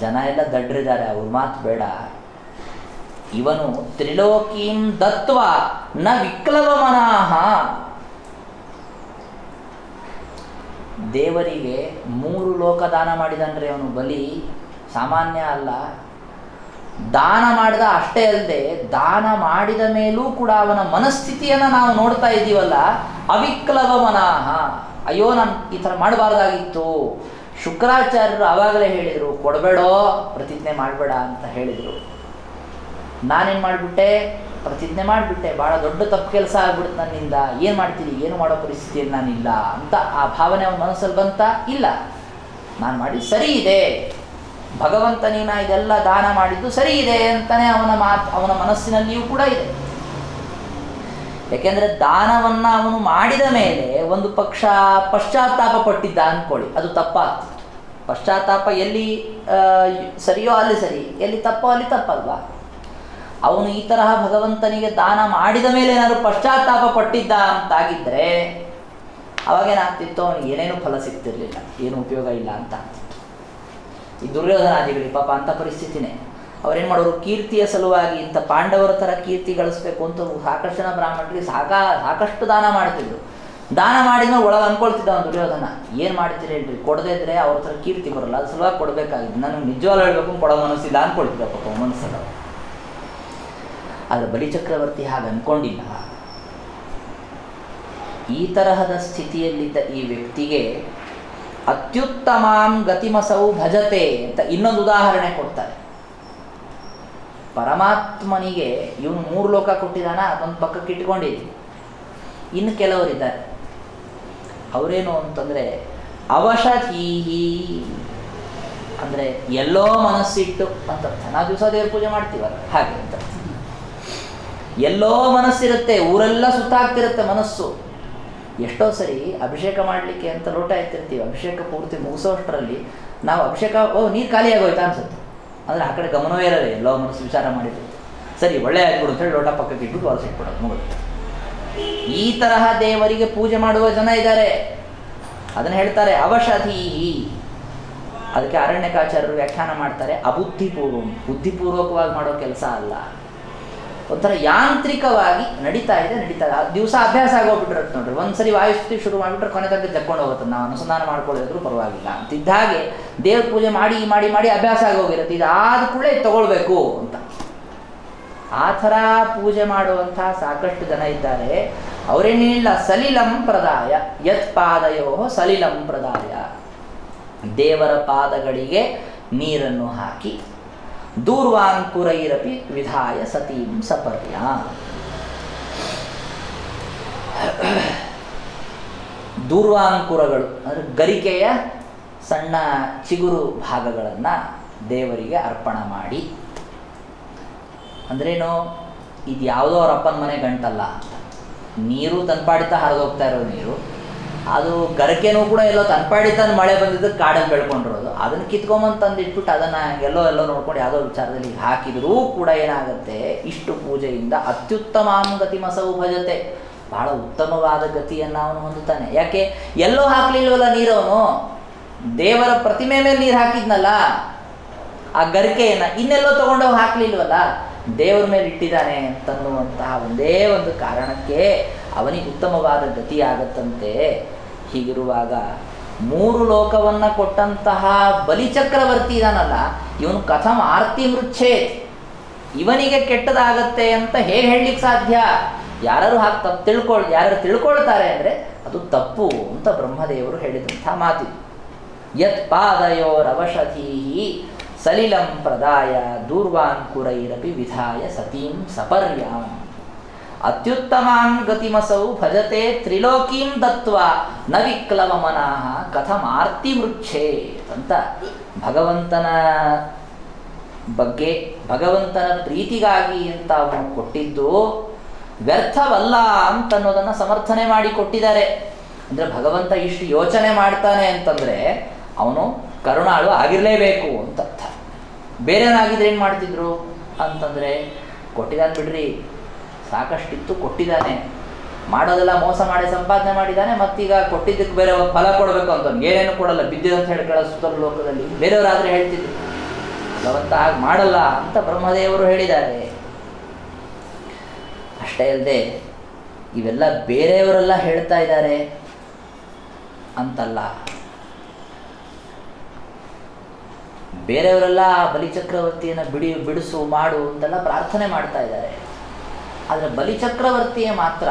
ಜನ ಎಲ್ಲ ದಡ್ರಿದ್ದಾರೆ, ಅವ್ರ ಮಾತು ಬೇಡ, ಇವನು ತ್ರಿಲೋಕೀಂ ದತ್ವ ನ ವಿಕ್ಲವ ಮನಾಹ, ದೇವರಿಗೆ 3 ಲೋಕ ದಾನ ಮಾಡಿದನ್ರಿ ಅವನು ಬಲಿ, ಸಾಮಾನ್ಯ ಅಲ್ಲ. ದಾನ ಮಾಡಿದ ಅಷ್ಟೇ ಅಲ್ಲದೆ ದಾನ ಮಾಡಿದ ಮೇಲೂ ಕೂಡ ಅವನ ಮನಸ್ಥಿತಿಯನ್ನು ನಾವು ನೋಡ್ತಾ ಇದ್ದೀವಲ್ಲ, ಅವಿಕ್ಲವ ಮನಾಹ, ಅಯ್ಯೋ ನಾನು ಈ ಥರ ಮಾಡಬಾರ್ದಾಗಿತ್ತು, ಶುಕ್ರಾಚಾರ್ಯರು ಆವಾಗಲೇ ಹೇಳಿದರು, ಕೊಡಬೇಡೋ, ಪ್ರತಿಜ್ಞೆ ಮಾಡಬೇಡ ಅಂತ ಹೇಳಿದರು. ನಾನೇನು ಮಾಡಿಬಿಟ್ಟೆ, ಪ್ರತಿಜ್ಞೆ ಮಾಡಿಬಿಟ್ಟೆ, ಭಾಳ ದೊಡ್ಡ ತಪ್ಪು ಕೆಲಸ ಆಗ್ಬಿಡುತ್ತೆ ನನ್ನಿಂದ, ಏನು ಮಾಡ್ತೀನಿ, ಏನು ಮಾಡೋ ಪರಿಸ್ಥಿತಿಯಲ್ಲಿ ನಾನಿಲ್ಲ ಅಂತ ಆ ಭಾವನೆ ಅವನ ಮನಸ್ಸಲ್ಲಿ ಬಂತ? ಇಲ್ಲ, ನಾನು ಮಾಡಿ ಸರಿ ಇದೆ, ಭಗವಂತನಿನ ಇದೆಲ್ಲ ದಾನ ಮಾಡಿದ್ದು ಸರಿ ಇದೆ ಅಂತಲೇ ಅವನ ಮನಸ್ಸಿನಲ್ಲಿಯೂ ಕೂಡ ಇದೆ. ಯಾಕೆಂದರೆ ದಾನವನ್ನು ಅವನು ಮಾಡಿದ ಮೇಲೆ ಒಂದು ಪಕ್ಷ ಪಶ್ಚಾತ್ತಾಪ ಪಟ್ಟಿದ್ದ ಅಂದ್ಕೊಳ್ಳಿ, ಅದು ತಪ್ಪಾಗ್ತದೆ. ಪಶ್ಚಾತ್ತಾಪ ಎಲ್ಲಿ ಸರಿಯೋ ಅಲ್ಲಿ ಸರಿ, ಎಲ್ಲಿ ತಪ್ಪೋ ಅಲ್ಲಿ ತಪ್ಪಲ್ವಾ? ಅವನು ಈ ತರಹ ಭಗವಂತನಿಗೆ ದಾನ ಮಾಡಿದ ಮೇಲೆ ಏನಾದರೂ ಪಶ್ಚಾತ್ತಾಪ ಪಟ್ಟಿದ್ದ ಅಂತಾಗಿದ್ದರೆ ಅವಾಗೇನಾಗ್ತಿತ್ತು, ಅವನಿಗೆ ಏನೇನು ಫಲ ಸಿಗ್ತಿರ್ಲಿಲ್ಲ, ಏನು ಉಪಯೋಗ ಇಲ್ಲ ಅಂತ ಆಗ್ತಿತ್ತು. ಈ ದುರ್ಯೋಧನಾದಿಗಳಿಗೆ ಪಾಪ ಅಂಥ ಪರಿಸ್ಥಿತಿನೇ. ಅವರೇನು ಮಾಡೋರು, ಕೀರ್ತಿಯ ಸಲುವಾಗಿ ಇಂಥ ಪಾಂಡವರ ಥರ ಕೀರ್ತಿ ಗಳಿಸ್ಬೇಕು ಅಂತ ಸಾಕಷ್ಟು ಜನ ಬ್ರಾಹ್ಮಣರಿಗೆ ಸಾಕಷ್ಟು ದಾನ ಮಾಡ್ತಿದ್ರು. ದಾನ ಮಾಡಿದ್ಮೇಲೆ ಒಳಗೆ ಅನ್ಕೊಳ್ತಿದ್ದ ಅವನು ದುರ್ಯೋಧನ, ಏನು ಮಾಡ್ತೀರಿ ಹೇಳ್ರಿ, ಕೊಡದೇ ಇದ್ರೆ ಅವ್ರ ಥರ ಕೀರ್ತಿ ಬರಲ್ಲ, ಅದು ಸಲುವಾಗಿ ಕೊಡಬೇಕಾಗಿದ್ದು, ನನಗೆ ನಿಜವಾಗ್ಲೂ ಹೇಳ್ಬೇಕು ಕೊಡೋ ಮನಸ್ಸಿಲ್ಲ ಅಂದ್ಕೊಳ್ತಿದ್ದ ಪಾಪ ಮನಸ್ಸಲ್ಲ. ಆದರೆ ಬಲಿಚಕ್ರವರ್ತಿ ಹಾಗೆ ಅಂದ್ಕೊಂಡಿಲ್ಲ. ಈ ತರಹದ ಸ್ಥಿತಿಯಲ್ಲಿದ್ದ ಈ ವ್ಯಕ್ತಿಗೆ ಅತ್ಯುತ್ತಮಾಂ ಗತಿಮಸೌ ಭಜತೆ ಅಂತ ಇನ್ನೊಂದು ಉದಾಹರಣೆ ಕೊಡ್ತಾರೆ. ಪರಮಾತ್ಮನಿಗೆ ಇವನು 3 ಲೋಕ ಕೊಟ್ಟಿದ್ದಾನ, ಅದೊಂದು ಪಕ್ಕಕ್ಕೆ ಇಟ್ಕೊಂಡಿದ್ದೀನಿ. ಇನ್ನು ಕೆಲವರಿದ್ದಾರೆ, ಅವರೇನು ಅಂತಂದರೆ ಅವಶತೀಹಿ ಅಂದರೆ ಎಲ್ಲೋ ಮನಸ್ಸಿಟ್ಟು ಅಂತ. ನಾವು ದಿವಸ ದೇವ್ರ ಪೂಜೆ ಮಾಡ್ತೀವಲ್ಲ ಹಾಗೆ ಅಂತ. ಎಲ್ಲೋ ಮನಸ್ಸಿರುತ್ತೆ, ಊರೆಲ್ಲ ಸುತ್ತಾಗ್ತಿರುತ್ತೆ ಮನಸ್ಸು. ಎಷ್ಟೋ ಸರಿ ಅಭಿಷೇಕ ಮಾಡಲಿಕ್ಕೆ ಅಂತ ಲೋಟ ಎತ್ತಿರ್ತೀವಿ, ಅಭಿಷೇಕ ಪೂರ್ತಿ ಮುಗಿಸೋಷ್ಟರಲ್ಲಿ ನಾವು ಅಭಿಷೇಕ ನೀರು ಖಾಲಿ ಆಗೋಯ್ತಾ ಅನ್ಸುತ್ತೆ. ಅಂದರೆ ಆ ಕಡೆ ಗಮನವೇ ಇರಲ್ಲ, ಎಲ್ಲೋ ಮನಸ್ಸು ವಿಚಾರ ಮಾಡಿರುತ್ತೆ. ಸರಿ ಒಳ್ಳೆ ಆಗಿಬಿಡು ಅಂತೇಳಿ ಲೋಟ ಪಕ್ಕಕ್ಕೆ ಇಟ್ಬಿಟ್ಟು ಹೊಲಸಿಟ್ಬಿಡೋದು, ಮುಗಿದು. ಈ ತರಹ ದೇವರಿಗೆ ಪೂಜೆ ಮಾಡುವ ಜನ ಇದ್ದಾರೆ. ಅದನ್ನು ಹೇಳ್ತಾರೆ ಅವಶಧೀಹಿ. ಅದಕ್ಕೆ ಅರಣ್ಯಕಾಚಾರ್ಯರು ವ್ಯಾಖ್ಯಾನ ಮಾಡ್ತಾರೆ, ಬುದ್ಧಿಪೂರ್ವಕವಾಗಿ ಮಾಡೋ ಕೆಲಸ ಅಲ್ಲ, ಒಂಥರ ಯಾಂತ್ರಿಕವಾಗಿ ನಡೀತಾ ಇದೆ. ದಿವಸ ಅಭ್ಯಾಸ ಆಗೋಗ್ಬಿಟ್ಟಿರುತ್ತೆ ನೋಡ್ರಿ. ಒಂದ್ಸರಿ ವಾಯುಸ್ಥಿತಿ ಶುರು ಮಾಡಿಬಿಟ್ರೆ ಕೊನೆ ತನಕ ತೆಕ್ಕೊಂಡು ಹೋಗುತ್ತೆ, ನಾವು ಅನುಸಂಧಾನ ಮಾಡ್ಕೊಳ್ಳೋದ್ರು ಪರವಾಗಿಲ್ಲ ಅಂತಿದ್ದ ಹಾಗೆ ದೇವ್ರ ಪೂಜೆ ಮಾಡಿ ಮಾಡಿ ಮಾಡಿ ಅಭ್ಯಾಸ ಆಗೋಗಿರುತ್ತೆ. ಇದು ಆದ ಕೂಡಲೇ ತಗೊಳ್ಬೇಕು ಅಂತ. ಆ ಥರ ಪೂಜೆ ಮಾಡುವಂಥ ಸಾಕಷ್ಟು ಜನ ಇದ್ದಾರೆ. ಅವರೇನಿಲ್ಲ, ಸಲಿಲಂ ಪ್ರದಾಯ ಯತ್ ಪಾದಯೋ ಸಲಿಲಂ ಪ್ರದಾಯ, ದೇವರ ಪಾದಗಳಿಗೆ ನೀರನ್ನು ಹಾಕಿ ದೂರ್ವಾಂಕುರೈರಪಿ ವಿಧಾಯ ಸತೀಂ ಸಪರ್ಯ. ದೂರ್ವಾಂಕುರಗಳು ಅಂದರೆ ಗರಿಕೆಯ ಸಣ್ಣ ಚಿಗುರು ಭಾಗಗಳನ್ನು ದೇವರಿಗೆ ಅರ್ಪಣ ಮಾಡಿ. ಅಂದ್ರೇನು, ಇದು ಯಾವುದೋ ಅವ್ರ ಅಪ್ಪನ ಮನೆ ಗಂಟಲ್ಲ, ನೀರು ತನ್ಪಾಡಿತ ಹರಿದೋಗ್ತಾ ಇರೋ ನೀರು. ಅದು ಗರಕೆನೂ ಕೂಡ ಎಲ್ಲೋ ತನ್ಪಾಡಿತನ ಮಳೆ ಬಂದಿದ್ದಕ್ಕೆ ಕಾಡಲ್ಲಿ ಬೆಳ್ಕೊಂಡಿರೋದು. ಅದನ್ನು ಕಿತ್ಕೊಂಬಂದು ತಂದಿಟ್ಬಿಟ್ಟು ಅದನ್ನು ಎಲ್ಲೋ ನೋಡ್ಕೊಂಡು ಯಾವುದೋ ವಿಚಾರದಲ್ಲಿ ಹಾಕಿದರೂ ಕೂಡ ಏನಾಗುತ್ತೆ, ಇಷ್ಟು ಪೂಜೆಯಿಂದ ಅತ್ಯುತ್ತಮಾಂ ಗತಿಮಸೌ ಭಜತೆ, ಬಹಳ ಉತ್ತಮವಾದ ಗತಿಯನ್ನು ಅವನು ಹೊಂದುತ್ತಾನೆ. ಯಾಕೆ, ಎಲ್ಲೋ ಹಾಕ್ಲಿಲ್ವಲ್ಲ ನೀರವನು, ದೇವರ ಪ್ರತಿಮೆ ಮೇಲೆ ನೀರು ಹಾಕಿದ್ನಲ್ಲ, ಆ ಗರಿಕೆಯನ್ನು ಇನ್ನೆಲ್ಲೋ ತಗೊಂಡೋಗಿ ಹಾಕ್ಲಿಲ್ವಲ್ಲ, ದೇವರ ಮೇಲೆ ಇಟ್ಟಿದ್ದಾನೆ ಅಂತನ್ನುವಂತಹ ಒಂದೇ ಒಂದು ಕಾರಣಕ್ಕೆ ಅವನಿಗೆ ಉತ್ತಮವಾದ ಗತಿಯಾಗತ್ತಂತೆ. ಹೀಗಿರುವಾಗ 3 ಲೋಕವನ್ನು ಕೊಟ್ಟಂತಹ ಬಲಿಚಕ್ರವರ್ತಿ ಇದಾನಲ್ಲ, ಇವನು ಕಥಂ ಆರ್ತಿ ಮೃಚ್ಛೇತ್, ಇವನಿಗೆ ಕೆಟ್ಟದಾಗತ್ತೆ ಅಂತ ಹೇಗೆ ಹೇಳಲಿಕ್ಕೆ ಸಾಧ್ಯ? ಯಾರು ಯಾರು ತಿಳ್ಕೊಳ್ತಾರೆ ಅಂದರೆ ಅದು ತಪ್ಪು ಅಂತ ಬ್ರಹ್ಮದೇವರು ಹೇಳಿದಂಥ ಮಾತಿದು. ಯತ್ ಪಾದಯೋರವಶಧೀಹಿ ಸಲಿಲಂ ಪ್ರದಾಯ ದೂರ್ವಾಂಕುರೈರಪಿ ವಿಧಾಯ ಸತೀಂ ಸಪರ್ಯಾಂ ಅತ್ಯುತ್ತಮಾಂ ಗತಿಮಸೌ ಭಜತೆ ತ್ರಿಲೋಕೀಂ ದತ್ವಾ ನ ವಿಕ್ಲವ ಮನಃ ಕಥಮಾರ್ತಿ ಮೃಚ್ಛೇತ್ ಅಂತ ಭಗವಂತನ ಬಗ್ಗೆ, ಭಗವಂತನ ಪ್ರೀತಿಗಾಗಿ ಅಂತ ಅವನು ಕೊಟ್ಟಿದ್ದು ವ್ಯರ್ಥವಲ್ಲ ಅಂತನ್ನೋದನ್ನು ಸಮರ್ಥನೆ ಮಾಡಿ ಕೊಟ್ಟಿದ್ದಾರೆ. ಅಂದರೆ ಭಗವಂತ ಇಷ್ಟು ಯೋಚನೆ ಮಾಡ್ತಾನೆ ಅಂತಂದರೆ ಅವನು ಕರುಣಾಳು ಆಗಿರಲೇಬೇಕು ಅಂತ ಅರ್ಥ. ಬೇರೆಯವನಾಗಿದ್ರೆ ಏನು ಮಾಡ್ತಿದ್ರು ಅಂತಂದರೆ, ಕೊಟ್ಟಿದ್ದಾನೆ ಬಿಡ್ರಿ, ಸಾಕಷ್ಟಿತ್ತು ಕೊಟ್ಟಿದ್ದಾನೆ, ಮಾಡೋದೆಲ್ಲ ಮೋಸ ಮಾಡಿ ಸಂಪಾದನೆ ಮಾಡಿದ್ದಾನೆ, ಮತ್ತೀಗ ಕೊಟ್ಟಿದ್ದಕ್ಕೆ ಬೇರೆ ಫಲ ಕೊಡಬೇಕು ಅಂತ ಏನೇನು ಕೊಡಲ್ಲ, ಬಿದ್ದಿದಂತ ಹೇಳಿ ಕಳಿಸ್ತಾರೆ ಲೋಕದಲ್ಲಿ. ಬೇರೆಯವರಾದರೆ ಹೇಳ್ತಿದ್ರು, ಭಗವಂತ ಹಾಗೆ ಮಾಡಲ್ಲ ಅಂತ ಬ್ರಹ್ಮದೇವರು ಹೇಳಿದ್ದಾರೆ. ಅಷ್ಟೇ ಅಲ್ಲದೆ ಇವೆಲ್ಲ ಬೇರೆಯವರೆಲ್ಲ ಹೇಳ್ತಾ ಇದ್ದಾರೆ ಅಂತಲ್ಲ, ಬೇರೆಯವರೆಲ್ಲ ಬಲಿಚಕ್ರವರ್ತಿಯನ್ನು ಬಿಡಿಸು ಮಾಡು ಅಂತೆಲ್ಲ ಪ್ರಾರ್ಥನೆ ಮಾಡ್ತಾ ಇದ್ದಾರೆ. ಆದರೆ ಬಲಿಚಕ್ರವರ್ತಿಯೇ ಮಾತ್ರ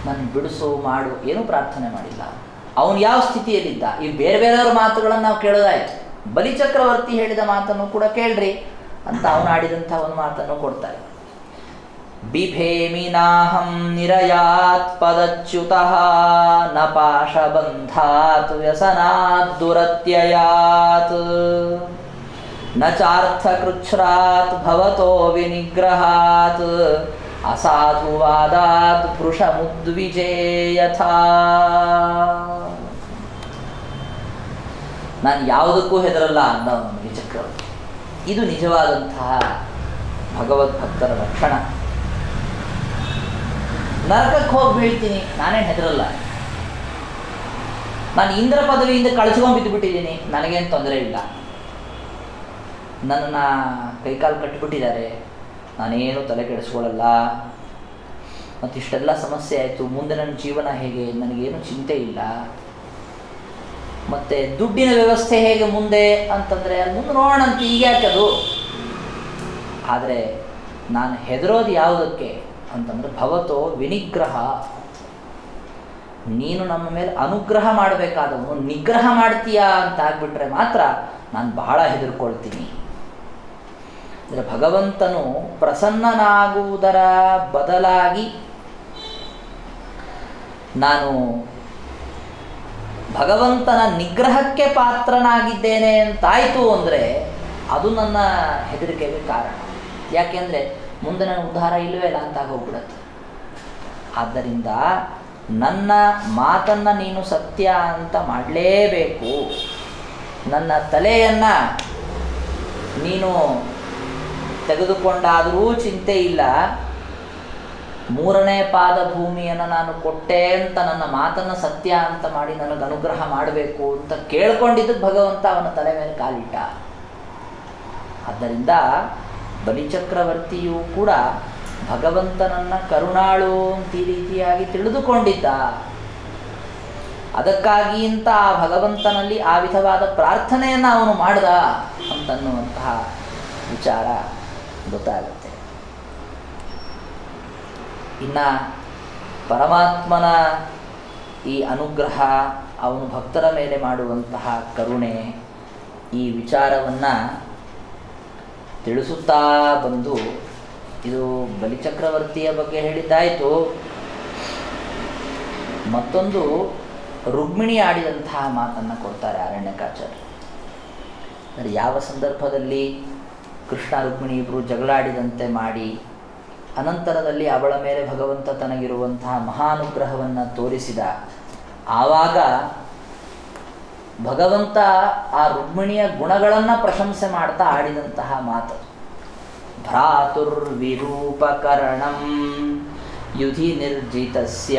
ನನ್ನ ಬಿಡಿಸು ಮಾಡು ಏನೂ ಪ್ರಾರ್ಥನೆ ಮಾಡಿಲ್ಲ. ಅವನು ಯಾವ ಸ್ಥಿತಿಯಲ್ಲಿದ್ದ. ಈ ಬೇರೆ ಬೇರೆಯವ್ರ ಮಾತುಗಳನ್ನು ನಾವು ಕೇಳೋದಾಯ್ತು, ಬಲಿಚಕ್ರವರ್ತಿ ಹೇಳಿದ ಮಾತನ್ನು ಕೂಡ ಕೇಳ್ರಿ ಅಂತ ಅವನು ಆಡಿದಂಥ ಒಂದು ಮಾತನ್ನು ಕೊಡ್ತಾರೆ. ಬಿಭೇಮಿ ನಾಹಂ ನಿರಯಾತ್ ಪದಚ್ಯುತಃ ನ ಪಾಶಬಂಧಾತ್ ವ್ಯಸನಾತ್ ದುರತ್ಯಯಾತ್ ನ ಚಾರ್ಥಕೃಚ್ಛ್ರಾತ್ ಭವತೋ ವಿನಿಗ್ರಹಾತ್ ಅಸಾಧುವಾದಾತ್ ಪೃಷಮುದ್ವಿಜೇಯಥಾ. ನಾನು ಯಾವುದಕ್ಕೂ ಹೆದರಲ್ಲ ಅಂದ ಬಲಿಚಕ್ರವರ್ತಿ. ಇದು ನಿಜವಾದಂತಹ ಭಗವದ್ಭಕ್ತರ ಲಕ್ಷಣ. ನರಕಕ್ಕೆ ಹೋಗಿ ಬೀಳ್ತೀನಿ, ನಾನೇನು ಹೆದರಲ್ಲ. ನಾನು ಇಂದ್ರ ಪದವಿಯಿಂದ ಕಳಿಸ್ಕೊಂಡು ಬಿದ್ದುಬಿಟ್ಟಿದ್ದೀನಿ, ನನಗೇನು ತೊಂದರೆ ಇಲ್ಲ. ನನ್ನನ್ನು ಕೈಕಾಲು ಕಟ್ಟಿಬಿಟ್ಟಿದ್ದಾರೆ, ನಾನೇನು ತಲೆ ಕೆಡಿಸ್ಕೊಳ್ಳಲ್ಲ. ಮತ್ತಿಷ್ಟೆಲ್ಲ ಸಮಸ್ಯೆ ಆಯಿತು, ಮುಂದೆ ನನ್ನ ಜೀವನ ಹೇಗೆ, ನನಗೇನು ಚಿಂತೆ ಇಲ್ಲ. ಮತ್ತು ದುಡ್ಡಿನ ವ್ಯವಸ್ಥೆ ಹೇಗೆ ಮುಂದೆ ಅಂತಂದರೆ ಅದು ಮುಂದೆ ನೋಡೋಣ ಅಂತ, ಈಗ ಯಾಕೆ ಅದು. ಆದರೆ ನಾನು ಹೆದರೋದು ಯಾವುದಕ್ಕೆ ಅಂತಂದರೆ ಭವತೋ ವಿನಿಗ್ರಹ. ನೀನು ನಮ್ಮ ಮೇಲೆ ಅನುಗ್ರಹ ಮಾಡಬೇಕಾದವನು, ನಿಗ್ರಹ ಮಾಡ್ತೀಯಾ ಅಂತ ಆಗ್ಬಿಟ್ರೆ ಮಾತ್ರ ನಾನು ಬಹಳ ಹೆದರ್ಕೊಳ್ತೀನಿ. ಅಂದರೆ ಭಗವಂತನು ಪ್ರಸನ್ನನಾಗುವುದರ ಬದಲಾಗಿ ನಾನು ಭಗವಂತನ ನಿಗ್ರಹಕ್ಕೆ ಪಾತ್ರನಾಗಿದ್ದೇನೆ ಅಂತಾಯಿತು ಅಂದರೆ ಅದು ನನ್ನ ಹೆದರಿಕೆಗೆ ಕಾರಣ. ಯಾಕೆಂದರೆ ಮುಂದೆ ನನ್ನ ಉದ್ಧಾರ ಇಲ್ಲವೇ ಇಲ್ಲ ಅಂತ ಹೋಗ್ಬಿಡತ್ತೆ. ಆದ್ದರಿಂದ ನನ್ನ ಮಾತನ್ನು ನೀನು ಸತ್ಯ ಅಂತ ಮಾಡಲೇಬೇಕು. ನನ್ನ ತಲೆಯನ್ನು ನೀನು ತೆಗೆದುಕೊಂಡಾದರೂ ಚಿಂತೆ ಇಲ್ಲ, ಮೂರನೇ ಪಾದ ಭೂಮಿಯನ್ನು ನಾನು ಕೊಟ್ಟೆ ಅಂತ ನನ್ನ ಮಾತನ್ನು ಸತ್ಯ ಅಂತ ಮಾಡಿ ನನಗೆ ಅನುಗ್ರಹ ಮಾಡಬೇಕು ಅಂತ ಕೇಳ್ಕೊಂಡಿದ್ದಕ್ಕೆ ಭಗವಂತ ಅವನ ತಲೆ ಮೇಲೆ ಕಾಲಿಟ್ಟ. ಆದ್ದರಿಂದ ಬಲಿಚಕ್ರವರ್ತಿಯೂ ಕೂಡ ಭಗವಂತನನ್ನು ಕರುಣಾಳು ಅಂತ ಈ ರೀತಿಯಾಗಿ ತಿಳಿದುಕೊಂಡಿದ್ದ. ಅದಕ್ಕಾಗಿ ಅಂತ ಆ ಭಗವಂತನಲ್ಲಿ ಆ ವಿಧವಾದ ಪ್ರಾರ್ಥನೆಯನ್ನು ಅವನು ಮಾಡ್ದ ಅಂತನ್ನುವಂತಹ ವಿಚಾರ ಗೊತ್ತಾಗುತ್ತೆ. ಇನ್ನು ಪರಮಾತ್ಮನ ಈ ಅನುಗ್ರಹ, ಅವನು ಭಕ್ತರ ಮೇಲೆ ಮಾಡುವಂತಹ ಕರುಣೆ, ಈ ವಿಚಾರವನ್ನು ತಿಳಿಸುತ್ತಾ ಬಂದು ಇದು ಬಲಿಚಕ್ರವರ್ತಿಯ ಬಗ್ಗೆ ಹೇಳಿದ್ದಾಯಿತು. ಮತ್ತೊಂದು ರುಕ್ಮಿಣಿ ಆಡಿದಂತಹ ಮಾತನ್ನು ಕೊಡ್ತಾರೆ ಅರಣ್ಯಕಾಚಾರ್ಯ. ಯಾವ ಸಂದರ್ಭದಲ್ಲಿ ಕೃಷ್ಣ ರುಕ್ಮಿಣಿ ಇಬ್ಬರು ಜಗಳಾಡಿದಂತೆ ಮಾಡಿ ಅನಂತರದಲ್ಲಿ ಅವಳ ಮೇಲೆ ಭಗವಂತ ತನಗಿರುವಂತಹ ಮಹಾನುಗ್ರಹವನ್ನು ತೋರಿಸಿದ, ಆವಾಗ ಭಗವಂತ ಆ ರುಕ್ಮಿಣಿಯ ಗುಣಗಳನ್ನು ಪ್ರಶಂಸೆ ಮಾಡ್ತಾ ಆಡಿದಂತಹ ಮಾತು. ಭ್ರಾತುರ್ವಿರೂಪಕರಣಂ ಯುಧಿ ನಿರ್ಜಿತಸ್ಯ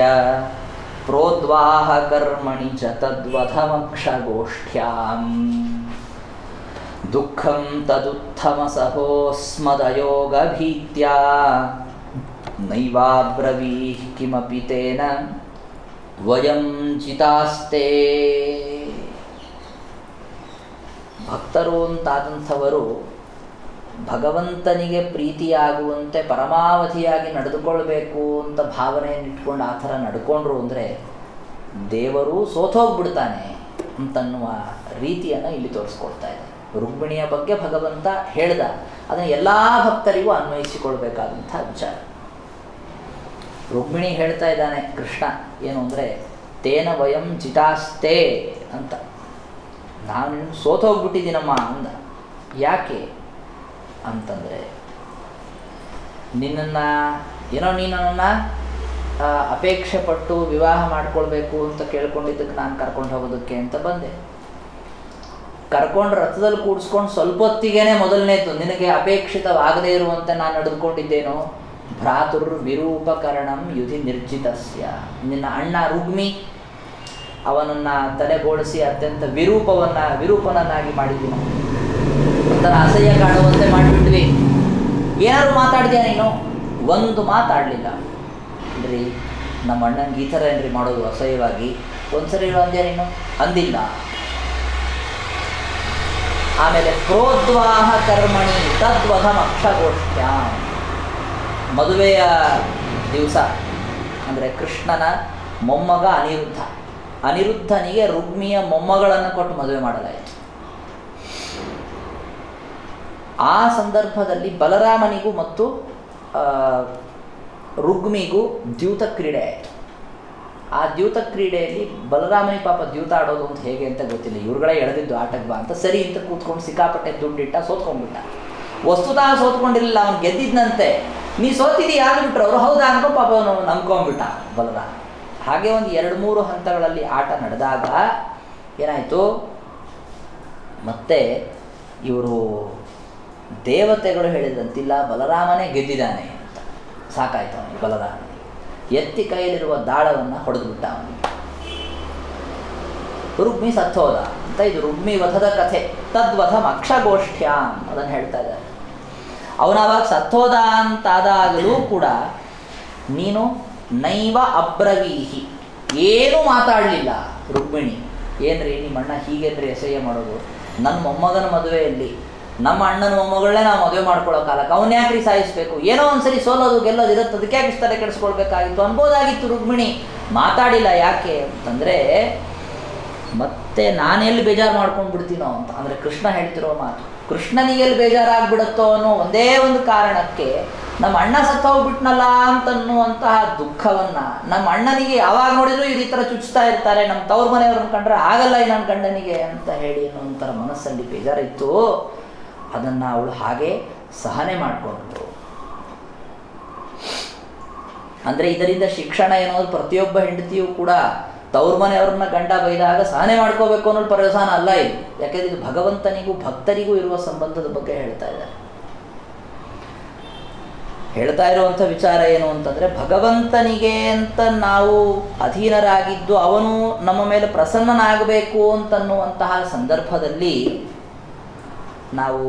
ಪ್ರೋದ್ವಾಹ ಕರ್ಮಣಿ ಚ ತದ್ವಧಮಕ್ಷಗೋಷ್ಠ್ಯಾಂ ದುಃಖಂ ತದುತ್ತಮ ಸಹೋಸ್ಮದಯೋಗ ಭೀತ್ಯಾ ನೈವಾಬ್ರವೀಃ ಕಿಮಪಿ ತೇನ ವಯಂ ಚಿತಾಸ್ತೆ. ಭಕ್ತರು ಅಂತಾದಂಥವರು ಭಗವಂತನಿಗೆ ಪ್ರೀತಿಯಾಗುವಂತೆ ಪರಮಾವಧಿಯಾಗಿ ನಡೆದುಕೊಳ್ಬೇಕು ಅಂತ ಭಾವನೆಯನ್ನು ಇಟ್ಕೊಂಡು ಆ ಥರ ನಡ್ಕೊಂಡ್ರು ಅಂದರೆ ದೇವರು ಸೋತೋಗ್ಬಿಡ್ತಾನೆ ಅಂತನ್ನುವ ರೀತಿಯನ್ನು ಇಲ್ಲಿ ತೋರಿಸ್ಕೊಡ್ತಾ ಇದೆ. ರುಕ್ಮಿಣಿಯ ಬಗ್ಗೆ ಭಗವಂತ ಹೇಳ್ದ, ಅದನ್ನು ಎಲ್ಲ ಭಕ್ತರಿಗೂ ಅನ್ವಯಿಸಿಕೊಳ್ಬೇಕಾದಂಥ ವಿಚಾರ. ರುಕ್ಮಿಣಿ ಹೇಳ್ತಾ ಇದ್ದಾನೆ ಕೃಷ್ಣ ಏನು ಅಂದರೆ ತೇನ ವಯಂ ಜಿತಾಸ್ತೆ ಅಂತ, ನಾನು ಸೋತೋಗ್ಬಿಟ್ಟಿದ್ದೀನಮ್ಮ ಅಂದ. ಯಾಕೆ ಅಂತಂದರೆ ನಿನ್ನನ್ನು ಏನೋ ನೀನು ನನ್ನನ್ನು ಅಪೇಕ್ಷೆ ಪಟ್ಟು ವಿವಾಹ ಮಾಡ್ಕೊಳ್ಬೇಕು ಅಂತ ಕೇಳ್ಕೊಂಡಿದ್ದಕ್ಕೆ ನಾನು ಕರ್ಕೊಂಡು ಹೋಗೋದಕ್ಕೆ ಅಂತ ಬಂದೆ. ಕರ್ಕೊಂಡು ರಥದಲ್ಲಿ ಕೂಡಿಸ್ಕೊಂಡು ಸ್ವಲ್ಪ ಹೊತ್ತಿಗೇನೆ ಮೊದಲನೇದು ನಿನಗೆ ಅಪೇಕ್ಷಿತವಾಗದೇ ಇರುವಂತೆ ನಾನು ನಡೆದುಕೊಂಡಿದ್ದೇನೋ. ಭ್ರಾತುರ್ ವಿರೂಪಕರಣಂ ಯುಧಿ ನಿರ್ಜಿತಸ್ಯ, ನಿನ್ನ ಅಣ್ಣ ರುಗ್ಮಿ ಅವನನ್ನು ತಲೆಬೋಳಿಸಿ ಅತ್ಯಂತ ವಿರೂಪನನ್ನಾಗಿ ಮಾಡಿದ್ದೀನೋ, ಒಂಥರ ಅಸಹ್ಯ ಕಾಣುವಂತೆ ಮಾಡಿಬಿಟ್ವಿ. ಏನಾದ್ರು ಮಾತಾಡಿದ್ಯಾ ನೀನು? ಒಂದು ಮಾತಾಡಲಿಲ್ಲ. ಅಂದ್ರಿ ನಮ್ಮ ಅಣ್ಣನಿಗೆ ಈ ಥರ ಏನ್ರಿ ಮಾಡೋದು ಅಸಹ್ಯವಾಗಿ, ಒಂದ್ಸರಿ ಅಂದ್ಯಾ ನೀನು? ಅಂದಿಲ್ಲ. ಆಮೇಲೆ ಪ್ರೋದ್ವಾಹ ಕರ್ಮಣಿ ತದ್ವಧಂ ಅಕ್ಷಗೋಷ್ಠ್ಯಾಂ, ಮದುವೆಯ ದಿವಸ ಅಂದರೆ ಕೃಷ್ಣನ ಮೊಮ್ಮಗ ಅನಿರುದ್ಧ ಅನಿರುದ್ಧನಿಗೆ ರುಗ್ಮಿಯ ಮೊಮ್ಮಗಳನ್ನು ಕೊಟ್ಟು ಮದುವೆ ಮಾಡಲಾಯಿತು. ಆ ಸಂದರ್ಭದಲ್ಲಿ ಬಲರಾಮನಿಗೂ ಮತ್ತು ರುಗ್ಮಿಗೂ ದ್ಯೂತ ಕ್ರೀಡೆ ಆಯಿತು. ಆ ದ್ಯೂತ ಕ್ರೀಡೆಯಲ್ಲಿ ಬಲರಾಮನಿಗೆ ಪಾಪ ದ್ಯೂತ ಆಡೋದು ಅಂತ ಹೇಗೆ ಅಂತ ಗೊತ್ತಿಲ್ಲ, ಇವ್ರುಗಳೇ ಎಳೆದಿದ್ದು ಆಟಕ್ಕೆ ಬಾ ಅಂತ ಸರಿ ಅಂತ ಕೂತ್ಕೊಂಡು ಸಿಕ್ಕಾಪಟ್ಟೆ ದುಡ್ಡಿಟ್ಟ, ಸೋತ್ಕೊಂಡ್ಬಿಟ್ಟ. ವಸ್ತುತಃ ಸೋತ್ಕೊಂಡಿರಲಿಲ್ಲ, ಅವನು ಗೆದ್ದಿದ್ದಂತೆ. ನೀ ಸೋತಿದಿ ಆಗಿಬಿಟ್ರು ಅವರು, ಹೌದಾ ಅನ್ಕೊಂಡು ಪಾಪ ಅವನು ನಂಬ್ಕೊಂಡ್ಬಿಟ್ಟ ಬಲರಾಮ. ಹಾಗೆ ಒಂದು 2-3 ಹಂತಗಳಲ್ಲಿ ಆಟ ನಡೆದಾಗ ಏನಾಯಿತು, ಮತ್ತೆ ಇವರು ದೇವತೆಗಳು ಹೇಳಿದಂತಿಲ್ಲ, ಬಲರಾಮನೇ ಗೆದ್ದಿದ್ದಾನೆ ಅಂತ ಸಾಕಾಯ್ತು ಅವನಿಗೆ. ಬಲರಾಮ ಎತ್ತಿ ಕೈಯಲ್ಲಿರುವ ದಾಳವನ್ನು ಹೊಡೆದುಬಿಟ್ಟ ಅವನಿಗೆ. ರುಗ್ಮಿ ಸತ್ತೋದ ಅಂತ. ಇದು ರುಗ್ಮಿ ವಧದ ಕಥೆ. ತದ್ವಧಂ ಅಕ್ಷಗೋಷ್ಠ್ಯಾಂ ಅದನ್ನು ಹೇಳ್ತಾ ಇದ್ದಾರೆ. ಅವನವಾಗ ಸತ್ತೋದ ಅಂತಾದಾಗಲೂ ಕೂಡ ನೀನು ನೈವ ಅಬ್ರವೀಹಿ, ಏನೂ ಮಾತಾಡಲಿಲ್ಲ ರುಕ್ಮಿಣಿ. ಏನ್ರಿ ನಿಮ್ಮಣ್ಣ ಹೀಗೇನ್ರಿ ಅಸಹ್ಯ ಮಾಡೋದು, ನನ್ನ ಮೊಮ್ಮಗನ ಮದುವೆಯಲ್ಲಿ ನಮ್ಮ ಅಣ್ಣನ ಮೊಮ್ಮಗಳನ್ನೇ ನಾವು ಮದುವೆ ಮಾಡ್ಕೊಳ್ಳೋ ಕಾಲಕ್ಕೆ ಅವನ್ನ ಯಾಕ್ರಿ ಸಾಯಿಸಬೇಕು, ಏನೋ ಒಂದ್ಸರಿ ಸೋಲೋದು ಗೆಲ್ಲೋದು ಇರುತ್ತೆ, ಅದಕ್ಕೆ ಯಾಕೆ ಇಷ್ಟ ಕೆಡಿಸ್ಕೊಳ್ಬೇಕಾಗಿತ್ತು ಅನ್ಬೋದಾಗಿತ್ತು. ರುಕ್ಮಿಣಿ ಮಾತಾಡಿಲ್ಲ. ಯಾಕೆ ಅಂತಂದರೆ ಮತ್ತೆ ನಾನೆಲ್ಲಿ ಬೇಜಾರು ಮಾಡ್ಕೊಂಡು ಬಿಡ್ತೀನೋ ಅಂತ. ಅಂದರೆ ಕೃಷ್ಣ ಹೇಳ್ತಿರೋ ಮಾತು, ಕೃಷ್ಣನಿಗೆಲ್ಲಿ ಬೇಜಾರಾಗ್ಬಿಡುತ್ತೋ ಅನ್ನೋ ಒಂದೇ ಒಂದು ಕಾರಣಕ್ಕೆ ನಮ್ಮ ಅಣ್ಣ ಸತ್ತೋಗ್ಬಿಟ್ನಲ್ಲ ಅಂತನ್ನುವಂತಹ ದುಃಖವನ್ನು ನಮ್ಮ ಅಣ್ಣನಿಗೆ ಯಾವಾಗ ನೋಡಿದ್ರು ಈ ಥರ ಚುಚ್ತಾ ಇರ್ತಾರೆ, ನಮ್ಮ ತವ್ರ ಮನೆಯವ್ರನ್ನ ಕಂಡ್ರೆ ಆಗಲ್ಲ ಈ ನನ್ನ ಗಂಡನಿಗೆ ಅಂತ ಹೇಳಿ ಅನ್ನೋ ಒಂಥರ ಮನಸ್ಸಲ್ಲಿ ಬೇಜಾರಿತ್ತು. ಅದನ್ನು ಅವಳು ಹಾಗೆ ಸಹನೆ ಮಾಡಿಕೊಂಡ್ರು. ಅಂದರೆ ಇದರಿಂದ ಶಿಕ್ಷಣ ಏನೋದು ಪ್ರತಿಯೊಬ್ಬ ಹೆಂಡತಿಯೂ ಕೂಡ ತವ್ರ ಮನೆಯವ್ರನ್ನ ಗಂಡ ಬೈದಾಗ ಸಹನೆ ಮಾಡ್ಕೋಬೇಕು ಅನ್ನೋದು ಪರ್ಯಸಾನ ಅಲ್ಲ ಇದು. ಯಾಕೆಂದರೆ ಇದು ಭಗವಂತನಿಗೂ ಭಕ್ತರಿಗೂ ಇರುವ ಸಂಬಂಧದ ಬಗ್ಗೆ ಹೇಳ್ತಾ ಇದ್ದಾರೆ. ಹೇಳ್ತಾ ಇರುವಂಥ ವಿಚಾರ ಏನು ಅಂತಂದರೆ, ಭಗವಂತನಿಗೆ ಅಂತ ನಾವು ಅಧೀನರಾಗಿದ್ದು ಅವನು ನಮ್ಮ ಮೇಲೆ ಪ್ರಸನ್ನನಾಗಬೇಕು ಅಂತನ್ನುವಂತಹ ಸಂದರ್ಭದಲ್ಲಿ ನಾವು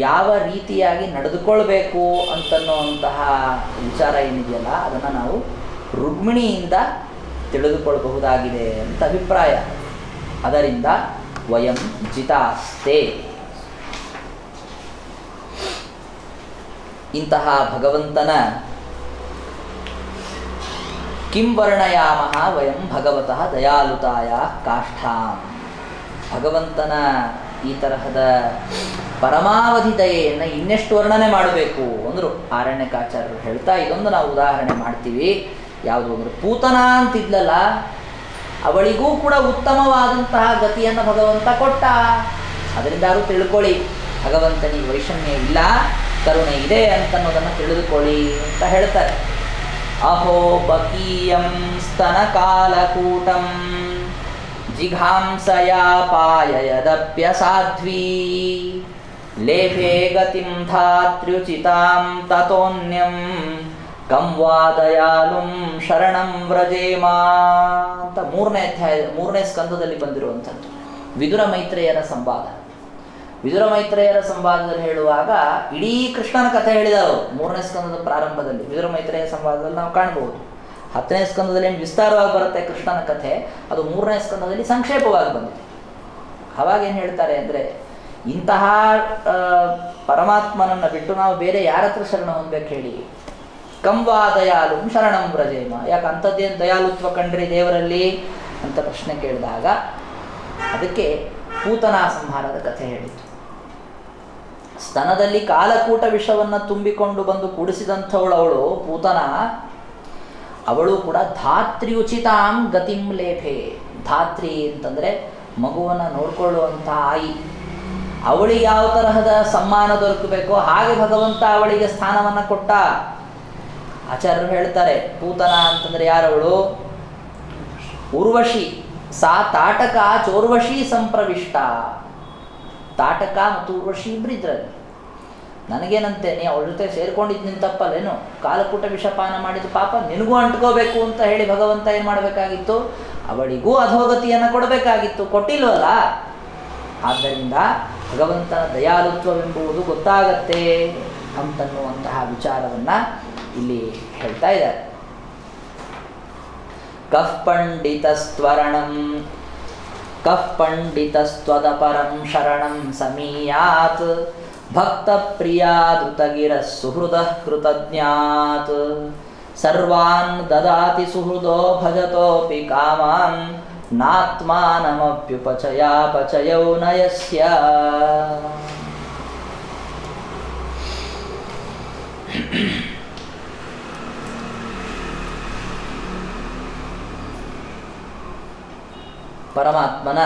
ಯಾವ ರೀತಿಯಾಗಿ ನಡೆದುಕೊಳ್ಬೇಕು ಅಂತನ್ನುವಂತಹ ವಿಚಾರ ಏನಿದೆಯಲ್ಲ ಅದನ್ನು ನಾವು ರುಕ್ಮಿಣಿಯಿಂದ ತಿಳಿದುಕೊಳ್ಳಬಹುದಾಗಿದೆ ಅಂತ ಅಭಿಪ್ರಾಯ. ಅದರಿಂದ ವಯಂ ಜಿತಾಸ್ತೆ, ಇಂತಹ ಭಗವಂತನ ಕಿಂ ವರ್ಣಯಾಮಃ ವಯಂ ಭಗವತಃ ದಯಾಲುತಾಯ ಕಾಷ್ಠಾಂ. ಭಗವಂತನ ಈ ತರಹದ ಪರಮಾವಧಿ ದಯೆಯನ್ನು ಇನ್ನೆಷ್ಟು ವರ್ಣನೆ ಮಾಡಬೇಕು ಅಂದರು ಆರಣ್ಯಕಾಚಾರ್ಯರು ಹೇಳ್ತಾ. ಇದೊಂದು ನಾವು ಉದಾಹರಣೆ ಮಾಡ್ತೀವಿ. ಯಾವುದು ಅಂದರೆ, ಪೂತನ ಅಂತಿದ್ಲಲ್ಲ, ಅವಳಿಗೂ ಕೂಡ ಉತ್ತಮವಾದಂತಹ ಗತಿಯನ್ನು ಭಗವಂತ ಕೊಟ್ಟ. ಅದರಿಂದ ಯಾರು ತಿಳ್ಕೊಳ್ಳಿ, ಭಗವಂತನಿಗೆ ವೈಷಮ್ಯ ಇಲ್ಲ, ಕರುಣೆ ಇದೆ ಅಂತನ್ನೋದನ್ನು ತಿಳಿದುಕೊಳ್ಳಿ ಅಂತ ಹೇಳ್ತಾರೆ. ಅಹೋ ಬಕೀಯಂ ಸ್ತನ ಕಾಲಕೂಟಂ ಜಿಘಾಂಸಯಾ ಪಾಯಯದಪ್ಯಸಾಧ್ವೀ ಲೇಭೆ ಗತಿಂ ಧಾತ್ರ್ಯುಚಿತಾಂ ತತೋನ್ಯಂ ಕಂ ವಾ ದಯಾಲುಂ ಶರಣಂ ವ್ರಜೇಮ ಅಂತ 3ನೇ ಅಧ್ಯಾಯ 3ನೇ ಸ್ಕಂದದಲ್ಲಿ ಬಂದಿರುವಂಥದ್ದು ವಿದುರ ಮೈತ್ರೇಯರ ಸಂವಾದ. ವಿದುರ ಮೈತ್ರೇಯರ ಸಂವಾದದಲ್ಲಿ ಹೇಳುವಾಗ ಇಡೀ ಕೃಷ್ಣನ ಕಥೆ ಹೇಳಿದವರು 3ನೇ ಸ್ಕಂದದ ಪ್ರಾರಂಭದಲ್ಲಿ. ವಿದುರ ಮೈತ್ರೇಯ ಸಂವಾದದಲ್ಲಿ ನಾವು ಕಾಣಬಹುದು. 10ನೇ ಸ್ಕಂದದಲ್ಲಿ ಏನು ವಿಸ್ತಾರವಾಗಿ ಬರುತ್ತೆ ಕೃಷ್ಣನ ಕಥೆ, ಅದು 3ನೇ ಸ್ಕಂದದಲ್ಲಿ ಸಂಕ್ಷೇಪವಾಗಿ ಬಂದಿದೆ. ಅವಾಗ ಏನು ಹೇಳ್ತಾರೆ ಅಂದರೆ, ಇಂತಹ ಪರಮಾತ್ಮನನ್ನು ಬಿಟ್ಟು ನಾವು ಬೇರೆ ಯಾರ ಹತ್ರ ಶರಣ ಹೊಂದಬೇಕು ಹೇಳಿ. ಕಂವಾ ದಯಾಲು ಶರಣಂ ವ್ರಜೇಮ, ಯಾಕೆ ಅಂಥದ್ದೇನು ದಯಾಳುತ್ವ ಕಂಡ್ರಿ ದೇವರಲ್ಲಿ ಅಂತ ಪ್ರಶ್ನೆ ಕೇಳಿದಾಗ ಅದಕ್ಕೆ ಪೂತನಾ ಸಂಹಾರದ ಕಥೆ ಹೇಳಿತು. ಸ್ತನದಲ್ಲಿ ಕಾಲಕೂಟ ವಿಷವನ್ನು ತುಂಬಿಕೊಂಡು ಬಂದು ಕೂಡಿಸಿದಂಥವಳು ಅವಳು ಪೂತನ. ಅವಳು ಕೂಡ ಧಾತ್ರ್ಯುಚಿತಾಂ ಗತಿಂ ಲೇಫೆ. ಧಾತ್ರಿ ಅಂತಂದರೆ ಮಗುವನ್ನು ನೋಡ್ಕೊಳ್ಳುವಂಥ ಆಯಿ. ಅವಳಿಗೆ ಯಾವ ತರಹದ ಸಮ್ಮಾನ ದೊರಕಬೇಕೋ ಹಾಗೆ ಭಗವಂತ ಅವಳಿಗೆ ಸ್ಥಾನವನ್ನು ಕೊಟ್ಟ. ಆಚಾರ್ಯರು ಹೇಳ್ತಾರೆ, ಪೂತನ ಅಂತಂದರೆ ಯಾರವಳು? ಉರ್ವಶಿ. ಸಾ ತಾಟಕ ಚೋರ್ವಶಿ ಸಂಪ್ರವಿಷ್ಟ. ತಾಟಕ ಮತ್ತು ಉರ್ವಶಿ ಇಬ್ಬರಿದ್ರಲ್ಲಿ. ನನಗೇನಂತೆ, ನೀ ಅವಳ ಜೊತೆ ಸೇರ್ಕೊಂಡಿದ್ದು ನಿನ್ನ ತಪ್ಪಲ್ಲೇನು? ಕಾಲಕೂಟ ವಿಷಪಾನ ಮಾಡಿದ ಪಾಪ ನಿನಗೂ ಅಂಟ್ಕೋಬೇಕು ಅಂತ ಹೇಳಿ ಭಗವಂತ ಏನು ಮಾಡಬೇಕಾಗಿತ್ತು? ಅವಳಿಗೂ ಅಧೋಗತಿಯನ್ನು ಕೊಡಬೇಕಾಗಿತ್ತು, ಕೊಟ್ಟಿಲ್ವಲ್ಲ. ಆದ್ದರಿಂದ ಭಗವಂತನ ದಯಾಳುತ್ವವೆಂಬುದು ಗೊತ್ತಾಗತ್ತೆ ಅಂತನ್ನುವಂತಹ ವಿಚಾರವನ್ನು ಇಲ್ಲಿ ಹೇಳ್ತಾ ಇದ್ದಾರೆ. ಕಃ ಪಂಡಿತಸ್ತ್ವರಣಂ ಕಃ ಪಂಡಿತಸ್ತ್ವದಪರಂ ಶರಣಂ ಸಮೀಯಾತ್ ಭಕ್ತ ಪ್ರಿಯಾದೃತಗಿರ ಸುಹೃದ ಕೃತಜ್ಞಾತ್ ಸರ್ವಾನ್ ದದಾತಿ ಸುಹೃದೋ ಭಜತೋಪಿ ಕಾಮಾನ್ ನಾತ್ಮಾನಮಪ್ಯುಪಚಯಾಪಚಯೌ ನಯಸ್ಯ. ಪರಮಾತ್ಮನ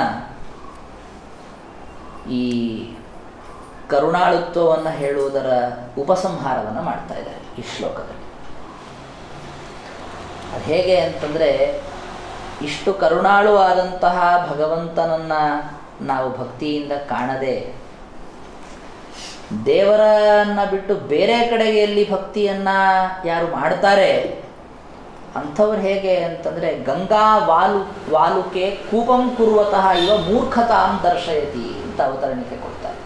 ಈ ಕರುಣಾಳುತ್ವವನ್ನು ಹೇಳುವುದರ ಉಪಸಂಹಾರವನ್ನು ಮಾಡ್ತಾ ಇದ್ದಾರೆ ಈ ಶ್ಲೋಕದಲ್ಲಿ. ಅದು ಹೇಗೆ ಅಂತಂದರೆ, ಇಷ್ಟು ಕರುಣಾಳುವಾದಂತಹ ಭಗವಂತನನ್ನು ನಾವು ಭಕ್ತಿಯಿಂದ ಕಾಣದೆ ದೇವರನ್ನು ಬಿಟ್ಟು ಬೇರೆ ಕಡೆಗೆ ಎಲ್ಲಿ ಭಕ್ತಿಯನ್ನು ಯಾರು ಮಾಡ್ತಾರೆ ಅಂಥವ್ರು ಹೇಗೆ ಅಂತಂದರೆ, ಗಂಗಾ ವಾಲುಕೆ ಕೂಪಂ ಕುರುವತಃ ಇವ ಮೂರ್ಖತಾಂ ದರ್ಶಯತಿ ಅಂತ ಅವತರಣಿಕೆ ಕೊಡ್ತಾರೆ.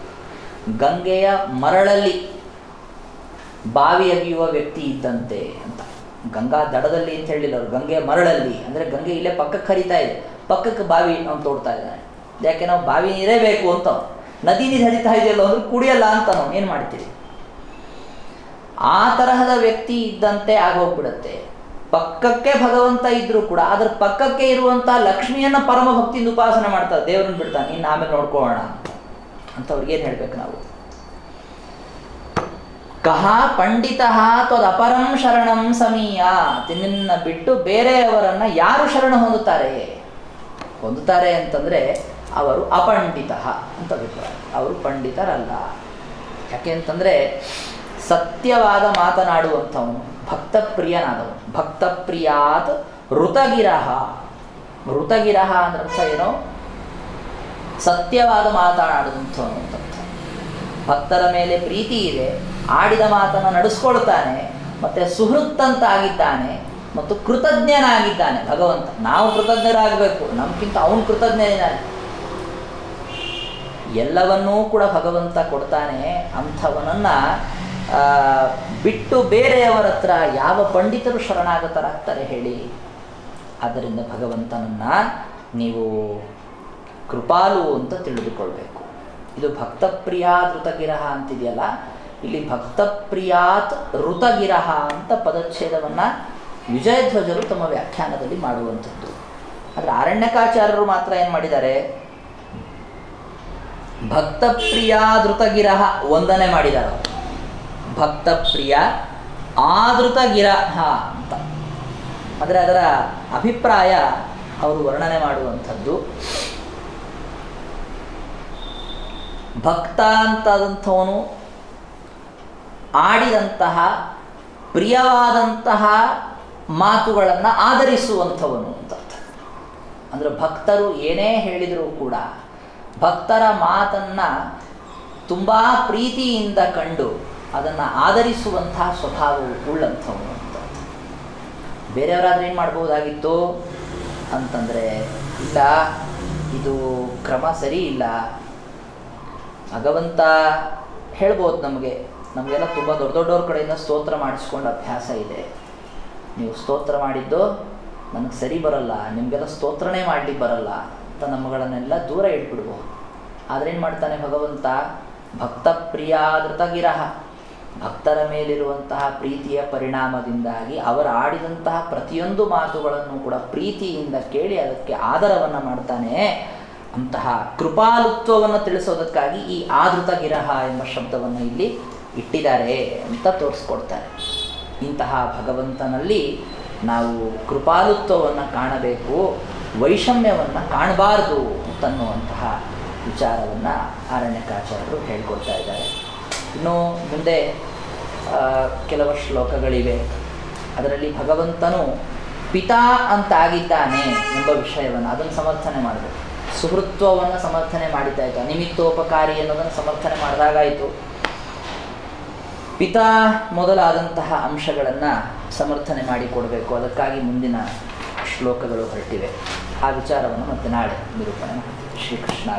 ಗಂಗೆಯ ಮರಳಲ್ಲಿ ಬಾವಿ ಅಗಿಯುವ ವ್ಯಕ್ತಿ ಇದ್ದಂತೆ ಅಂತ. ಗಂಗಾ ದಡದಲ್ಲಿ ಅಂತ ಹೇಳಿಲ್ಲ ಅವರು, ಗಂಗೆಯ ಮರಳಲ್ಲಿ ಅಂದರೆ ಗಂಗೆ ಇಲ್ಲೇ ಪಕ್ಕಕ್ಕೆ ಹರಿತಾ ಇದೆ, ಪಕ್ಕಕ್ಕೆ ಬಾವಿ ಅವ್ನು ತೋಡ್ತಾ ಇದ್ದಾನೆ. ಯಾಕೆ ನಾವು ಬಾವಿ ನೀರೇ ಬೇಕು ಅಂತ, ನದಿ ನೀರು ಹರಿತಾ ಇದೆಯಲ್ಲ ಅಂದ್ರೆ ಕುಡಿಯಲ್ಲ ಅಂತ ನಾವು ಏನು ಮಾಡ್ತೀವಿ. ಆ ತರಹದ ವ್ಯಕ್ತಿ ಇದ್ದಂತೆ ಆಗೋಗ್ಬಿಡುತ್ತೆ. ಪಕ್ಕಕ್ಕೆ ಭಗವಂತ ಇದ್ರೂ ಕೂಡ ಅದರ ಪಕ್ಕಕ್ಕೆ ಇರುವಂಥ ಲಕ್ಷ್ಮಿಯನ್ನು ಪರಮ ಭಕ್ತಿಯಿಂದ ಉಪಾಸನೆ ಮಾಡ್ತಾರೆ. ದೇವ್ರನ್ನ ಬಿಡ್ತಾನೆ, ಇನ್ನು ಆಮೇಲೆ ನೋಡ್ಕೊಳ್ಳೋಣ ಅಂತ ಅವ್ರಿಗೇನು ಹೇಳ್ಬೇಕು ನಾವು? ಕಹ ಪಂಡಿತ ತ್ವದಪರಂ ಶರಣಂ ಸಮೀಯ. ನಿನ್ನ ಬಿಟ್ಟು ಬೇರೆಯವರನ್ನ ಯಾರು ಶರಣ ಹೊಂದುತ್ತಾರೆ ಅಂತಂದ್ರೆ ಅವರು ಅಪಂಡಿತ ಅಂತ ಅಭಿಪ್ರಾಯ. ಅವರು ಪಂಡಿತರಲ್ಲ. ಯಾಕೆ ಅಂತಂದ್ರೆ ಸತ್ಯವಾದ ಮಾತನಾಡುವಂಥವನು ಭಕ್ತಪ್ರಿಯನಾದವನು. ಭಕ್ತಪ್ರಿಯಾತ್ ಋತಗಿರಹ. ಋತಗಿರಹ ಅಂದ್ರೆ ಅರ್ಥ ಏನೋ, ಸತ್ಯವಾದ ಮಾತನಾಡುವಂಥವನು ಅಂತ ಅರ್ಥ. ಭಕ್ತರ ಮೇಲೆ ಪ್ರೀತಿ ಇದೆ, ಆಡಿದ ಮಾತನ್ನು ನಡೆಸ್ಕೊಳ್ತಾನೆ, ಮತ್ತೆ ಸುಹೃತ್ತಂತಾಗಿದ್ದಾನೆ ಮತ್ತು ಕೃತಜ್ಞನಾಗಿದ್ದಾನೆ ಭಗವಂತ. ನಾವು ಕೃತಜ್ಞರಾಗಬೇಕು, ನಮ್ಗಿಂತ ಅವನು ಕೃತಜ್ಞನಿದ್ದಾನೆ. ಎಲ್ಲವನ್ನೂ ಕೂಡ ಭಗವಂತ ಕೊಡ್ತಾನೆ. ಅಂಥವನನ್ನ ಬಿಟ್ಟು ಬೇರೆಯವರ ಹತ್ರ ಯಾವ ಪಂಡಿತರು ಶರಣಾಗತರಾಗ್ತಾರೆ ಹೇಳಿ? ಆದ್ದರಿಂದ ಭಗವಂತನನ್ನ ನೀವು ಕೃಪಾಲು ಅಂತ ತಿಳಿದುಕೊಳ್ಬೇಕು. ಇದು ಭಕ್ತಪ್ರಿಯಾತ್ ಋತಗಿರಹ ಅಂತಿದೆಯಲ್ಲ, ಇಲ್ಲಿ ಭಕ್ತಪ್ರಿಯಾತ್ ಋತಗಿರಹ ಅಂತ ಪದಚ್ಛೇದವನ್ನು ವಿಜಯಧ್ವಜರು ತಮ್ಮ ವ್ಯಾಖ್ಯಾನದಲ್ಲಿ ಮಾಡುವಂಥದ್ದು. ಆದರೆ ಆರಣ್ಯಕಾಚಾರ್ಯರು ಮಾತ್ರ ಏನು ಮಾಡಿದ್ದಾರೆ, ಭಕ್ತಪ್ರಿಯಾದೃತಗಿರಹ ಒಂದನೇ ಮಾಡಿದ್ದಾರೆ. ಭಕ್ತಪ್ರಿಯ ಆದೃತಗಿರಹ ಅಂತ. ಆದರೆ ಅದರ ಅಭಿಪ್ರಾಯ ಅವರು ವರ್ಣನೆ ಮಾಡುವಂಥದ್ದು, ಭಕ್ತ ಅಂತಾದಂಥವನು ಆಡಿದಂತಹ ಪ್ರಿಯವಾದಂತಹ ಮಾತುಗಳನ್ನು ಆಧರಿಸುವಂಥವನು ಅಂತ ಅರ್ಥ. ಅಂದರೆ ಭಕ್ತರು ಏನೇ ಹೇಳಿದರೂ ಕೂಡ ಭಕ್ತರ ಮಾತನ್ನು ತುಂಬ ಪ್ರೀತಿಯಿಂದ ಕಂಡು ಅದನ್ನು ಆಧರಿಸುವಂತಹ ಸ್ವಭಾವವು ಉಳ್ಳಂಥವನು ಅಂತ. ಬೇರೆಯವರಾದ್ರೆ ಏನು ಮಾಡ್ಬೋದಾಗಿತ್ತು ಅಂತಂದರೆ, ಇಲ್ಲ ಇದು ಕ್ರಮ ಸರಿ ಇಲ್ಲ, ಭಗವಂತ ಹೇಳ್ಬೋದು ನಮಗೆಲ್ಲ ತುಂಬ ದೊಡ್ಡವ್ರ ಕಡೆಯಿಂದ ಸ್ತೋತ್ರ ಮಾಡಿಸ್ಕೊಂಡು ಅಭ್ಯಾಸ ಇದೆ, ನೀವು ಸ್ತೋತ್ರ ಮಾಡಿದ್ದು ನನಗೆ ಸರಿ ಬರಲ್ಲ, ನಿಮಗೆಲ್ಲ ಸ್ತೋತ್ರನೇ ಮಾಡಲಿಕ್ಕೆ ಬರಲ್ಲ ಅಂತ ನಮ್ಮಗಳನ್ನೆಲ್ಲ ದೂರ ಇಟ್ಬಿಡ್ಬೋದು. ಆದರೆ ಏನು ಮಾಡ್ತಾನೆ ಭಗವಂತ, ಭಕ್ತಪ್ರಿಯಾದೃತಗಿರಹ, ಭಕ್ತರ ಮೇಲಿರುವಂತಹ ಪ್ರೀತಿಯ ಪರಿಣಾಮದಿಂದಾಗಿ ಅವರು ಆಡಿದಂತಹ ಪ್ರತಿಯೊಂದು ಮಾತುಗಳನ್ನು ಕೂಡ ಪ್ರೀತಿಯಿಂದ ಕೇಳಿ ಅದಕ್ಕೆ ಆದರವನ್ನು ಮಾಡ್ತಾನೆ. ಅಂತಹ ಕೃಪಾಲುತ್ವವನ್ನು ತಿಳಿಸೋದಕ್ಕಾಗಿ ಈ ಆದೃತಗಿರಹ ಎಂಬ ಶಬ್ದವನ್ನು ಇಲ್ಲಿ ಇಟ್ಟಿದ್ದಾರೆ ಅಂತ ತೋರಿಸ್ಕೊಡ್ತಾರೆ. ಇಂತಹ ಭಗವಂತನಲ್ಲಿ ನಾವು ಕೃಪಾಲುತ್ವವನ್ನು ಕಾಣಬೇಕು, ವೈಷಮ್ಯವನ್ನು ಕಾಣಬಾರದು ಅಂತನ್ನುವಂತಹ ವಿಚಾರವನ್ನು ಆರಣ್ಯಕಾಚಾರ್ಯರು ಹೇಳ್ಕೊಡ್ತಾ ಇದ್ದಾರೆ. ಇನ್ನು ಮುಂದೆ ಕೆಲವು ಶ್ಲೋಕಗಳಿವೆ. ಅದರಲ್ಲಿ ಭಗವಂತನು ಪಿತಾ ಅಂತಾಗಿದ್ದಾನೆ ಎಂಬ ವಿಷಯವನ್ನು ಅದನ್ನು ಸಮರ್ಥನೆ ಮಾಡಬೇಕು. ಸುಹೃತ್ವವನ್ನು ಸಮರ್ಥನೆ ಮಾಡಿತಾ ಇದ್ದ, ನಿಮಿತ್ತೋಪಕಾರಿ ಅನ್ನೋದನ್ನು ಸಮರ್ಥನೆ ಮಾಡಿದಾಗಾಯಿತು. ಪಿತಾ ಮೊದಲಾದಂತಹ ಅಂಶಗಳನ್ನು ಸಮರ್ಥನೆ ಮಾಡಿಕೊಡಬೇಕು. ಅದಕ್ಕಾಗಿ ಮುಂದಿನ ಶ್ಲೋಕಗಳು ಹೊರಟಿವೆ. ಆ ವಿಚಾರವನ್ನು ಮತ್ತೆ ನಾಳೆ ನಿರೂಪಣೆ ಮಾಡ್ತೀವಿ. ಶ್ರೀಕೃಷ್ಣ.